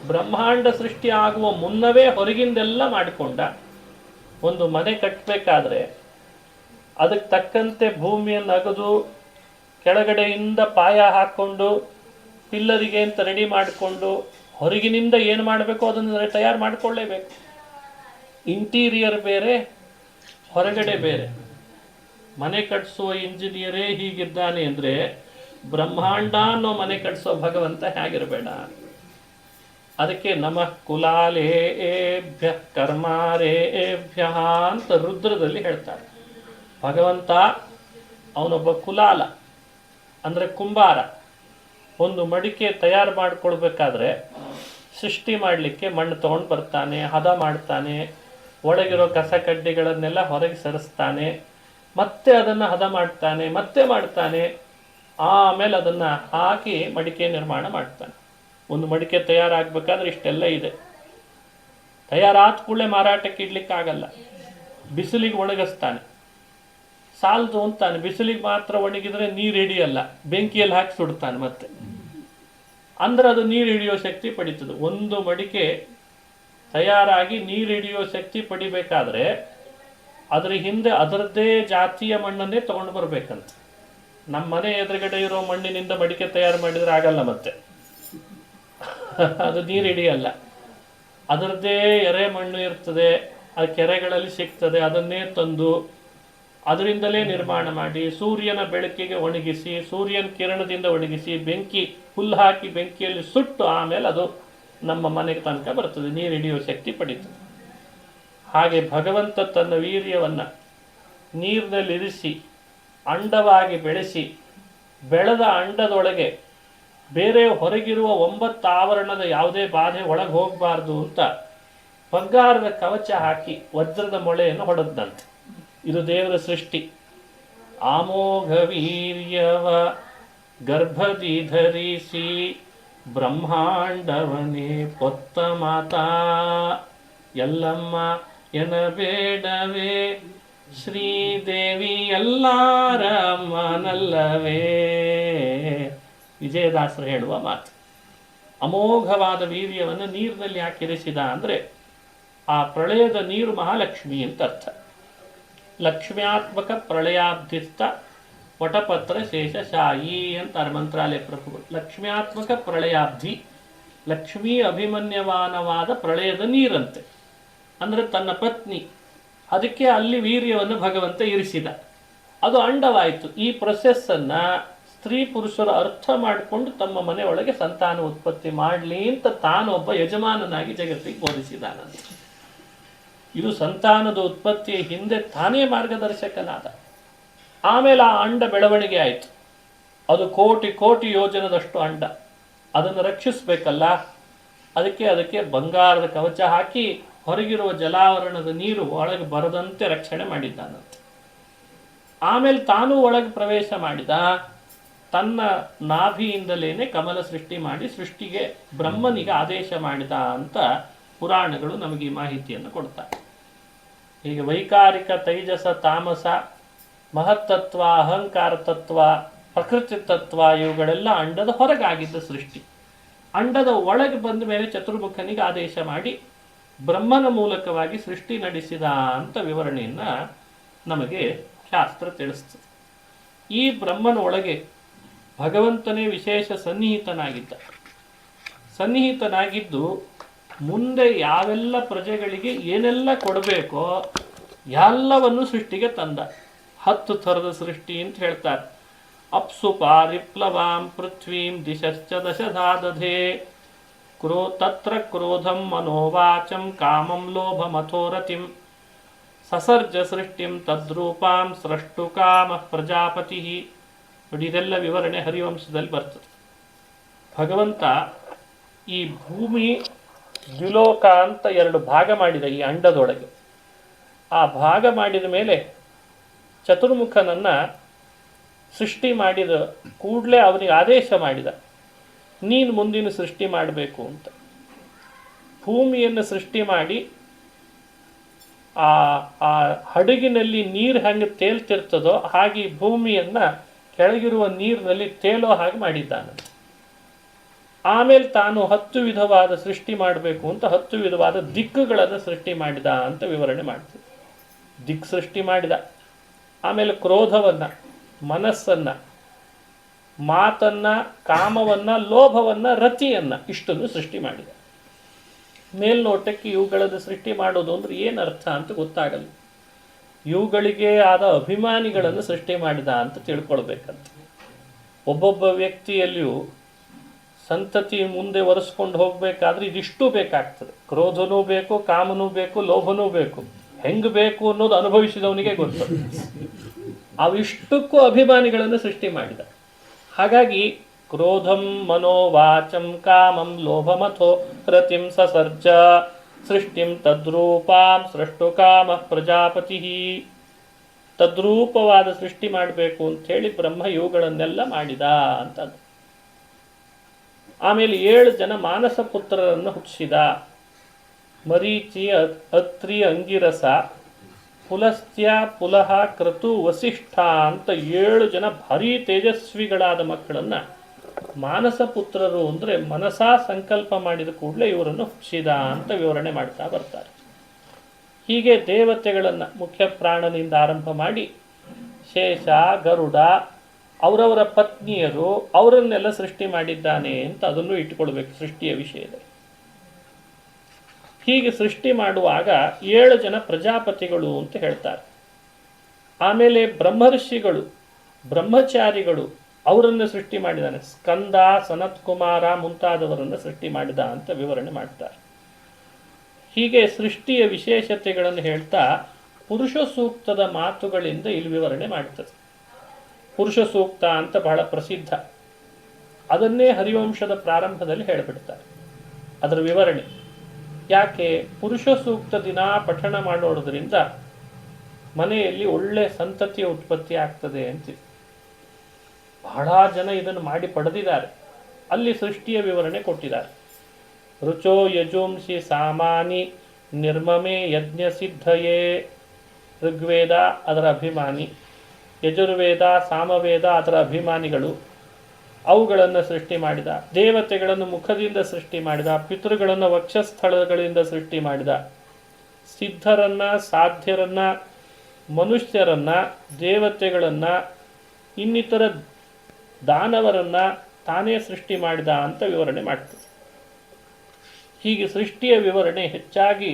ಬ್ರಹ್ಮಾಂಡ ಸೃಷ್ಟಿ ಆಗುವ ಮುನ್ನವೇ ಹೊರಗಿಂದೆಲ್ಲ ಮಾಡಿಕೊಂಡ. ಒಂದು ಮನೆ ಕಟ್ಟಬೇಕಾದ್ರೆ ಅದಕ್ಕೆ ತಕ್ಕಂತೆ ಭೂಮಿಯನ್ನು ಅಗದು ಕೆಳಗಡೆಯಿಂದ ಪಾಯ ಹಾಕ್ಕೊಂಡು ಪಿಲ್ಲರಿಗೆ ಅಂತ ರೆಡಿ ಮಾಡಿಕೊಂಡು ಹೊರಗಿನಿಂದ ಏನು ಮಾಡಬೇಕು ಅದನ್ನು ತಯಾರು ಮಾಡಿಕೊಳ್ಳೇಬೇಕು. ಇಂಟೀರಿಯರ್ ಬೇರೆ, ಹೊರಗಡೆ ಬೇರೆ. ಮನೆ ಕಟ್ಟಿಸುವ ಇಂಜಿನಿಯರೇ ಹೀಗಿದ್ದಾನೆ ಅಂದರೆ ಬ್ರಹ್ಮಾಂಡ ಅನ್ನೋ ಮನೆ ಕಟ್ಟಿಸೋ ಭಗವಂತ ಹೇಗಿರಬೇಡ. ಅದಕ್ಕೆ ನಮಃ ಕುಲಾಲೇಭ್ಯ ಕರ್ಮಾರೇಭ್ಯ ಅಂತ ರುದ್ರದಲ್ಲಿ ಹೇಳ್ತಾರೆ. ಭಗವಂತ ಅವನೊಬ್ಬ ಕುಲಾಲ ಅಂದರೆ ಕುಂಬಾರ. ಒಂದು ಮಡಿಕೆ ತಯಾರು ಮಾಡಿಕೊಳ್ಬೇಕಾದ್ರೆ ಸೃಷ್ಟಿ ಮಾಡಲಿಕ್ಕೆ ಮಣ್ಣು ತೊಗೊಂಡು ಬರ್ತಾನೆ, ಹದ ಮಾಡ್ತಾನೆ, ಒಳಗಿರೋ ಕಸ ಕಡ್ಡಿಗಳನ್ನೆಲ್ಲ ಹೊರಗೆ ಸರಿಸ್ತಾನೆ, ಮತ್ತೆ ಅದನ್ನು ಹದ ಮಾಡ್ತಾನೆ, ಮತ್ತೆ ಮಾಡ್ತಾನೆ, ಆಮೇಲೆ ಅದನ್ನು ಹಾಕಿ ಮಡಿಕೆ ನಿರ್ಮಾಣ ಮಾಡ್ತಾನೆ. ಒಂದು ಮಡಿಕೆ ತಯಾರಾಗಬೇಕಾದ್ರೆ ಇಷ್ಟೆಲ್ಲ ಇದೆ. ತಯಾರಾದ ಕೂಡಲೇ ಮಾರಾಟಕ್ಕೆ ಇಡ್ಲಿಕ್ಕಾಗಲ್ಲ. ಬಿಸಿಲಿಗೆ ಒಣಗಿಸ್ತಾನೆ, ಸಾಲದು ಅಂತಾನೆ. ಬಿಸಿಲಿಗೆ ಮಾತ್ರ ಒಣಗಿದ್ರೆ ನೀರು ಹಿಡಿಯಲ್ಲ, ಬೆಂಕಿಯಲ್ಲಿ ಹಾಕಿ ಸುಡ್ತಾನೆ ಮತ್ತೆ. ಅಂದ್ರೆ ಅದು ನೀರು ಹಿಡಿಯೋ ಶಕ್ತಿ ಪಡೀತದೆ. ಒಂದು ಮಡಿಕೆ ತಯಾರಾಗಿ ನೀರು ಹಿಡಿಯೋ ಶಕ್ತಿ ಪಡಿಬೇಕಾದ್ರೆ ಅದ್ರ ಹಿಂದೆ ಅದರದ್ದೇ ಜಾತಿಯ ಮಣ್ಣನ್ನೇ ತಗೊಂಡು ಬರ್ಬೇಕಂತ. ನಮ್ಮ ಮನೆ ಎದುರುಗಡೆ ಇರೋ ಮಣ್ಣಿನಿಂದ ಮಡಿಕೆ ತಯಾರು ಮಾಡಿದ್ರೆ ಆಗಲ್ಲ, ಮತ್ತೆ ಅದು ನೀರು ಹಿಡಿಯಲ್ಲ. ಅದರದ್ದೇ ಎರೆ ಮಣ್ಣು ಇರ್ತದೆ, ಆ ಕೆರೆಗಳಲ್ಲಿ ಸಿಗ್ತದೆ, ಅದನ್ನೇ ತಂದು ಅದರಿಂದಲೇ ನಿರ್ಮಾಣ ಮಾಡಿ ಸೂರ್ಯನ ಬೆಳಕಿಗೆ ಒಣಗಿಸಿ, ಸೂರ್ಯನ ಕಿರಣದಿಂದ ಒಣಗಿಸಿ, ಬೆಂಕಿ ಹುಲ್ಲು ಹಾಕಿ ಬೆಂಕಿಯಲ್ಲಿ ಸುಟ್ಟು ಆಮೇಲೆ ಅದು ನಮ್ಮ ಮನೆಗೆ ತನಕ ಬರ್ತದೆ, ನೀರು ಹಿಡಿಯುವ ಶಕ್ತಿ ಪಡೀತದೆ. ಹಾಗೆ ಭಗವಂತ ತನ್ನ ವೀರ್ಯವನ್ನು ನೀರಿನಲ್ಲಿರಿಸಿ ಅಂಡವಾಗಿ ಬೆಳೆಸಿ, ಬೆಳೆದ ಅಂಡದೊಳಗೆ ಬೇರೆ ಹೊರಗಿರುವ 9 ಆವರಣದ ಯಾವುದೇ ಬಾಧೆ ಒಳಗೆ ಹೋಗಬಾರ್ದು ಅಂತ ಬಂಗಾರದ ಕವಚ ಹಾಕಿ ವಜ್ರದ ಮೊಳೆಯನ್ನು ಹೊಡೆದಂತೆ. ಇದು ದೇವರ ಸೃಷ್ಟಿ. ಆಮೋಘ ವೀರ್ಯವ ಗರ್ಭದಿ ಧರಿಸಿ ಬ್ರಹ್ಮಾಂಡವನೇ ಪೊತ್ತ ಮಾತಾ ಎಲ್ಲಮ್ಮ ಎನಬೇಡವೇ ಶ್ರೀದೇವಿ ಎಲ್ಲಾರಮ್ಮನಲ್ಲವೇ. ವಿಜಯದಾಸರು ಹೇಳುವ ಮಾತು. ಅಮೋಘವಾದ ವೀರ್ಯವನ್ನು ನೀರಿನಲ್ಲಿ ಹಾಕಿರಿಸಿದ ಅಂದರೆ ಆ ಪ್ರಳಯದ ನೀರು ಮಹಾಲಕ್ಷ್ಮಿ ಅಂತ ಅರ್ಥ. ಲಕ್ಷ್ಮ್ಯಾತ್ಮಕ ಪ್ರಳಯಾಬ್ಧಿಸ್ತ ವಟಪತ್ರ ಶೇಷಶಾಯಿ ಅಂತಾರೆ ಮಂತ್ರಾಲಯ ಪ್ರಭುಗಳು. ಲಕ್ಷ್ಮ್ಯಾತ್ಮಕ ಪ್ರಳಯಾಬ್ಧಿ, ಲಕ್ಷ್ಮೀ ಅಭಿಮನ್ಯಮಾನವಾದ ಪ್ರಳಯದ ನೀರಂತೆ. ಅಂದರೆ ತನ್ನ ಪತ್ನಿ. ಅದಕ್ಕೆ ಅಲ್ಲಿ ವೀರ್ಯವನ್ನು ಭಗವಂತ ಇರಿಸಿದ. ಅದು ಅಂಡವಾಯಿತು. ಈ ಪ್ರೊಸೆಸ್ಸನ್ನು ಸ್ತ್ರೀ ಪುರುಷರು ಅರ್ಥ ಮಾಡಿಕೊಂಡು ತಮ್ಮ ಮನೆಯೊಳಗೆ ಸಂತಾನ ಉತ್ಪತ್ತಿ ಮಾಡಲಿ ಅಂತ ತಾನೊಬ್ಬ ಯಜಮಾನನಾಗಿ ಜಗತ್ತಿಗೆ ಬೋಧಿಸಿದಾನಂತೆ. ಇದು ಸಂತಾನದ ಉತ್ಪತ್ತಿಯ ಹಿಂದೆ ತಾನೇ ಮಾರ್ಗದರ್ಶಕನಾದ. ಆಮೇಲೆ ಆ ಅಂಡ ಬೆಳವಣಿಗೆ ಆಯಿತು. ಅದು ಕೋಟಿ ಕೋಟಿ ಯೋಜನದಷ್ಟು ಅಂಡ. ಅದನ್ನು ರಕ್ಷಿಸಬೇಕಲ್ಲ, ಅದಕ್ಕೆ ಬಂಗಾರದ ಕವಚ ಹಾಕಿ ಹೊರಗಿರುವ ಜಲಾವರಣದ ನೀರು ಒಳಗೆ ಬರದಂತೆ ರಕ್ಷಣೆ ಮಾಡಿದ್ದಾನಂತೆ. ಆಮೇಲೆ ತಾನೂ ಒಳಗೆ ಪ್ರವೇಶ ಮಾಡಿದ. ತನ್ನ ನಾಭಿಯಿಂದಲೇನೆ ಕಮಲ ಸೃಷ್ಟಿ ಮಾಡಿ ಸೃಷ್ಟಿಗೆ ಬ್ರಹ್ಮನಿಗೆ ಆದೇಶ ಮಾಡಿದ ಅಂತ ಪುರಾಣಗಳು ನಮಗೆ ಈ ಮಾಹಿತಿಯನ್ನು ಕೊಡ್ತಾರೆ. ಹೀಗೆ ವೈಕಾರಿಕ, ತೈಜಸ, ತಾಮಸ, ಮಹತ್ತತ್ವ, ಅಹಂಕಾರ ತತ್ವ, ಪ್ರಕೃತಿ ತತ್ವ ಇವುಗಳೆಲ್ಲ ಅಂಡದ ಹೊರಗಾಗಿದ್ದ ಸೃಷ್ಟಿ. ಅಂಡದ ಒಳಗೆ ಬಂದ ಮೇಲೆ ಚತುರ್ಮುಖನಿಗೆ ಆದೇಶ ಮಾಡಿ ಬ್ರಹ್ಮನ ಮೂಲಕವಾಗಿ ಸೃಷ್ಟಿ ನಡೆಸಿದ ಅಂತ ವಿವರಣೆಯನ್ನು ನಮಗೆ ಶಾಸ್ತ್ರ ತಿಳಿಸ್ತದೆ. ಈ ಬ್ರಹ್ಮನ ಒಳಗೆ ಭಗವಂತನೇ ವಿಶೇಷ ಸನ್ನಿಹಿತನಾಗಿದ್ದು ಮುಂದೆ ಯಾವೆಲ್ಲ ಪ್ರಜೆಗಳಿಗೆ ಏನೆಲ್ಲ ಕೊಡಬೇಕೋ ಎಲ್ಲವನ್ನು ಸೃಷ್ಟಿಗೆ ತಂದ. 10 ಥರದ ಸೃಷ್ಟಿ ಅಂತ ಹೇಳ್ತಾರೆ. ಅಪ್ಸು ಪಾರಿಪ್ಲವಾಂ ಪೃಥ್ವೀಂ ದಿಶಶ್ಚ ದಶಧಾದಧೇ ತತ್ರ ಕ್ರೋಧಂ ಮನೋವಾಚಂ ಕಾಮಂ ಲೋಭಮಥೋರತಿಂ ಸಸರ್ಜ ಸೃಷ್ಟಿಂ ತದ್ರೂಪಾಂ ಸೃಷ್ಟು ಕಾಮ ಪ್ರಜಾಪತಿ. ನೋಡಿ, ಇದೆಲ್ಲ ವಿವರಣೆ ಹರಿವಂಶದಲ್ಲಿ ಬರ್ತದೆ. ಭಗವಂತ ಈ ಭೂಮಿ ದ್ವಿಲೋಕ ಅಂತ ಎರಡು ಭಾಗ ಮಾಡಿದ ಈ ಅಂಡದೊಳಗೆ. ಆ ಭಾಗ ಮಾಡಿದ ಮೇಲೆ ಚತುರ್ಮುಖನನ್ನು ಸೃಷ್ಟಿ ಮಾಡಿದ ಕೂಡಲೇ ಅವನಿಗೆ ಆದೇಶ ಮಾಡಿದ, ನೀನು ಮುಂದಿನ ಸೃಷ್ಟಿ ಮಾಡಬೇಕು ಅಂತ. ಭೂಮಿಯನ್ನು ಸೃಷ್ಟಿ ಮಾಡಿ ಆ ಆ ಹಡಗಿನಲ್ಲಿ ನೀರು ಹೆಂಗೆ ತೇಲ್ತಿರ್ತದೋ ಹಾಗೆ ಭೂಮಿಯನ್ನು ಕೆಳಗಿರುವ ನೀರಿನಲ್ಲಿ ತೇಲೋ ಹಾಗೆ ಮಾಡಿದ್ದಾನೆ. ಆಮೇಲೆ ತಾನು 10 ವಿಧವಾದ ಸೃಷ್ಟಿ ಮಾಡಬೇಕು ಅಂತ 10 ವಿಧವಾದ ದಿಕ್ಕುಗಳನ್ನು ಸೃಷ್ಟಿ ಮಾಡಿದ ಅಂತ ವಿವರಣೆ ಮಾಡ್ತೀವಿ. ದಿಕ್ ಸೃಷ್ಟಿ ಮಾಡಿದ, ಆಮೇಲೆ ಕ್ರೋಧವನ್ನು, ಮನಸ್ಸನ್ನು, ಮಾತನ್ನು, ಕಾಮವನ್ನು, ಲೋಭವನ್ನು, ರತಿಯನ್ನು ಇಷ್ಟನ್ನು ಸೃಷ್ಟಿ ಮಾಡಿದ. ಮೇಲ್ನೋಟಕ್ಕೆ ಇವುಗಳನ್ನು ಸೃಷ್ಟಿ ಮಾಡೋದು ಅಂದ್ರೆ ಏನು ಅರ್ಥ ಅಂತ ಗೊತ್ತಾಗಲ್ಲ. ಇವುಗಳಿಗೆ ಆದ ಅಭಿಮಾನಿಗಳನ್ನು ಸೃಷ್ಟಿ ಮಾಡಿದ ಅಂತ ತಿಳ್ಕೊಳ್ಬೇಕಂತ. ಒಬ್ಬೊಬ್ಬ ವ್ಯಕ್ತಿಯಲ್ಲಿಯೂ ಸಂತತಿ ಮುಂದೆ ಒರೆಸ್ಕೊಂಡು ಹೋಗಬೇಕಾದ್ರೆ ಇದಿಷ್ಟು ಬೇಕಾಗ್ತದೆ. ಕ್ರೋಧನೂ ಬೇಕು, ಕಾಮನೂ ಬೇಕು, ಲೋಭನೂ ಬೇಕು. ಹೆಂಗೆ ಬೇಕು ಅನ್ನೋದು ಅನುಭವಿಸಿದವನಿಗೆ ಗೊತ್ತದು. ಅವಿಷ್ಟಕ್ಕೂ ಅಭಿಮಾನಿಗಳನ್ನು ಸೃಷ್ಟಿ ಮಾಡಿದ. ಹಾಗಾಗಿ ಕ್ರೋಧಂ ಮನೋವಾಚಂ ಕಾಮಂ ಲೋಭಮಥೋ ರತಿಂ ಸಸರ್ಜ ಸೃಷ್ಟಿಂ ತದ್ರೂಪಾಂ ಸೃಷ್ಟು ಕಾಮ ಪ್ರಜಾಪತಿ. ತದ್ರೂಪವಾದ ಸೃಷ್ಟಿ ಮಾಡಬೇಕು ಅಂಥೇಳಿ ಬ್ರಹ್ಮ ಇವುಗಳನ್ನೆಲ್ಲ ಮಾಡಿದ ಅಂತ. ಆಮೇಲೆ 7 ಜನ ಮಾನಸ ಪುತ್ರರನ್ನು ಹುಟ್ಟಿಸಿದ. ಮರೀಚಿ, ಅತ್ರಿ, ಅಂಗಿರಸ, ಪುಲಸ್ತ್ಯ, ಪುಲಹ, ಕ್ರತು, ವಸಿಷ್ಠ ಅಂತ 7 ಜನ ಭಾರೀ ತೇಜಸ್ವಿಗಳಾದ ಮಕ್ಕಳನ್ನು ಮಾನಸ ಪುತ್ರರು ಅಂದರೆ ಮನಸಾ ಸಂಕಲ್ಪ ಮಾಡಿದ ಕೂಡಲೇ ಇವರನ್ನು ಹುಟ್ಟಿಸಿದ ಅಂತ ವಿವರಣೆ ಮಾಡ್ತಾ ಬರ್ತಾರೆ. ಹೀಗೆ ದೇವತೆಗಳನ್ನು ಮುಖ್ಯ ಪ್ರಾಣನಿಂದ ಆರಂಭ ಮಾಡಿ ಶೇಷ, ಗರುಡ, ಅವರವರ ಪತ್ನಿಯರು ಅವರನ್ನೆಲ್ಲ ಸೃಷ್ಟಿ ಮಾಡಿದ್ದಾನೆ ಅಂತ ಅದನ್ನು ಇಟ್ಟುಕೊಳ್ಬೇಕು ಸೃಷ್ಟಿಯ ವಿಷಯದಲ್ಲಿ. ಹೀಗೆ ಸೃಷ್ಟಿ ಮಾಡುವಾಗ 7 ಜನ ಪ್ರಜಾಪತಿಗಳು ಅಂತ ಹೇಳ್ತಾರೆ. ಆಮೇಲೆ ಬ್ರಹ್ಮರ್ಷಿಗಳು, ಬ್ರಹ್ಮಚಾರಿಗಳು ಅವರನ್ನು ಸೃಷ್ಟಿ ಮಾಡಿದ್ದಾನೆ. ಸ್ಕಂದ, ಸನತ್ ಕುಮಾರ ಮುಂತಾದವರನ್ನು ಸೃಷ್ಟಿ ಮಾಡಿದ ಅಂತ ವಿವರಣೆ ಮಾಡ್ತಾರೆ. ಹೀಗೆ ಸೃಷ್ಟಿಯ ವಿಶೇಷತೆಗಳನ್ನು ಹೇಳ್ತಾ ಪುರುಷ ಸೂಕ್ತದ ಮಾತುಗಳಿಂದ ಇಲ್ಲಿ ವಿವರಣೆ ಮಾಡ್ತದೆ. ಪುರುಷ ಸೂಕ್ತ ಅಂತ ಬಹಳ ಪ್ರಸಿದ್ಧ. ಅದನ್ನೇ ಹರಿವಂಶದ ಪ್ರಾರಂಭದಲ್ಲಿ ಹೇಳಿಬಿಡ್ತಾರೆ. ಅದರ ವಿವರಣೆ ಯಾಕೆ? ಪುರುಷ ಸೂಕ್ತ ದಿನ ಪಠಣ ಮಾಡೋದ್ರಿಂದ ಮನೆಯಲ್ಲಿ ಒಳ್ಳೆ ಸಂತತಿಯ ಉತ್ಪತ್ತಿ ಆಗ್ತದೆ ಅಂತಿದೆ. ಬಹಳ ಜನ ಇದನ್ನು ಮಾಡಿ ಪಡೆದಿದ್ದಾರೆ. ಅಲ್ಲಿ ಸೃಷ್ಟಿಯ ವಿವರಣೆ ಕೊಟ್ಟಿದ್ದಾರೆ. ರುಚೋ ಯಜುಂಸಿ ಸಾಮಾನಿ ನಿರ್ಮಮೆ ಯಜ್ಞ ಸಿದ್ಧಯೇ. ಋಗ್ವೇದ ಅದರ ಅಭಿಮಾನಿ, ಯಜುರ್ವೇದ, ಸಾಮವೇದ ಅದರ ಅಭಿಮಾನಿಗಳು. ಅವುಗಳನ್ನು ಸೃಷ್ಟಿ ಮಾಡಿದ. ದೇವತೆಗಳನ್ನು ಮುಖದಿಂದ ಸೃಷ್ಟಿ ಮಾಡಿದ. ಪಿತೃಗಳನ್ನು ವಕ್ಷಸ್ಥಳಗಳಿಂದ ಸೃಷ್ಟಿ ಮಾಡಿದ. ಸಿದ್ಧರನ್ನು, ಸಾಧ್ಯರನ್ನು, ಮನುಷ್ಯರನ್ನು, ದೇವತೆಗಳನ್ನು, ಇನ್ನಿತರ ದಾನವರನ್ನು ತಾನೇ ಸೃಷ್ಟಿ ಮಾಡಿದ ಅಂತ ವಿವರಣೆ ಮಾಡ್ತದೆ. ಹೀಗೆ ಸೃಷ್ಟಿಯ ವಿವರಣೆ ಹೆಚ್ಚಾಗಿ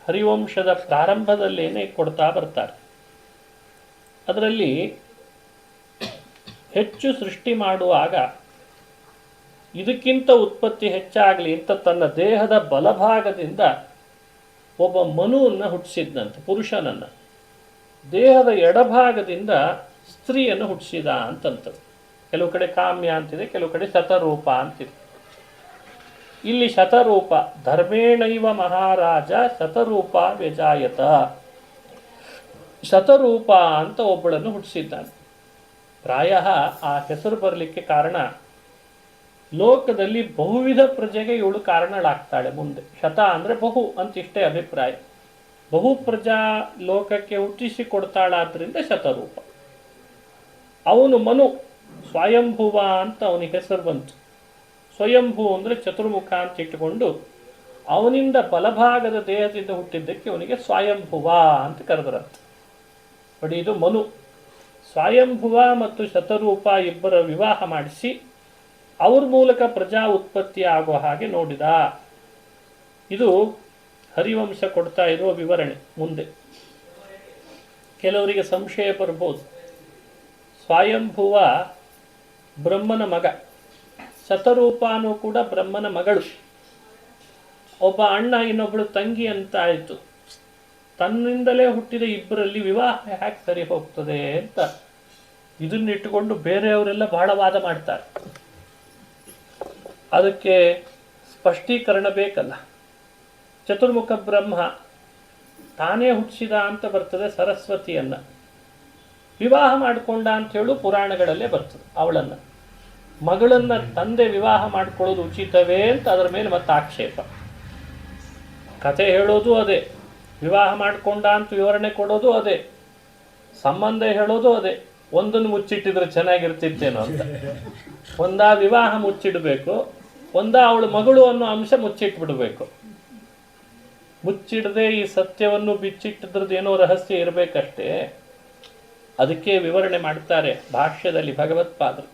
ಹರಿವಂಶದ ಪ್ರಾರಂಭದಲ್ಲೇನೆ ಕೊಡ್ತಾ ಬರ್ತಾರೆ. ಅದರಲ್ಲಿ ಹೆಚ್ಚು ಸೃಷ್ಟಿ ಮಾಡುವಾಗ ಇದಕ್ಕಿಂತ ಉತ್ಪತ್ತಿ ಹೆಚ್ಚಾಗಲಿ ಅಂತ ತನ್ನ ದೇಹದ ಬಲಭಾಗದಿಂದ ಒಬ್ಬ ಮನುವನ್ನು ಹುಟ್ಟಿಸಿದ್ದಂತೆ, ಪುರುಷನನ್ನು. ದೇಹದ ಎಡಭಾಗದಿಂದ ಸ್ತ್ರೀಯನ್ನು ಹುಟ್ಟಿಸಿದ ಅಂತಂತದ್ದು. ಕೆಲವು ಕಡೆ ಕಾಮ್ಯ ಅಂತಿದೆ, ಕೆಲವು ಕಡೆ ಶತರೂಪ ಅಂತಿದೆ. ಇಲ್ಲಿ ಶತರೂಪ, ಧರ್ಮೇಣೈವ ಮಹಾರಾಜ ಶತರೂಪ ವ್ಯಜಾಯತ. ಶತರೂಪ ಅಂತ ಒಬ್ಬಳನ್ನು ಹುಟ್ಟಿಸಿದ್ದಾನೆ. ಪ್ರಾಯ ಆ ಹೆಸರು ಬರಲಿಕ್ಕೆ ಕಾರಣ ಲೋಕದಲ್ಲಿ ಬಹುವಿಧ ಪ್ರಜೆಗೆ ಇವಳು ಕಾರಣಳಾಗ್ತಾಳೆ ಮುಂದೆ. ಶತ ಅಂದರೆ ಬಹು ಅಂತಿಷ್ಟೇ ಅಭಿಪ್ರಾಯ. ಬಹು ಪ್ರಜಾ ಲೋಕಕ್ಕೆ ಹುಟ್ಟಿಸಿಕೊಡ್ತಾಳಾದ್ರಿಂದ ಶತರೂಪ. ಅವನು ಮನು ಸ್ವಯಂಭುವ ಅಂತ ಅವನಿಗೆ ಹೆಸರು ಬಂತು. ಸ್ವಯಂಭೂ ಅಂದರೆ ಚತುರ್ಮುಖ ಅಂತ ಇಟ್ಟುಕೊಂಡು ಅವನಿಂದ ಬಲಭಾಗದ ದೇಹದಿಂದ ಹುಟ್ಟಿದ್ದಕ್ಕೆ ಅವನಿಗೆ ಸ್ವಯಂಭುವ ಅಂತ ಕರೆದರಂತ. ನೋಡಿ, ಇದು ಮನು. ಸ್ವಯಂಭುವ ಮತ್ತು ಶತರೂಪ ಇಬ್ಬರ ವಿವಾಹ ಮಾಡಿಸಿ ಅವ್ರ ಮೂಲಕ ಪ್ರಜಾ ಉತ್ಪತ್ತಿ ಆಗುವ ಹಾಗೆ ನೋಡಿದ. ಇದು ಹರಿವಂಶ ಕೊಡ್ತಾ ಇರುವ ವಿವರಣೆ. ಮುಂದೆ ಕೆಲವರಿಗೆ ಸಂಶಯ ಬರ್ಬೋದು. ಸ್ವಯಂಭುವ ಬ್ರಹ್ಮನ ಮಗ, ಶತರೂಪನೂ ಕೂಡ ಬ್ರಹ್ಮನ ಮಗಳು. ಒಬ್ಬ ಅಣ್ಣ ಇನ್ನೊಬ್ಬಳು ತಂಗಿ ಅಂತ ಆಯಿತು. ತನ್ನಿಂದಲೇ ಹುಟ್ಟಿದ ಇಬ್ಬರಲ್ಲಿ ವಿವಾಹ ಹ್ಯಾಕೆ ಸರಿ ಹೋಗ್ತದೆ ಅಂತ ಇದನ್ನಿಟ್ಟುಕೊಂಡು ಬೇರೆಯವರೆಲ್ಲ ಬಹಳ ವಾದ ಮಾಡ್ತಾರೆ. ಅದಕ್ಕೆ ಸ್ಪಷ್ಟೀಕರಣ ಬೇಕಲ್ಲ. ಚತುರ್ಮುಖ ಬ್ರಹ್ಮ ತಾನೇ ಹುಟ್ಟಿಸಿದ ಅಂತ ಬರ್ತದೆ ಸರಸ್ವತಿಯನ್ನು, ವಿವಾಹ ಮಾಡಿಕೊಂಡ ಅಂತ ಹೇಳು ಪುರಾಣಗಳಲ್ಲೇ ಬರ್ತದೆ. ಅವಳನ್ನು ಮಗಳನ್ನು ತಂದೆ ವಿವಾಹ ಮಾಡಿಕೊಳ್ಳೋದು ಉಚಿತವೇ ಅಂತ ಅದರ ಮೇಲೆ ಮತ್ತೆ ಆಕ್ಷೇಪ. ಕತೆ ಹೇಳೋದು ಅದೇ, ವಿವಾಹ ಮಾಡಿಕೊಂಡ ಅಂತ ವಿವರಣೆ ಕೊಡೋದು ಅದೇ, ಸಂಬಂಧ ಹೇಳೋದು ಅದೇ. ಒಂದನ್ನು ಮುಚ್ಚಿಟ್ಟಿದ್ರೆ ಚೆನ್ನಾಗಿರ್ತಿತ್ತೇನೋ ಅಂತ. ಒಂದಾ ವಿವಾಹ ಮುಚ್ಚಿಡಬೇಕು, ಒಂದಾ ಅವಳ ಮಗಳು ಅನ್ನೋ ಅಂಶ ಮುಚ್ಚಿಟ್ಬಿಡ್ಬೇಕು. ಮುಚ್ಚಿಡದೆ ಈ ಸತ್ಯವನ್ನು ಬಿಚ್ಚಿಟ್ಟಿದ್ರದ್ದು ಏನೋ ರಹಸ್ಯ ಇರಬೇಕಷ್ಟೇ. ಅದಕ್ಕೆ ವಿವರಣೆ ಮಾಡ್ತಾರೆ ಭಾಷ್ಯದಲ್ಲಿ ಭಗವತ್ಪಾದರು.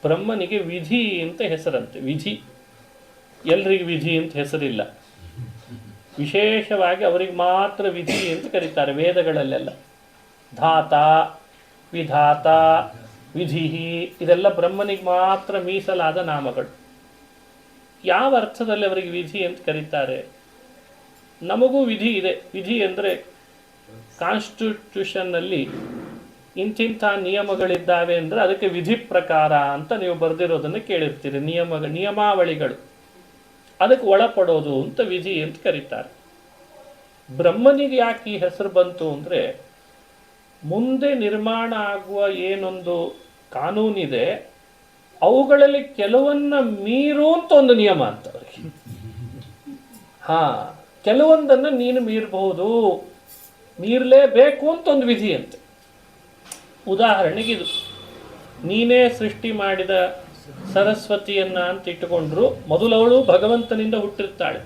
ಬ್ರಹ್ಮನಿಗೆ ವಿಧಿ ಅಂತ ಹೆಸರಂತೆ. ವಿಧಿ, ಎಲ್ರಿಗೂ ವಿಧಿ ಅಂತ ಹೆಸರಿಲ್ಲ, ವಿಶೇಷವಾಗಿ ಅವರಿಗೆ ಮಾತ್ರ ವಿಧಿ ಅಂತ ಕರೀತಾರೆ ವೇದಗಳಲ್ಲೆಲ್ಲ. ಧಾತ, ವಿಧಾತ, ವಿಧಿ, ಇದೆಲ್ಲ ಬ್ರಹ್ಮನಿಗೆ ಮಾತ್ರ ಮೀಸಲಾದ ನಾಮಗಳು. ಯಾವ ಅರ್ಥದಲ್ಲಿ ಅವರಿಗೆ ವಿಧಿ ಅಂತ ಕರೀತಾರೆ? ನಮಗೂ ವಿಧಿ ಇದೆ. ವಿಧಿ ಅಂದರೆ ಕಾನ್ಸ್ಟಿಟ್ಯೂಷನ್ನಲ್ಲಿ ಇಂತಿಂಥ ನಿಯಮಗಳಿದ್ದಾವೆ ಅಂದರೆ ಅದಕ್ಕೆ ವಿಧಿ ಪ್ರಕಾರ ಅಂತ ನೀವು ಬರೆದಿರೋದನ್ನು ಕೇಳಿರ್ತೀರಿ. ನಿಯಮಾವಳಿಗಳು, ಅದಕ್ಕೆ ಒಳಪಡೋದು ಅಂತ ವಿಧಿ ಅಂತ ಕರೀತಾರೆ. ಬ್ರಹ್ಮನಿಗೆ ಯಾಕೆ ಈ ಹೆಸರು ಬಂತು ಅಂದರೆ, ಮುಂದೆ ನಿರ್ಮಾಣ ಆಗುವ ಏನೊಂದು ಕಾನೂನಿದೆ ಅವುಗಳಲ್ಲಿ ಕೆಲವನ್ನ ಮೀರು ಅಂತ ಒಂದು ನಿಯಮ ಅಂತ ಅವರಿಗೆ. ಕೆಲವೊಂದನ್ನು ನೀನು ಮೀರಬಹುದು, ಮೀರಲೇಬೇಕು ಅಂತ ಒಂದು ವಿಧಿ ಅಂತೆ. ಉದಾಹರಣೆಗಿದು, ನೀನೇ ಸೃಷ್ಟಿ ಮಾಡಿದ ಸರಸ್ವತಿಯನ್ನ ಅಂತ ಇಟ್ಟುಕೊಂಡ್ರು, ಮೊದಲವಳು ಭಗವಂತನಿಂದ ಹುಟ್ಟಿರ್ತಾಳೆ,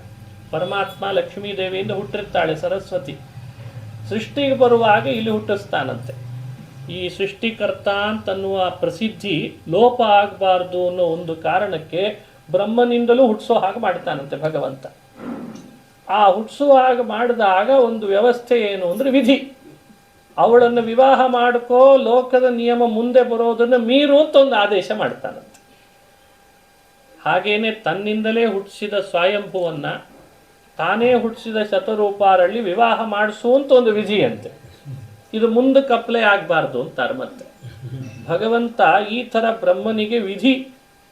ಪರಮಾತ್ಮ ಲಕ್ಷ್ಮೀದೇವಿಯಿಂದ ಹುಟ್ಟಿರ್ತಾಳೆ ಸರಸ್ವತಿ. ಸೃಷ್ಟಿಗೆ ಬರುವಾಗ ಇಲ್ಲಿ ಹುಟ್ಟಿಸ್ತಾನಂತೆ. ಈ ಸೃಷ್ಟಿಕರ್ತ ಅಂತನ್ನುವ ಪ್ರಸಿದ್ಧಿ ಲೋಪ ಆಗಬಾರ್ದು ಅನ್ನೋ ಒಂದು ಕಾರಣಕ್ಕೆ ಬ್ರಹ್ಮನಿಂದಲೂ ಹುಟ್ಟಿಸೋ ಹಾಗೆ ಮಾಡ್ತಾನಂತೆ ಭಗವಂತ. ಆ ಹುಟ್ಟಿಸುವ ಹಾಗೆ ಮಾಡಿದಾಗ ಒಂದು ವ್ಯವಸ್ಥೆ ಏನು ಅಂದರೆ ವಿಧಿ. ಅವಳನ್ನು ವಿವಾಹ ಮಾಡ್ಕೋ, ಲೋಕದ ನಿಯಮ ಮುಂದೆ ಬರೋದನ್ನು ಮೀರು ಅಂತ ಒಂದು ಆದೇಶ ಮಾಡ್ತಾನಂತೆ. ಹಾಗೇನೆ ತನ್ನಿಂದಲೇ ಹುಟ್ಟಿಸಿದ ಸ್ವಯಂಭುವನ್ನ ತಾನೇ ಹುಟ್ಟಿಸಿದ ಶತರೂಪಾರಲ್ಲಿ ವಿವಾಹ ಮಾಡಿಸು ಅಂತ ಒಂದು ವಿಧಿಯಂತೆ. ಇದು ಮುಂದಕ್ಕೆ ಅಪ್ಲೈ ಆಗಬಾರ್ದು ಅಂತಾರೆ. ಮತ್ತೆ ಭಗವಂತ ಈ ಥರ ಬ್ರಹ್ಮನಿಗೆ ವಿಧಿ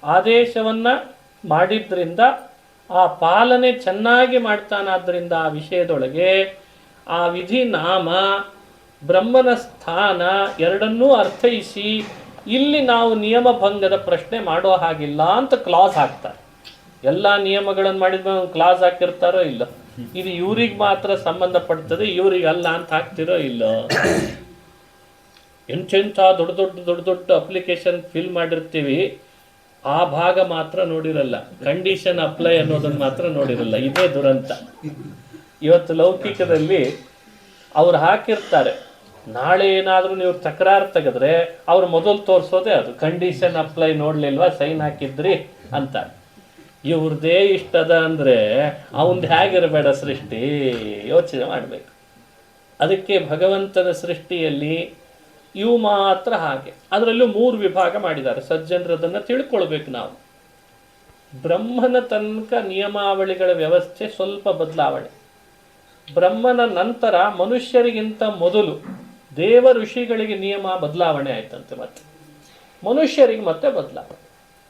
ಆದೇಶವನ್ನ ಮಾಡಿದ್ರಿಂದ ಆ ಪಾಲನೆ ಚೆನ್ನಾಗಿ ಮಾಡ್ತಾನಾದ್ರಿಂದ ಆ ವಿಷಯದೊಳಗೆ ಆ ವಿಧಿ ನಾಮ ಬ್ರಹ್ಮನ ಸ್ಥಾನ ಎರಡನ್ನೂ ಅರ್ಥೈಸಿ ಇಲ್ಲಿ ನಾವು ನಿಯಮ ಭಂಗದ ಪ್ರಶ್ನೆ ಮಾಡೋ ಹಾಗಿಲ್ಲ ಅಂತ ಕ್ಲಾಸ್ ಹಾಕ್ತಾರೆ. ಎಲ್ಲ ನಿಯಮಗಳನ್ನು ಮಾಡಿದ್ಮೇಲೆ ಒಂದು ಕ್ಲಾಸ್ ಹಾಕಿರ್ತಾರೋ ಇಲ್ಲ, ಇದು ಇವ್ರಿಗೆ ಮಾತ್ರ ಸಂಬಂಧಪಡ್ತದೆ ಇವ್ರಿಗಲ್ಲ ಅಂತ ಹಾಕ್ತಿರೋ ಇಲ್ಲ. ಎಂತೆಂಥ ದೊಡ್ಡ ದೊಡ್ಡ ಅಪ್ಲಿಕೇಶನ್ ಫಿಲ್ ಮಾಡಿರ್ತೀವಿ, ಆ ಭಾಗ ಮಾತ್ರ ನೋಡಿರಲ್ಲ, ಕಂಡೀಷನ್ ಅಪ್ಲೈ ಅನ್ನೋದನ್ನು ಮಾತ್ರ ನೋಡಿರಲ್ಲ. ಇದೇ ದುರಂತ. ಇವತ್ತು ಲೌಕಿಕದಲ್ಲಿ ಅವ್ರು ಹಾಕಿರ್ತಾರೆ, ನಾಳೆ ಏನಾದರೂ ನೀವು ತಕರಾರು ತೆಗೆದ್ರೆ ಅವ್ರು ಮೊದಲು ತೋರಿಸೋದೇ ಅದು, ಕಂಡೀಷನ್ ಅಪ್ಲೈ ನೋಡ್ಲಿಲ್ವಾ, ಸೈನ್ ಹಾಕಿದ್ರಿ ಅಂತ. ಇವ್ರದೇ ಇಷ್ಟದ ಅಂದರೆ ಅವಂದು ಹೇಗಿರಬೇಡ ಸೃಷ್ಟಿ, ಯೋಚನೆ ಮಾಡಬೇಕು. ಅದಕ್ಕೆ ಭಗವಂತನ ಸೃಷ್ಟಿಯಲ್ಲಿ ಇವು ಮಾತ್ರ ಹಾಗೆ. ಅದರಲ್ಲೂ 3 ವಿಭಾಗ ಮಾಡಿದ್ದಾರೆ. ಸಜ್ಜನರದನ್ನು ತಿಳ್ಕೊಳ್ಬೇಕು ನಾವು. ಬ್ರಹ್ಮನ ತನಕ ನಿಯಮಾವಳಿಗಳ ವ್ಯವಸ್ಥೆ ಸ್ವಲ್ಪ ಬದಲಾವಣೆ. ಬ್ರಹ್ಮನ ನಂತರ ಮನುಷ್ಯರಿಗಿಂತ ಮೊದಲು ದೇವ ಋಷಿಗಳಿಗೆ ನಿಯಮ ಬದಲಾವಣೆ ಆಯ್ತಂತೆ. ಮತ್ತೆ ಮನುಷ್ಯರಿಗೆ ಮತ್ತೆ ಬದಲಾವಣೆ.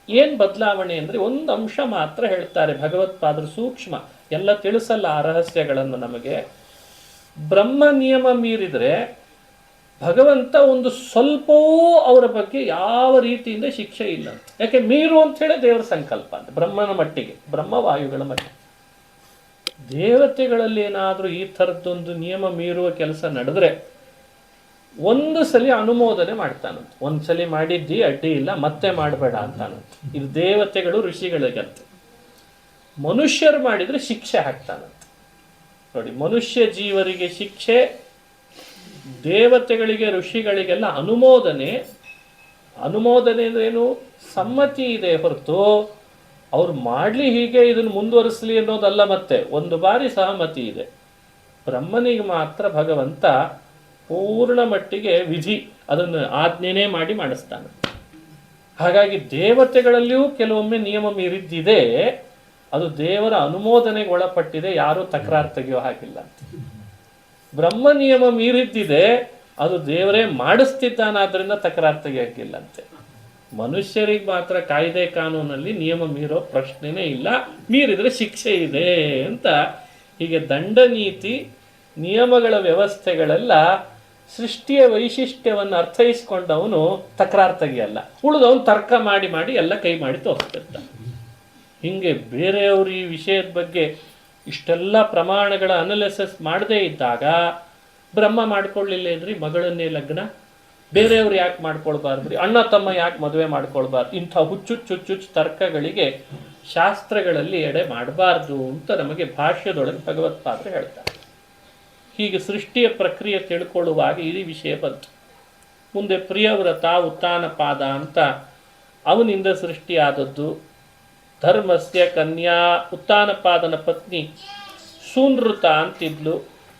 ಏನು ಬದಲಾವಣೆ ಅಂದರೆ ಒಂದು ಅಂಶ ಮಾತ್ರ ಹೇಳ್ತಾರೆ ಭಗವತ್ಪಾದರು, ಸೂಕ್ಷ್ಮ, ಎಲ್ಲ ತಿಳಿಸಲ್ಲ ಆ ರಹಸ್ಯಗಳನ್ನು ನಮಗೆ. ಬ್ರಹ್ಮ ನಿಯಮ ಮೀರಿದರೆ ಭಗವಂತ ಒಂದು ಸ್ವಲ್ಪವೂ ಅವರ ಬಗ್ಗೆ ಯಾವ ರೀತಿಯಿಂದ ಶಿಕ್ಷೆ ಇಲ್ಲ ಅಂತ. ಯಾಕೆ ಮೀರು ಅಂತ ಹೇಳಿ ದೇವರ ಸಂಕಲ್ಪ ಅಂತ. ಬ್ರಹ್ಮನ ಮಟ್ಟಿಗೆ, ಬ್ರಹ್ಮವಾಯುಗಳ ಮಟ್ಟಿಗೆ. ದೇವತೆಗಳಲ್ಲಿ ಏನಾದರೂ ಈ ಥರದ್ದೊಂದು ನಿಯಮ ಮೀರುವ ಕೆಲಸ ನಡೆದ್ರೆ ಒಂದು ಸಲ ಅನುಮೋದನೆ ಮಾಡ್ತಾನಂತೆ. ಒಂದು ಸಲ ಮಾಡಿದ್ದಿ ಅಡ್ಡಿ ಇಲ್ಲ, ಮತ್ತೆ ಮಾಡಬೇಡ ಅಂತಾನಂತೆ. ಇದು ದೇವತೆಗಳು ಋಷಿಗಳಿಗಂತೆ. ಮನುಷ್ಯರು ಮಾಡಿದರೆ ಶಿಕ್ಷೆ ಹಾಕ್ತಾನಂತೆ. ನೋಡಿ, ಮನುಷ್ಯ ಜೀವರಿಗೆ ಶಿಕ್ಷೆ, ದೇವತೆಗಳಿಗೆ ಋಷಿಗಳಿಗೆಲ್ಲ ಅನುಮೋದನೆ. ಅನುಮೋದನೆ ಅಂದ್ರೇನು? ಸಮ್ಮತಿ ಇದೆ ಹೊರತು ಅವ್ರು ಮಾಡಲಿ ಹೀಗೆ ಇದನ್ನು ಮುಂದುವರಿಸಲಿ ಅನ್ನೋದಲ್ಲ. ಮತ್ತೆ ಒಂದು ಬಾರಿ ಸಹಮತಿ ಇದೆ. ಬ್ರಹ್ಮನಿಗೆ ಮಾತ್ರ ಭಗವಂತ ಪೂರ್ಣ ಮಟ್ಟಿಗೆ ವಿಧಿ, ಅದನ್ನು ಆಜ್ಞೆನೇ ಮಾಡಿ ಮಾಡಿಸ್ತಾನೆ. ಹಾಗಾಗಿ ದೇವತೆಗಳಲ್ಲಿಯೂ ಕೆಲವೊಮ್ಮೆ ನಿಯಮ ಮೀರಿದ್ದಿದೆ, ಅದು ದೇವರ ಅನುಮೋದನೆಗೆ ಒಳಪಟ್ಟಿದೆ, ಯಾರೂ ತಕರಾರು ತೆಗೆಯೋ ಹಾಗಿಲ್ಲ ಅಂತ. ಬ್ರಹ್ಮ ನಿಯಮ ಮೀರಿದ್ದಿದೆ, ಅದು ದೇವರೇ ಮಾಡಿಸ್ತಿದ್ದಾನಾದ್ರಿಂದ ತಕರಾರು ತೆಗೆಯೋಕ್ಕಿಲ್ಲಂತೆ. ಮನುಷ್ಯರಿಗೆ ಮಾತ್ರ ಕಾಯ್ದೆ ಕಾನೂನಲ್ಲಿ ನಿಯಮ ಮೀರೋ ಪ್ರಶ್ನೆನೇ ಇಲ್ಲ, ಮೀರಿದರೆ ಶಿಕ್ಷೆ ಇದೆ ಅಂತ. ಹೀಗೆ ದಂಡ ನೀತಿ ನಿಯಮಗಳ ವ್ಯವಸ್ಥೆಗಳೆಲ್ಲ ಸೃಷ್ಟಿಯ ವೈಶಿಷ್ಟ್ಯವನ್ನು ಅರ್ಥೈಸ್ಕೊಂಡವನು ತಕರಾರು ತೆಗಿಯಲ್ಲ, ಉಳಿದವನು ತರ್ಕ ಮಾಡಿ ಮಾಡಿ ಎಲ್ಲ ಕೈ ಮಾಡಿ ತೋರಿಸ್ತಿರ್ತಾನೆ. ಹೀಗೆ ಬೇರೆಯವರು ಈ ವಿಷಯದ ಬಗ್ಗೆ ಇಷ್ಟೆಲ್ಲ ಪ್ರಮಾಣಗಳ ಅನಾಲಿಸಿಸ್ ಮಾಡದೇ ಇದ್ದಾಗ ಬ್ರಹ್ಮ ಮಾಡ್ಕೊಳ್ಳಿಲ್ಲ ಇದ್ರಿ ಮಗಳನ್ನೇ ಲಗ್ನ, ಬೇರೆಯವ್ರು ಯಾಕೆ ಮಾಡ್ಕೊಳ್ಬಾರ್ದ್ರಿ, ಅಣ್ಣ ತಮ್ಮ ಯಾಕೆ ಮದುವೆ ಮಾಡ್ಕೊಳ್ಬಾರ್ದು, ಇಂಥ ಹುಚ್ಚುಚ್ಚುಚ್ಚುಚ್ಚು ತರ್ಕಗಳಿಗೆ ಶಾಸ್ತ್ರಗಳಲ್ಲಿ ಎಡೆ ಮಾಡಬಾರ್ದು ಅಂತ ನಮಗೆ ಭಾಷ್ಯದೊಳಗೆ ಭಗವತ್ಪಾದರು ಹೇಳ್ತಾರೆ. ಹೀಗೆ ಸೃಷ್ಟಿಯ ಪ್ರಕ್ರಿಯೆ ತಿಳ್ಕೊಳ್ಳುವಾಗ ಈ ವಿಷಯ ಬಂತು. ಮುಂದೆ ಪ್ರಿಯವ್ರತ ಉತ್ತಾನಪಾದ ಅಂತ ಅವನಿಂದ ಸೃಷ್ಟಿಯಾದದ್ದು. ಧರ್ಮಸ್ಯ ಕನ್ಯಾ, ಉತ್ತಾನಪಾದನ ಪತ್ನಿ ಸೂನೃತ ಅಂತಿದ್ಲು.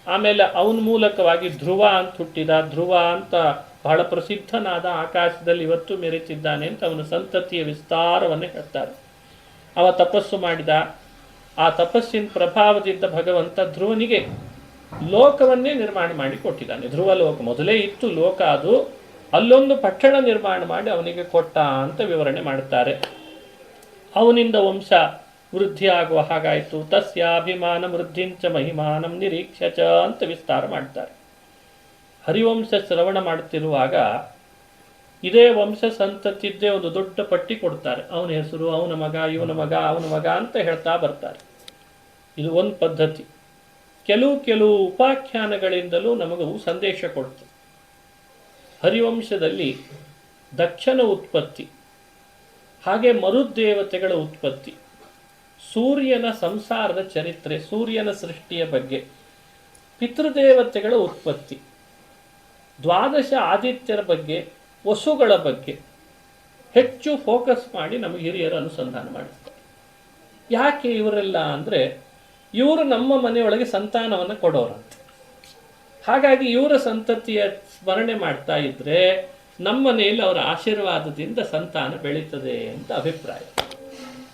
ಆಮೇಲೆ ಅವನ ಮೂಲಕವಾಗಿ ಧ್ರುವ ಅಂತ ಹುಟ್ಟಿದ. ಧ್ರುವ ಅಂತ ಬಹಳ ಪ್ರಸಿದ್ಧನಾದ, ಆಕಾಶದಲ್ಲಿ ಇವತ್ತು ಮೆರೆತಿದ್ದಾನೆ ಅಂತ ಅವನ ಸಂತತಿಯ ವಿಸ್ತಾರವನ್ನು ಹೇಳ್ತಾರೆ. ಅವ ತಪಸ್ಸು ಮಾಡಿದ. ಆ ತಪಸ್ಸಿನ ಪ್ರಭಾವದಿಂದ ಭಗವಂತ ಧ್ರುವನಿಗೆ ಲೋಕವನ್ನೇ ನಿರ್ಮಾಣ ಮಾಡಿ ಕೊಟ್ಟಿದ್ದಾನೆ. ಧ್ರುವ ಲೋಕ ಮೊದಲೇ ಇತ್ತು ಲೋಕ, ಅದು ಅಲ್ಲೊಂದು ಪಟ್ಟಣ ನಿರ್ಮಾಣ ಮಾಡಿ ಅವನಿಗೆ ಕೊಟ್ಟ ಅಂತ ವಿವರಣೆ ಮಾಡುತ್ತಾರೆ. ಅವನಿಂದ ವಂಶ ವೃದ್ಧಿಯಾಗುವ ಹಾಗಾಯಿತು. ತಸ್ಯಾಭಿಮಾನ ವೃದ್ಧಿಂಚ ಮಹಿಮಾನಂ ನಿರೀಕ್ಷಚ ಅಂತ ವಿಸ್ತಾರ ಮಾಡ್ತಾರೆ. ಹರಿವಂಶ ಶ್ರವಣ ಮಾಡುತ್ತಿರುವಾಗ ಇದೇ ವಂಶ ಸಂತತಿದ್ದೇ ಒಂದು ದೊಡ್ಡ ಪಟ್ಟಿ ಕೊಡ್ತಾರೆ. ಅವನ ಹೆಸರು, ಅವನ ಮಗ, ಇವನ ಮಗ, ಅವನ ಮಗ ಅಂತ ಹೇಳ್ತಾ ಬರ್ತಾರೆ. ಇದು ಒಂದು ಪದ್ಧತಿ. ಕೆಲವು ಉಪಾಖ್ಯಾನಗಳಿಂದಲೂ ನಮಗೂ ಸಂದೇಶ ಕೊಡ್ತದೆ. ಹರಿವಂಶದಲ್ಲಿ ದಕ್ಷನ ಉತ್ಪತ್ತಿ, ಹಾಗೆ ಮರುದೇವತೆಗಳ ಉತ್ಪತ್ತಿ, ಸೂರ್ಯನ ಸಂಸಾರದ ಚರಿತ್ರೆ, ಸೂರ್ಯನ ಸೃಷ್ಟಿಯ ಬಗ್ಗೆ, ಪಿತೃದೇವತೆಗಳ ಉತ್ಪತ್ತಿ, ದ್ವಾದಶ ಆದಿತ್ಯರ ಬಗ್ಗೆ, ವಸುಗಳ ಬಗ್ಗೆ ಹೆಚ್ಚು ಫೋಕಸ್ ಮಾಡಿ ನಮಗೆ ಹಿರಿಯರು ಅನುಸಂಧಾನ ಮಾಡಿರ್ತಾರೆ. ಯಾಕೆ ಇವರೆಲ್ಲ ಅಂದರೆ, ಇವರು ನಮ್ಮ ಮನೆಯೊಳಗೆ ಸಂತಾನವನ್ನು ಕೊಡೋರಂತೆ. ಹಾಗಾಗಿ ಇವರ ಸಂತತಿಯ ಸ್ಮರಣೆ ಮಾಡ್ತಾ ಇದ್ರೆ ನಮ್ಮ ಮನೆಯಲ್ಲಿ ಅವರ ಆಶೀರ್ವಾದದಿಂದ ಸಂತಾನ ಬೆಳೀತದೆ ಅಂತ ಅಭಿಪ್ರಾಯ.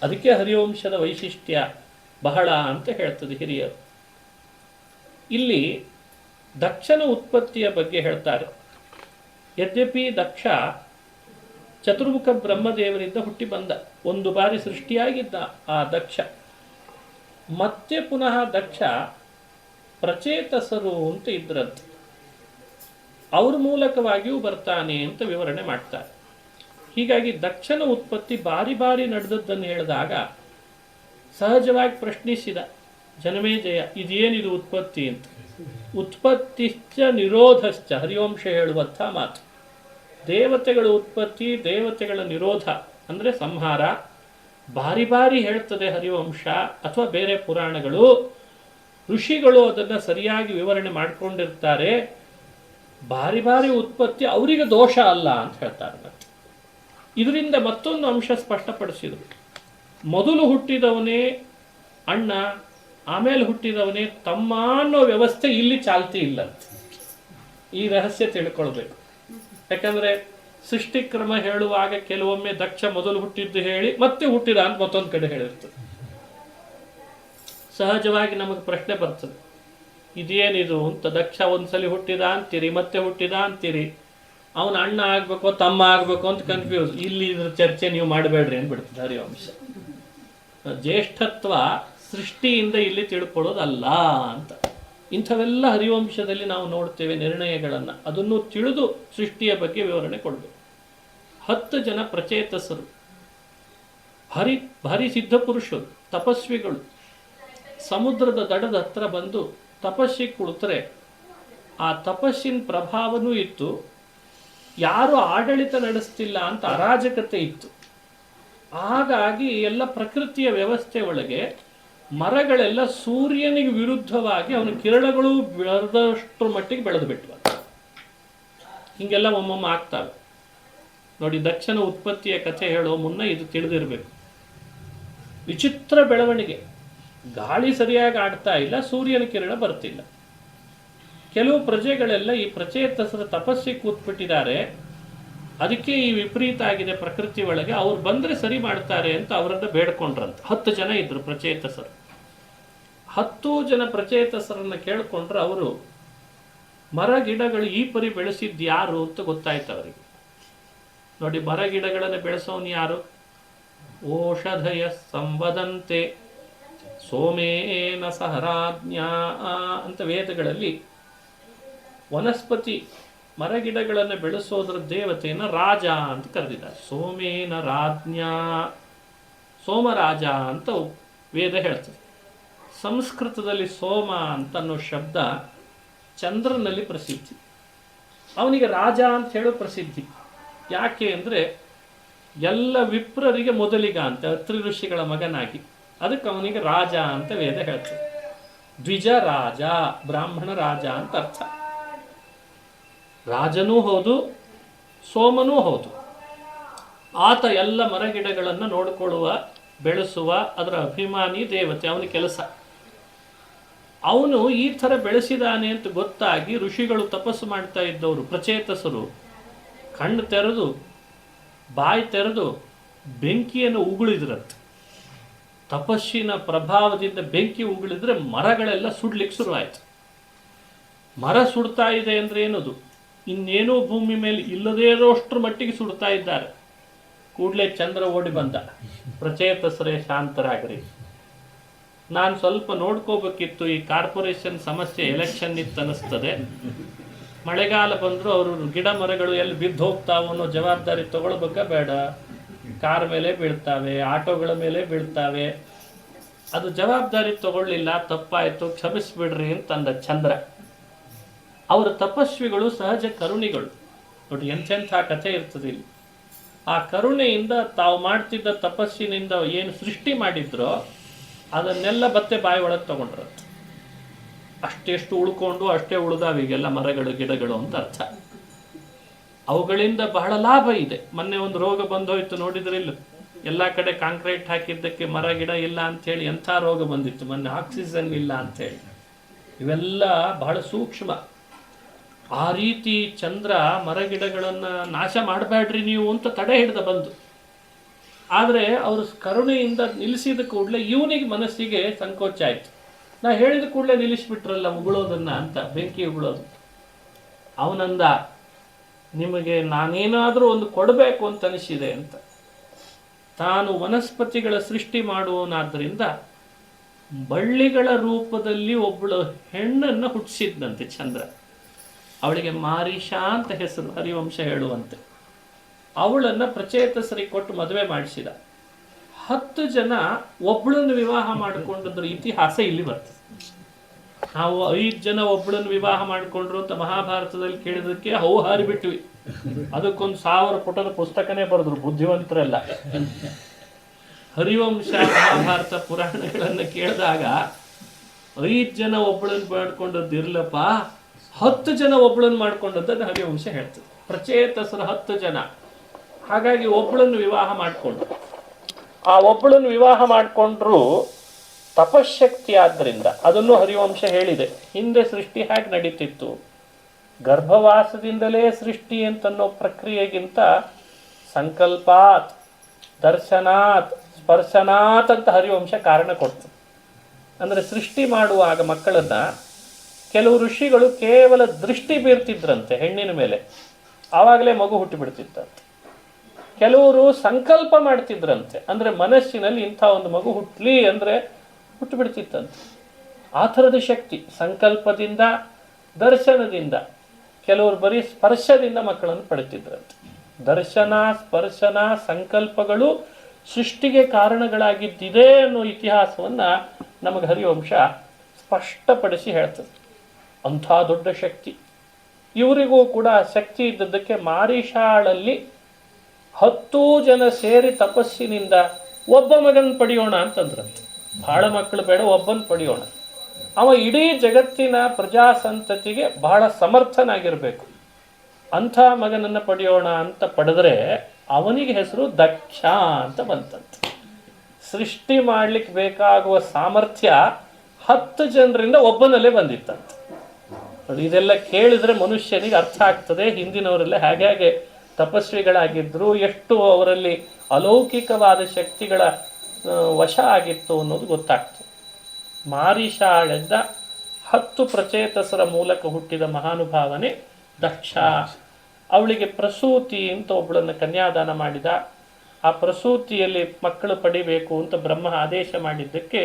ಅದಕ್ಕೆ ಹರಿವಂಶದ ವೈಶಿಷ್ಟ್ಯ ಬಹಳ ಅಂತ ಹೇಳ್ತದೆ ಹಿರಿಯರು. ಇಲ್ಲಿ ದಕ್ಷನ ಉತ್ಪತ್ತಿಯ ಬಗ್ಗೆ ಹೇಳ್ತಾರೆ. ಯದ್ಯಪಿ ದಕ್ಷ ಚತುರ್ಮುಖ ಬ್ರಹ್ಮದೇವರಿಂದ ಹುಟ್ಟಿ ಬಂದ, ಒಂದು ಬಾರಿ ಸೃಷ್ಟಿಯಾಗಿದ್ದ ಆ ದಕ್ಷ. ಮತ್ತೆ ಪುನಃ ದಕ್ಷ ಪ್ರಚೇತಸರು ಅಂತ ಇದ್ರಂತೆ, ಅವ್ರ ಮೂಲಕವಾಗಿಯೂ ಬರ್ತಾನೆ ಅಂತ ವಿವರಣೆ ಮಾಡ್ತಾರೆ. ಹೀಗಾಗಿ ದಕ್ಷನ ಉತ್ಪತ್ತಿ ಬಾರಿ ಬಾರಿ ನಡೆದದ್ದನ್ನು ಹೇಳಿದಾಗ ಸಹಜವಾಗಿ ಪ್ರಶ್ನಿಸಿದ ಜನಮೇಜಯ, ಇದೇನಿದು ಉತ್ಪತ್ತಿ ಅಂತ. ಉತ್ಪತ್ತಿಶ್ಚ ನಿರೋಧಶ್ಚ, ಹರಿವಂಶ ಹೇಳುವಂಥ ಮಾತು. ದೇವತೆಗಳ ಉತ್ಪತ್ತಿ, ದೇವತೆಗಳ ನಿರೋಧ ಅಂದರೆ ಸಂಹಾರ ಬಾರಿ ಬಾರಿ ಹೇಳ್ತದೆ ಹರಿವಂಶ ಅಥವಾ ಬೇರೆ ಪುರಾಣಗಳು. ಋಷಿಗಳು ಅದನ್ನು ಸರಿಯಾಗಿ ವಿವರಣೆ ಮಾಡಿಕೊಂಡಿರ್ತಾರೆ. ಬಾರಿ ಬಾರಿ ಉತ್ಪತ್ತಿ ಅವರಿಗೆ ದೋಷ ಅಲ್ಲ ಅಂತ ಹೇಳ್ತಾರೆ. ಮತ್ತೆ ಇದರಿಂದ ಮತ್ತೊಂದು ಅಂಶ ಸ್ಪಷ್ಟಪಡಿಸಿದರು. ಮೊದಲು ಹುಟ್ಟಿದವನೇ ಅಣ್ಣ, ಆಮೇಲೆ ಹುಟ್ಟಿದವನೇ ತಮ್ಮ ಅನ್ನೋ ವ್ಯವಸ್ಥೆ ಇಲ್ಲಿ ಚಾಲ್ತಿ ಇಲ್ಲ. ಈ ರಹಸ್ಯ ತಿಳ್ಕೊಳ್ಬೇಕು. ಯಾಕಂದರೆ ಸೃಷ್ಟಿಕ್ರಮ ಹೇಳುವಾಗ ಕೆಲವೊಮ್ಮೆ ದಕ್ಷ ಮೊದಲು ಹುಟ್ಟಿದ್ದು ಹೇಳಿ ಮತ್ತೆ ಹುಟ್ಟಿದ ಅಂತ ಮತ್ತೊಂದು ಕಡೆ ಹೇಳಿರ್ತದೆ. ಸಹಜವಾಗಿ ನಮಗೆ ಪ್ರಶ್ನೆ ಬರ್ತದೆ, ಇದೇನಿದು ಅಂತ. ದಕ್ಷ ಒಂದ್ಸಲಿ ಹುಟ್ಟಿದ ಅಂತೀರಿ, ಮತ್ತೆ ಹುಟ್ಟಿದ ಅಂತೀರಿ, ಅವನ ಅಣ್ಣ ಆಗ್ಬೇಕು ತಮ್ಮ ಆಗ್ಬೇಕು ಅಂತ ಕನ್ಫ್ಯೂಸ್. ಇಲ್ಲಿ ಇದ್ರ ಚರ್ಚೆ ನೀವು ಮಾಡಬೇಡ್ರಿ ಅಂದ್ಬಿಡ್ತದೆ ಹರಿವಂಶ. ಜ್ಯೇಷ್ಠತ್ವ ಸೃಷ್ಟಿಯಿಂದ ಇಲ್ಲಿ ತಿಳ್ಕೊಳ್ಳೋದಲ್ಲ ಅಂತ. ಇಂಥವೆಲ್ಲ ಹರಿವಂಶದಲ್ಲಿ ನಾವು ನೋಡ್ತೇವೆ ನಿರ್ಣಯಗಳನ್ನು. ಅದನ್ನು ತಿಳಿದು ಸೃಷ್ಟಿಯ ಬಗ್ಗೆ ವಿವರಣೆ ಕೊಡಬೇಕು. 10 ಜನ ಪ್ರಚೇತಸರು, ಭಾರಿ ಸಿದ್ಧ ಪುರುಷರು, ತಪಸ್ವಿಗಳು ಸಮುದ್ರದ ದಡದ ಹತ್ರ ಬಂದು ತಪಸ್ಸಿಗೆ ಕುಳಿತರೆ ಆ ತಪಸ್ಸಿನ ಪ್ರಭಾವನೂ ಇತ್ತು. ಯಾರು ಆಡಳಿತ ನಡೆಸ್ತಿಲ್ಲ ಅಂತ ಅರಾಜಕತೆ ಇತ್ತು. ಹಾಗಾಗಿ ಎಲ್ಲ ಪ್ರಕೃತಿಯ ವ್ಯವಸ್ಥೆ ಒಳಗೆ ಮರಗಳೆಲ್ಲ ಸೂರ್ಯನಿಗೆ ವಿರುದ್ಧವಾಗಿ ಅವನ ಕಿರಣಗಳು ಬೆಳೆದಷ್ಟರ ಮಟ್ಟಿಗೆ ಬೆಳೆದು ಬಿಟ್ಟವು. ಹೀಗೆಲ್ಲ ಒಮ್ಮೊಮ್ಮೆ ಆಗ್ತವೆ ನೋಡಿ. ದಕ್ಷನ ಉತ್ಪತ್ತಿಯ ಕಥೆ ಹೇಳೋ ಮುನ್ನ ಇದು ತಿಳಿದಿರಬೇಕು. ವಿಚಿತ್ರ ಬೆಳವಣಿಗೆ. ಗಾಳಿ ಸರಿಯಾಗಿ ಆಡ್ತಾ ಇಲ್ಲ, ಸೂರ್ಯನ ಕಿರಣ ಬರ್ತಿಲ್ಲ. ಕೆಲವು ಪ್ರಜೆಗಳೆಲ್ಲ ಈ ಪ್ರಚೇತಸರ ತಪಸ್ಸಿಗೆ ಕೂತ್ಬಿಟ್ಟಿದ್ದಾರೆ, ಅದಕ್ಕೆ ಈ ವಿಪರೀತ ಆಗಿದೆ ಪ್ರಕೃತಿ ಒಳಗೆ, ಅವ್ರು ಬಂದರೆ ಸರಿ ಮಾಡ್ತಾರೆ ಅಂತ ಅವರನ್ನು ಬೇಡ್ಕೊಂಡ್ರಂತ. 10 ಜನ ಇದ್ರು ಪ್ರಚೇತಸರು. 10 ಜನ ಪ್ರಚೇತಸರನ್ನು ಕೇಳ್ಕೊಂಡ್ರೆ ಅವರು ಮರ ಗಿಡಗಳು ಈ ಪರಿ ಬೆಳೆಸಿದ್ದು ಯಾರು ಅಂತ ಗೊತ್ತಾಯ್ತು ಅವರಿಗೆ. ನೋಡಿ, ಮರ ಗಿಡಗಳನ್ನು ಬೆಳೆಸೋನು ಯಾರು? ಓಷಧಯ ಸಂವದಂತೆ ಸೋಮೇನ ಸಹರಾಜ್ಞಾ ಅಂತ ವೇದಗಳಲ್ಲಿ ವನಸ್ಪತಿ ಮರಗಿಡಗಳನ್ನು ಬೆಳೆಸೋದ್ರ ದೇವತೆಯನ್ನು ರಾಜ ಅಂತ ಕರೆದಿದ್ದಾರೆ. ಸೋಮೇನ ರಾಜ್ಞಾ, ಸೋಮರಾಜ ಅಂತ ವೇದ ಹೇಳ್ತದೆ. ಸಂಸ್ಕೃತದಲ್ಲಿ ಸೋಮ ಅಂತ ಅನ್ನೋ ಶಬ್ದ ಚಂದ್ರನಲ್ಲಿ ಪ್ರಸಿದ್ಧಿ. ಅವನಿಗೆ ರಾಜ ಅಂತ ಹೇಳೋ ಪ್ರಸಿದ್ಧಿ. ಯಾಕೆ ಅಂದರೆ ಎಲ್ಲ ವಿಪ್ರರಿಗೆ ಮೊದಲಿಗ ಅಂತ, ಅತ್ರಿ ಋಷಿಗಳ ಮಗನಾಗಿ, ಅದಕ್ಕೆ ಅವನಿಗೆ ರಾಜ ಅಂತ ವೇದ ಹೇಳ್ತದೆ. ದ್ವಿಜ ರಾಜ, ಬ್ರಾಹ್ಮಣ ರಾಜ ಅಂತ ಅರ್ಥ. ರಾಜನೂ ಹೌದು, ಸೋಮನೂ ಹೌದು. ಆತ ಎಲ್ಲ ಮರಗಿಡಗಳನ್ನು ನೋಡಿಕೊಳ್ಳುವ, ಬೆಳೆಸುವ, ಅದರ ಅಭಿಮಾನಿ ದೇವತೆ, ಅವನ ಕೆಲಸ. ಅವನು ಈ ಥರ ಬೆಳೆಸಿದಾನೆ ಅಂತ ಗೊತ್ತಾಗಿ ಋಷಿಗಳು ತಪಸ್ಸು ಮಾಡ್ತಾ ಇದ್ದವರು ಪ್ರಚೇತಸರು ಕಣ್ಣು ತೆರೆದು ಬಾಯಿ ತೆರೆದು ಬೆಂಕಿಯನ್ನು ಉಗುಳಿದ್ರಂತೆ. ತಪಸ್ಸಿನ ಪ್ರಭಾವದಿಂದ ಬೆಂಕಿ ಉಗುಳಿದ್ರೆ ಮರಗಳೆಲ್ಲ ಸುಡ್ಲಿಕ್ಕೆ ಶುರುವಾಯಿತು. ಮರ ಸುಡ್ತಾ ಇದೆ ಅಂದರೆ ಏನದು? ಇನ್ನೇನೋ ಭೂಮಿ ಮೇಲೆ ಇಲ್ಲದೇ ಇರೋಷ್ಟರ ಮಟ್ಟಿಗೆ ಸುಡ್ತಾ ಇದ್ದಾರೆ. ಕೂಡಲೇ ಚಂದ್ರ ಓಡಿ ಬಂದ, ಪ್ರಚೇತಸರೇ ಶಾಂತರಾಗ್ರಿ, ನಾನು ಸ್ವಲ್ಪ ನೋಡ್ಕೋಬೇಕಿತ್ತು, ಈ ಕಾರ್ಪೊರೇಷನ್ ಸಮಸ್ಯೆ, ಎಲೆಕ್ಷನ್ ಇತ್ತು ಅನ್ನಿಸ್ತದೆ, ಮಳೆಗಾಲ ಬಂದರೂ ಅವರು ಗಿಡ ಮರಗಳು ಎಲ್ಲಿ ಬಿದ್ದು ಹೋಗ್ತಾವ ಅನ್ನೋ ಜವಾಬ್ದಾರಿ ತಗೊಳ್ಬೇಕಾ ಬೇಡ? ಕಾರ್ ಮೇಲೆ ಬೀಳ್ತಾವೆ, ಆಟೋಗಳ ಮೇಲೆ ಬೀಳ್ತಾವೆ, ಅದು ಜವಾಬ್ದಾರಿ ತಗೊಳ್ಳಿಲ್ಲ, ತಪ್ಪಾಯಿತು, ಕ್ಷಮಿಸ್ಬಿಡ್ರಿ ಅಂತಂದ ಚಂದ್ರ. ಅವರ ತಪಸ್ವಿಗಳು ಸಹಜ ಕರುಣಿಗಳು. ನೋಡಿ ಎಂಥೆಂಥ ಕಥೆ ಇರ್ತದೆ ಇಲ್ಲಿ. ಆ ಕರುಣೆಯಿಂದ ತಾವು ಮಾಡ್ತಿದ್ದ ತಪಸ್ಸಿನಿಂದ ಏನು ಸೃಷ್ಟಿ ಮಾಡಿದ್ರೋ ಅದನ್ನೆಲ್ಲ ಮತ್ತೆ ಬಾಯಿ ಒಳಗೆ ತಗೊಂಡ್ರಂತೆ. ಅಷ್ಟೆಷ್ಟು ಉಳ್ಕೊಂಡು ಅಷ್ಟೇ ಉಳಿದಾವೀಗೆಲ್ಲ ಮರಗಳು ಗಿಡಗಳು ಅಂತ ಅರ್ಥ. ಅವುಗಳಿಂದ ಬಹಳ ಲಾಭ ಇದೆ. ಮೊನ್ನೆ ಒಂದು ರೋಗ ಬಂದೋಯ್ತು, ನೋಡಿದ್ರಿಲ್ಲ? ಎಲ್ಲ ಕಡೆ ಕಾಂಕ್ರೀಟ್ ಹಾಕಿದ್ದಕ್ಕೆ ಮರ ಗಿಡ ಇಲ್ಲ ಅಂಥೇಳಿ ಎಂಥ ರೋಗ ಬಂದಿತ್ತು ಮೊನ್ನೆ, ಆಕ್ಸಿಜನ್ ಇಲ್ಲ ಅಂಥೇಳಿ. ಇವೆಲ್ಲ ಬಹಳ ಸೂಕ್ಷ್ಮ. ಆ ರೀತಿ ಚಂದ್ರ ಮರಗಿಡಗಳನ್ನು ನಾಶ ಮಾಡಬೇಡ್ರಿ ನೀವು ಅಂತ ತಡೆ ಹಿಡ್ದ ಬಂದು. ಆದರೆ ಅವರು ಕರುಣೆಯಿಂದ ನಿಲ್ಲಿಸಿದ ಕೂಡಲೇ ಇವನಿಗೆ ಮನಸ್ಸಿಗೆ ಸಂಕೋಚ ಆಯಿತು. ನಾ ಹೇಳಿದ ಕೂಡಲೇ ನಿಲ್ಲಿಸ್ಬಿಟ್ರಲ್ಲ ಉಗುಳೋದನ್ನ ಅಂತ, ಬೆಂಕಿ ಉಗುಳೋದು. ಅವನಂದ, ನಿಮಗೆ ನಾನೇನಾದರೂ ಒಂದು ಕೊಡಬೇಕು ಅಂತ ಅನಿಸಿದೆ ಅಂತ. ತಾನು ವನಸ್ಪತಿಗಳ ಸೃಷ್ಟಿ ಮಾಡುವನಾದ್ದರಿಂದ ಬಳ್ಳಿಗಳ ರೂಪದಲ್ಲಿ ಒಬ್ಬಳು ಹೆಣ್ಣನ್ನು ಹುಟ್ಟಿಸಿದ್ದಂತೆ ಚಂದ್ರ. ಅವಳಿಗೆ ಮಾರೀಷಾ ಅಂತ ಹೆಸರು, ಹರಿವಂಶ ಹೇಳುವಂತೆ. ಅವಳನ್ನು ಪ್ರಚೇತಸರಿಗೆ ಕೊಟ್ಟು ಮದುವೆ ಮಾಡಿಸಿದ. 10 ಜನ ಒಬ್ಬಳನ್ನು ವಿವಾಹ ಮಾಡಿಕೊಂಡ್ರ ಇತಿಹಾಸ ಇಲ್ಲಿ ಬರ್ತದೆ. ನಾವು 5 ಜನ ಒಬ್ಬಳನ್ನು ವಿವಾಹ ಮಾಡಿಕೊಂಡ್ರು ಅಂತ ಮಹಾಭಾರತದಲ್ಲಿ ಕೇಳಿದಕ್ಕೆ ಅವು ಹಾರಿಬಿಟ್ವಿ. ಅದಕ್ಕೊಂದು 1000 ಪುಟದ ಪುಸ್ತಕನೇ ಬರೆದ್ರು ಬುದ್ಧಿವಂತರೆಲ್ಲ. ಹರಿವಂಶ ಮಹಾಭಾರತ ಪುರಾಣಗಳನ್ನು ಕೇಳಿದಾಗ 5 ಜನ ಒಬ್ಬಳನ್ನು ಮಾಡ್ಕೊಂಡದ್ದು ಇರ್ಲಪ್ಪ, 10 ಜನ ಒಬ್ಬಳನ್ನು ಮಾಡ್ಕೊಂಡದ್ದನ್ನು ಹರಿವಂಶ ಹೇಳ್ತದೆ. ಪ್ರಚೇತಸರ 10 ಜನ. ಹಾಗಾಗಿ ಒಬ್ಬಳನ್ನು ವಿವಾಹ ಮಾಡಿಕೊಂಡ್ರು. ಆ ಒಬ್ಬಳನ್ನು ವಿವಾಹ ಮಾಡಿಕೊಂಡ್ರು ತಪಶಕ್ತಿ ಆದ್ದರಿಂದ. ಅದನ್ನು ಹರಿವಂಶ ಹೇಳಿದೆ. ಹಿಂದೆ ಸೃಷ್ಟಿ ಹೇಗೆ ನಡೀತಿತ್ತು? ಗರ್ಭವಾಸದಿಂದಲೇ ಸೃಷ್ಟಿ ಅಂತನ್ನೋ ಪ್ರಕ್ರಿಯೆಗಿಂತ ಸಂಕಲ್ಪಾತ್, ದರ್ಶನಾತ್, ಸ್ಪರ್ಶನಾತ್ ಅಂತ ಹರಿವಂಶ ಕಾರಣ ಕೊಡ್ತು. ಅಂದರೆ ಸೃಷ್ಟಿ ಮಾಡುವಾಗ ಮಕ್ಕಳನ್ನು ಕೆಲವು ಋಷಿಗಳು ಕೇವಲ ದೃಷ್ಟಿ ಬೀರ್ತಿದ್ರಂತೆ ಹೆಣ್ಣಿನ ಮೇಲೆ, ಆವಾಗಲೇ ಮಗು ಹುಟ್ಟಿಬಿಡ್ತಿತ್ತಂತೆ. ಕೆಲವರು ಸಂಕಲ್ಪ ಮಾಡ್ತಿದ್ರಂತೆ, ಅಂದರೆ ಮನಸ್ಸಿನಲ್ಲಿ ಇಂಥ ಒಂದು ಮಗು ಹುಟ್ಟಲಿ ಅಂದರೆ ಹುಟ್ಟುಬಿಡ್ತಿತ್ತಂತೆ. ಆ ಥರದ ಶಕ್ತಿ ಸಂಕಲ್ಪದಿಂದ, ದರ್ಶನದಿಂದ. ಕೆಲವರು ಬರೀ ಸ್ಪರ್ಶದಿಂದ ಮಕ್ಕಳನ್ನು ಪಡೆತಿದ್ರಂತೆ. ದರ್ಶನ, ಸ್ಪರ್ಶನ, ಸಂಕಲ್ಪಗಳು ಸೃಷ್ಟಿಗೆ ಕಾರಣಗಳಾಗಿದ್ದಿದೆ ಅನ್ನೋ ಇತಿಹಾಸವನ್ನು ನಮಗೆ ಹರಿವಂಶ ಸ್ಪಷ್ಟಪಡಿಸಿ ಹೇಳ್ತದೆ. ಅಂಥ ದೊಡ್ಡ ಶಕ್ತಿ ಇವರಿಗೂ ಕೂಡ ಶಕ್ತಿ ಇದ್ದದ್ದಕ್ಕೆ ಮಾರೀಷಾಳಲ್ಲಿ 10 ಜನ ಸೇರಿ ತಪಸ್ಸಿನಿಂದ ಒಬ್ಬ ಮಗನ ಪಡೆಯೋಣ ಅಂತಂದ್ರಂತೆ. ಬಹಳ ಮಕ್ಕಳು ಬೇಡ, ಒಬ್ಬನ ಪಡೆಯೋಣ. ಅವ ಇಡೀ ಜಗತ್ತಿನ ಪ್ರಜಾಸಂತತಿಗೆ ಬಹಳ ಸಮರ್ಥನಾಗಿರಬೇಕು. ಅಂಥ ಮಗನನ್ನು ಪಡೆಯೋಣ ಅಂತ ಪಡೆದ್ರೆ ಅವನಿಗೆ ಹೆಸರು ದಕ್ಷ ಅಂತ ಬಂತಂತೆ. ಸೃಷ್ಟಿ ಮಾಡಲಿಕ್ಕೆ ಬೇಕಾಗುವ ಸಾಮರ್ಥ್ಯ 10 ಜನರಿಂದ ಒಬ್ಬನಲ್ಲೇ ಬಂದಿತ್ತಂತೆ. ಇದೆಲ್ಲ ಕೇಳಿದ್ರೆ ಮನುಷ್ಯನಿಗೆ ಅರ್ಥ ಆಗ್ತದೆ ಹಿಂದಿನವರೆಲ್ಲ ಹೇಗೆ ತಪಸ್ವಿಗಳಾಗಿದ್ದರು, ಎಷ್ಟು ಅವರಲ್ಲಿ ಅಲೌಕಿಕವಾದ ಶಕ್ತಿಗಳ ವಶ ಆಗಿತ್ತು ಅನ್ನೋದು ಗೊತ್ತಾಗ್ತದೆ. ಮಾರೀಷಾಳೆದ್ದ 10 ಪ್ರಚೇತಸರ ಮೂಲಕ ಹುಟ್ಟಿದ ಮಹಾನುಭಾವನೆ ದಕ್ಷ. ಅವಳಿಗೆ ಪ್ರಸೂತಿ ಅಂತ ಒಬ್ಬಳನ್ನು ಕನ್ಯಾದಾನ ಮಾಡಿದ. ಆ ಪ್ರಸೂತಿಯಲ್ಲಿ ಮಕ್ಕಳು ಪಡಿಬೇಕು ಅಂತ ಬ್ರಹ್ಮ ಆದೇಶ ಮಾಡಿದ್ದಕ್ಕೆ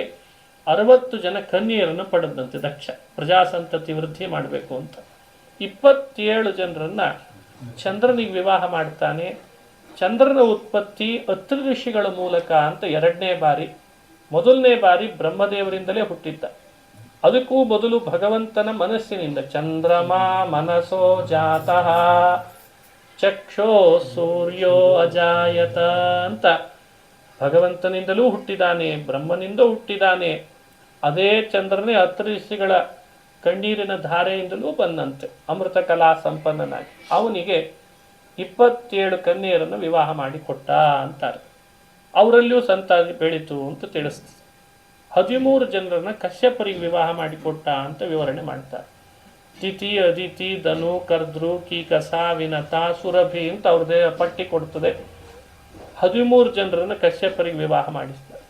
60 ಜನ ಕನ್ಯೆಯರನ್ನು ಪಡೆದಂತೆ ದಕ್ಷ, ಪ್ರಜಾಸಂತತಿ ವೃದ್ಧಿ ಮಾಡಬೇಕು ಅಂತ. 27 ಜನರನ್ನು ಚಂದ್ರನಿಗೆ ವಿವಾಹ ಮಾಡ್ತಾನೆ. ಚಂದ್ರನ ಉತ್ಪತ್ತಿ ಅತ್ರಿ ಋಷಿಗಳ ಮೂಲಕ ಅಂತ 2ನೇ ಬಾರಿ. 1ನೇ ಬಾರಿ ಬ್ರಹ್ಮದೇವರಿಂದಲೇ ಹುಟ್ಟಿದ್ದ. ಅದಕ್ಕೂ ಮೊದಲು ಭಗವಂತನ ಮನಸ್ಸಿನಿಂದ ಚಂದ್ರಮಾ ಮನಸೋ ಜಾತಃ ಚಕ್ಷೋ ಸೂರ್ಯೋ ಅಜಾಯತ ಅಂತ ಭಗವಂತನಿಂದಲೂ ಹುಟ್ಟಿದಾನೆ, ಬ್ರಹ್ಮನಿಂದ ಹುಟ್ಟಿದಾನೆ. ಅದೇ ಚಂದ್ರನೇ ಅತ್ರಿ ಋಷಿಗಳ ಕಣ್ಣೀರಿನ ಧಾರೆಯಿಂದಲೂ ಬಂದಂತೆ ಅಮೃತ ಕಲಾ ಸಂಪನ್ನನಾಗಿ. ಅವನಿಗೆ 27 ಕನ್ಯೆಯರನ್ನು ವಿವಾಹ ಮಾಡಿಕೊಟ್ಟ ಅಂತಾರೆ. ಅವರಲ್ಲಿಯೂ ಸಂತಾನ ಬೆಳೀತು ಅಂತ ತಿಳಿಸ್ತದೆ. 13 ಜನರನ್ನ ಕಶ್ಯಪರಿಗೆ ವಿವಾಹ ಮಾಡಿಕೊಟ್ಟ ಅಂತ ವಿವರಣೆ ಮಾಡ್ತಾರೆ. ತಿಥಿ, ಅದಿತಿ, ಧನು, ಕರ್ದ್ರು, ಕೀಕಸ, ವಿನತ, ಸುರಭಿ ಅಂತ ಅವ್ರದ್ದೇ ಪಟ್ಟಿ ಕೊಡ್ತದೆ. 13 ಜನರನ್ನು ಕಶ್ಯಪರಿಗೆ ವಿವಾಹ ಮಾಡಿಸ್ತಾರೆ.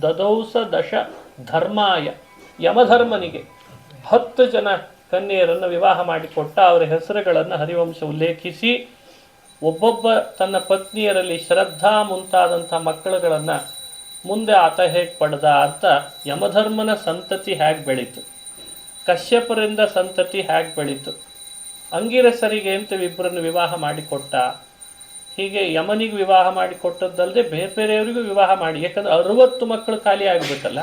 ದದೌಸ ದಶ ಧರ್ಮಾಯ, ಯಮಧರ್ಮನಿಗೆ 10 ಜನ ಕನ್ಯೆಯರನ್ನು ವಿವಾಹ ಮಾಡಿಕೊಟ್ಟ. ಅವರ ಹೆಸರುಗಳನ್ನು ಹರಿವಂಶ ಉಲ್ಲೇಖಿಸಿ ಒಬ್ಬೊಬ್ಬ ತನ್ನ ಪತ್ನಿಯರಲ್ಲಿ ಶ್ರದ್ಧಾ ಮುಂತಾದಂಥ ಮಕ್ಕಳುಗಳನ್ನು ಮುಂದೆ ಆತ ಹೇಗೆ ಪಡೆದ ಅಂತ, ಯಮಧರ್ಮನ ಸಂತತಿ ಹೇಗೆ ಬೆಳೀತು, ಕಶ್ಯಪರಿಂದ ಸಂತತಿ ಹೇಗೆ ಬೆಳೀತು, ಅಂಗಿರಸರಿಗೆ ಅಂತ ಇಬ್ಬರನ್ನು ವಿವಾಹ ಮಾಡಿಕೊಟ್ಟ. ಹೀಗೆ ಯಮನಿಗೆ ವಿವಾಹ ಮಾಡಿಕೊಟ್ಟದ್ದಲ್ಲದೆ ಬೇರೆ ಬೇರೆಯವರಿಗೂ ವಿವಾಹ ಮಾಡಿ, ಯಾಕಂದ್ರೆ 60 ಮಕ್ಕಳು ಖಾಲಿ ಆಗಿಬಿಟ್ಟಲ್ಲ,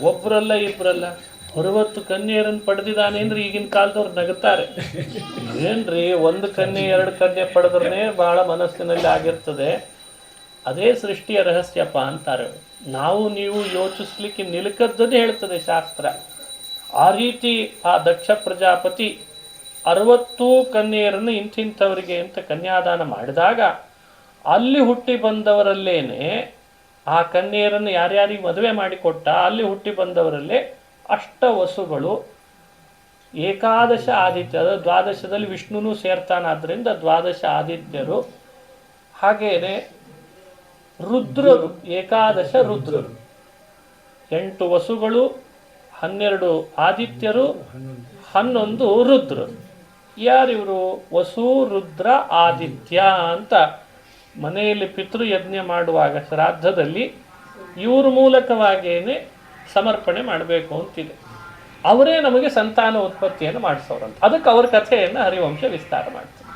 ಒಬ್ಬರಲ್ಲ ಇಬ್ಬರಲ್ಲ 60 ಕನ್ಯೆಯರನ್ನು ಪಡೆದಿದ್ದಾನೆ ಅಂದ್ರೆ ಈಗಿನ ಕಾಲದವ್ರು ನಗುತ್ತಾರೆ. ಏನ್ರಿ 1 ಕನ್ಯೆ 2 ಕನ್ಯೆ ಪಡೆದ್ರೆ ಬಹಳ ಮನಸ್ಸಿನಲ್ಲಿ ಆಗಿರ್ತದೆ. ಅದೇ ಸೃಷ್ಟಿಯ ರಹಸ್ಯಪ್ಪ ಅಂತಾರೆ. ನಾವು ನೀವು ಯೋಚಿಸ್ಲಿಕ್ಕೆ ನಿಲುಕದ್ದನ್ನೇ ಹೇಳ್ತದೆ ಶಾಸ್ತ್ರ. ಆ ರೀತಿ ಆ ದಕ್ಷ ಪ್ರಜಾಪತಿ 60 ಕನ್ಯೆಯರನ್ನು ಇಂಥವರಿಗೆ ಅಂತ ಕನ್ಯಾದಾನ ಮಾಡಿದಾಗ ಅಲ್ಲಿ ಹುಟ್ಟಿ ಬಂದವರಲ್ಲೇನೆ ಆ ಕನ್ಯೆಯರನ್ನು ಯಾರ್ಯಾರಿಗೆ ಮದುವೆ ಮಾಡಿಕೊಟ್ಟ ಅಲ್ಲಿ ಹುಟ್ಟಿ ಬಂದವರಲ್ಲೇ ಅಷ್ಟವಸುಗಳು, ಏಕಾದಶ ಆದಿತ್ಯರು, ದ್ವಾದಶದಲ್ಲಿ ವಿಷ್ಣುನೂ ಸೇರ್ತಾನಾದ್ರಿಂದ ದ್ವಾದಶ ಆದಿತ್ಯರು, ಹಾಗೇನೆ ರುದ್ರರು, ಏಕಾದಶ ರುದ್ರರು, 8 ವಸುಗಳು, 12 ಆದಿತ್ಯರು, 11 ರುದ್ರರು. ಯಾರಿವರು? ವಸು, ರುದ್ರ, ಆದಿತ್ಯ ಅಂತ ಮನೆಯಲ್ಲಿ ಪಿತೃಯಜ್ಞ ಮಾಡುವಾಗ ಶ್ರಾದ್ದದಲ್ಲಿ ಇವ್ರ ಮೂಲಕವಾಗೇನೆ ಸಮರ್ಪಣೆ ಮಾಡಬೇಕು ಅಂತಿದೆ. ಅವರೇ ನಮಗೆ ಸಂತಾನ ಉತ್ಪತ್ತಿಯನ್ನು ಮಾಡಿಸೋರಂತ. ಅದಕ್ಕೆ ಅವ್ರ ಕಥೆಯನ್ನು ಹರಿವಂಶ ವಿಸ್ತಾರ ಮಾಡ್ತಾರೆ.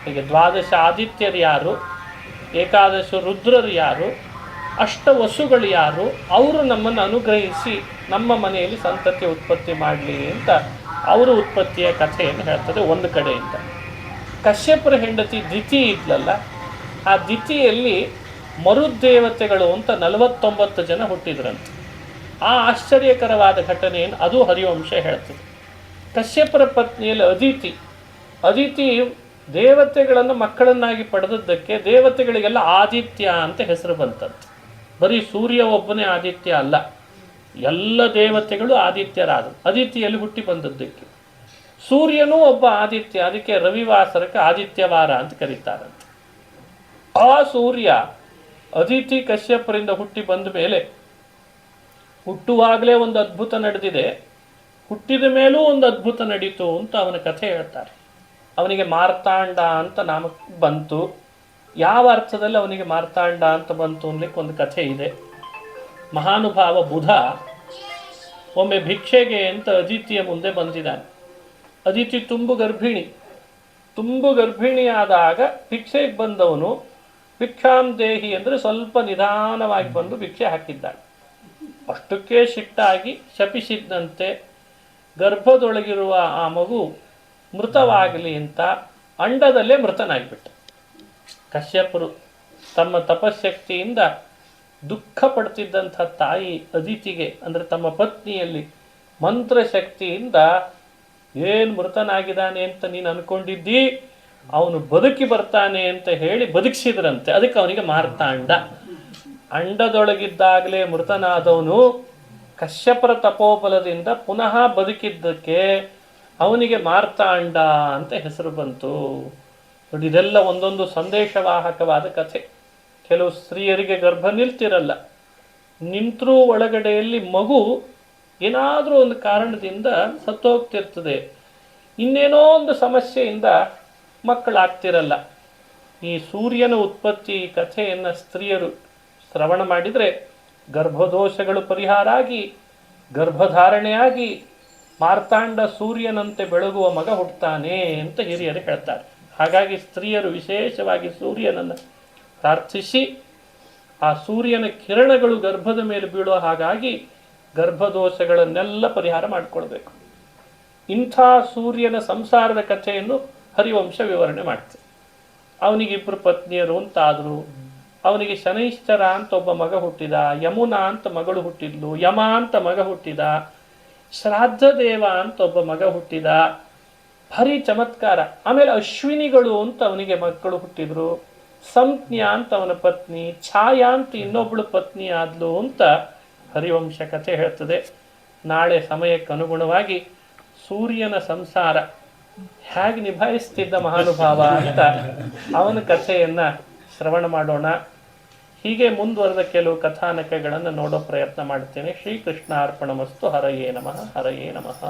ಹೀಗೆ ದ್ವಾದಶ ಆದಿತ್ಯರು ಯಾರು, ಏಕಾದಶ ರುದ್ರರು ಯಾರು, ಅಷ್ಟವಸುಗಳು ಯಾರು, ಅವರು ನಮ್ಮನ್ನು ಅನುಗ್ರಹಿಸಿ ನಮ್ಮ ಮನೆಯಲ್ಲಿ ಸಂತತಿ ಉತ್ಪತ್ತಿ ಮಾಡಲಿ ಅಂತ ಅವರ ಉತ್ಪತ್ತಿಯ ಕಥೆಯನ್ನು ಹೇಳ್ತದೆ ಒಂದು ಕಡೆಯಿಂದ. ಕಶ್ಯಪರ ಹೆಂಡತಿ ದಿತಿ ಇದ್ಲಲ್ಲ, ಆ ದಿತಿಯಲ್ಲಿ ಮರುದೇವತೆಗಳು ಅಂತ 49 ಜನ ಹುಟ್ಟಿದ್ರಂತೆ. ಆ ಆಶ್ಚರ್ಯಕರವಾದ ಘಟನೆಯನ್ನು ಅದು ಹರಿವಂಶ ಹೇಳ್ತದೆ. ಕಶ್ಯಪರ ಪತ್ನಿಯಲ್ಲಿ ಅದಿತಿ ದೇವತೆಗಳನ್ನು ಮಕ್ಕಳನ್ನಾಗಿ ಪಡೆದದ್ದಕ್ಕೆ ದೇವತೆಗಳಿಗೆಲ್ಲ ಆದಿತ್ಯ ಅಂತ ಹೆಸರು ಬಂತಂತೆ. ಬರೀ ಸೂರ್ಯ ಒಬ್ಬನೇ ಆದಿತ್ಯ ಅಲ್ಲ, ಎಲ್ಲ ದೇವತೆಗಳು ಆದಿತ್ಯರಾದರು ಅದಿತಿಯಲ್ಲಿ ಹುಟ್ಟಿ ಬಂದದ್ದಕ್ಕೆ. ಸೂರ್ಯನೂ ಒಬ್ಬ ಆದಿತ್ಯ, ಅದಕ್ಕೆ ರವಿವಾಸರಕ್ಕೆ ಆದಿತ್ಯವಾರ ಅಂತ ಕರೀತಾರಂತೆ. ಆ ಸೂರ್ಯ ಅದಿತಿ ಕಶ್ಯಪರಿಂದ ಹುಟ್ಟಿ ಬಂದ ಮೇಲೆ ಹುಟ್ಟುವಾಗಲೇ ಒಂದು ಅದ್ಭುತ ನಡೆದಿದೆ, ಹುಟ್ಟಿದ ಮೇಲೂ ಒಂದು ಅದ್ಭುತ ನಡೀತು ಅಂತ ಅವನ ಕಥೆ ಹೇಳ್ತಾರೆ. ಅವನಿಗೆ ಮಾರ್ತಾಂಡ ಅಂತ ನಾಮ ಬಂತು. ಯಾವ ಅರ್ಥದಲ್ಲಿ ಅವನಿಗೆ ಮಾರ್ತಾಂಡ ಅಂತ ಬಂತು ಅನ್ಲಿಕ್ಕೆ ಒಂದು ಕಥೆ ಇದೆ. ಮಹಾನುಭಾವ ಬುಧ ಒಮ್ಮೆ ಭಿಕ್ಷೆಗೆ ಅಂತ ಅದಿತಿಯ ಮುಂದೆ ಬಂದಿದ್ದಾನೆ. ಅದಿತಿ ತುಂಬು ಗರ್ಭಿಣಿಯಾದಾಗ ಭಿಕ್ಷೆಗೆ ಬಂದವನು ಭಿಕ್ಷಾಂ ದೇಹಿ ಅಂದರೆ ಸ್ವಲ್ಪ ನಿಧಾನವಾಗಿ ಬಂದು ಭಿಕ್ಷೆ ಹಾಕಿದ್ದಾನೆ. ಅಷ್ಟಕ್ಕೆ ಸಿಟ್ಟಾಗಿ ಶಪಿಸಿದ್ದಂತೆ ಗರ್ಭದೊಳಗಿರುವ ಆ ಮಗು ಮೃತವಾಗಲಿ ಅಂತ ಅಂಡದಲ್ಲೇ ಮೃತನಾಗಿಬಿಟ್ಟ. ಕಶ್ಯಪರು ತಮ್ಮ ತಪಶಕ್ತಿಯಿಂದ ದುಃಖ ಪಡ್ತಿದ್ದಂಥ ತಾಯಿ ಅದಿತಿಗೆ ಅಂದರೆ ತಮ್ಮ ಪತ್ನಿಯಲ್ಲಿ ಮಂತ್ರಶಕ್ತಿಯಿಂದ ಏನು ಮೃತನಾಗಿದ್ದಾನೆ ಅಂತ ನೀನು ಅನ್ಕೊಂಡಿದ್ದಿ, ಅವನು ಬದುಕಿ ಬರ್ತಾನೆ ಅಂತ ಹೇಳಿ ಬದುಕಿಸಿದ್ರಂತೆ. ಅದಕ್ಕೆ ಅವನಿಗೆ ಮಾರ್ತಾಂಡ. ಅಂಡದೊಳಗಿದ್ದಾಗಲೇ ಮೃತನಾದವನು ಕಶ್ಯಪರ ತಪೋಬಲದಿಂದ ಪುನಃ ಬದುಕಿದ್ದಕ್ಕೆ ಅವನಿಗೆ ಮಾರ್ತಾಂಡ ಅಂತ ಹೆಸರು ಬಂತು. ನೋಡಿ, ಇದೆಲ್ಲ ಒಂದೊಂದು ಸಂದೇಶವಾಹಕವಾದ ಕಥೆ. ಕೆಲವು ಸ್ತ್ರೀಯರಿಗೆ ಗರ್ಭ ನಿಲ್ತಿರಲ್ಲ, ನಿಂತರೂ ಒಳಗಡೆಯಲ್ಲಿ ಮಗು ಏನಾದರೂ ಒಂದು ಕಾರಣದಿಂದ ಸತ್ತೋಗ್ತಿರ್ತದೆ. ಇನ್ನೇನೋ ಒಂದು ಸಮಸ್ಯೆಯಿಂದ ಮಕ್ಕಳಾಗ್ತಿರಲ್ಲ. ಈ ಸೂರ್ಯನ ಉತ್ಪತ್ತಿ ಕಥೆಯನ್ನು ಸ್ತ್ರೀಯರು ಶ್ರವಣ ಮಾಡಿದರೆ ಗರ್ಭದೋಷಗಳು ಪರಿಹಾರ ಆಗಿ ಗರ್ಭಧಾರಣೆಯಾಗಿ ಮಾರ್ತಾಂಡ ಸೂರ್ಯನಂತೆ ಬೆಳಗುವ ಮಗ ಹುಟ್ಟುತ್ತಾನೆ ಅಂತ ಹಿರಿಯರು ಹೇಳ್ತಾರೆ. ಹಾಗಾಗಿ ಸ್ತ್ರೀಯರು ವಿಶೇಷವಾಗಿ ಸೂರ್ಯನನ್ನು ಪ್ರಾರ್ಥಿಸಿ ಆ ಸೂರ್ಯನ ಕಿರಣಗಳು ಗರ್ಭದ ಮೇಲೆ ಬೀಳುವ ಹಾಗಾಗಿ ಗರ್ಭದೋಷಗಳನ್ನೆಲ್ಲ ಪರಿಹಾರ ಮಾಡಿಕೊಳ್ಬೇಕು. ಇಂಥ ಸೂರ್ಯನ ಸಂಸಾರದ ಕಥೆಯನ್ನು ಹರಿವಂಶ ವಿವರಣೆ ಮಾಡ್ತದೆ. ಅವನಿಗಿಬ್ಬರು ಪತ್ನಿಯರು ಅಂತಾದರು. ಅವನಿಗೆ ಶನೈಶ್ಚರ ಅಂತ ಒಬ್ಬ ಮಗ ಹುಟ್ಟಿದ, ಯಮುನಾ ಅಂತ ಮಗಳು ಹುಟ್ಟಿದ್ಲು, ಯಮ ಅಂತ ಮಗ ಹುಟ್ಟಿದ, ಶ್ರಾದ್ದ ದೇವ ಅಂತ ಒಬ್ಬ ಮಗ ಹುಟ್ಟಿದ. ಭಾರಿ ಚಮತ್ಕಾರ. ಆಮೇಲೆ ಅಶ್ವಿನಿಗಳು ಅಂತ ಅವನಿಗೆ ಮಕ್ಕಳು ಹುಟ್ಟಿದ್ರು. ಸಂಜ್ಞಾ ಅಂತ ಅವನ ಪತ್ನಿ, ಛಾಯಾ ಅಂತ ಇನ್ನೊಬ್ಬಳು ಪತ್ನಿ ಆದ್ಲು ಅಂತ ಹರಿವಂಶ ಕಥೆ ಹೇಳ್ತದೆ. ನಾಳೆ ಸಮಯಕ್ಕೆ ಅನುಗುಣವಾಗಿ ಸೂರ್ಯನ ಸಂಸಾರ ಹೇಗೆ ನಿಭಾಯಿಸ್ತಿದ್ದ ಮಹಾನುಭಾವ ಅಂತ ಅವನ ಕಥೆಯನ್ನು ಶ್ರವಣ ಮಾಡೋಣ. ಹೀಗೆ ಮುಂದುವರೆದ ಕೆಲವು ಕಥಾನಕಗಳನ್ನು ನೋಡೋ ಪ್ರಯತ್ನ ಮಾಡ್ತೇನೆ. ಶ್ರೀಕೃಷ್ಣ ಅರ್ಪಣಮಸ್ತು. ಹರಯೇ ನಮಃ. ಹರಯೇ ನಮಃ.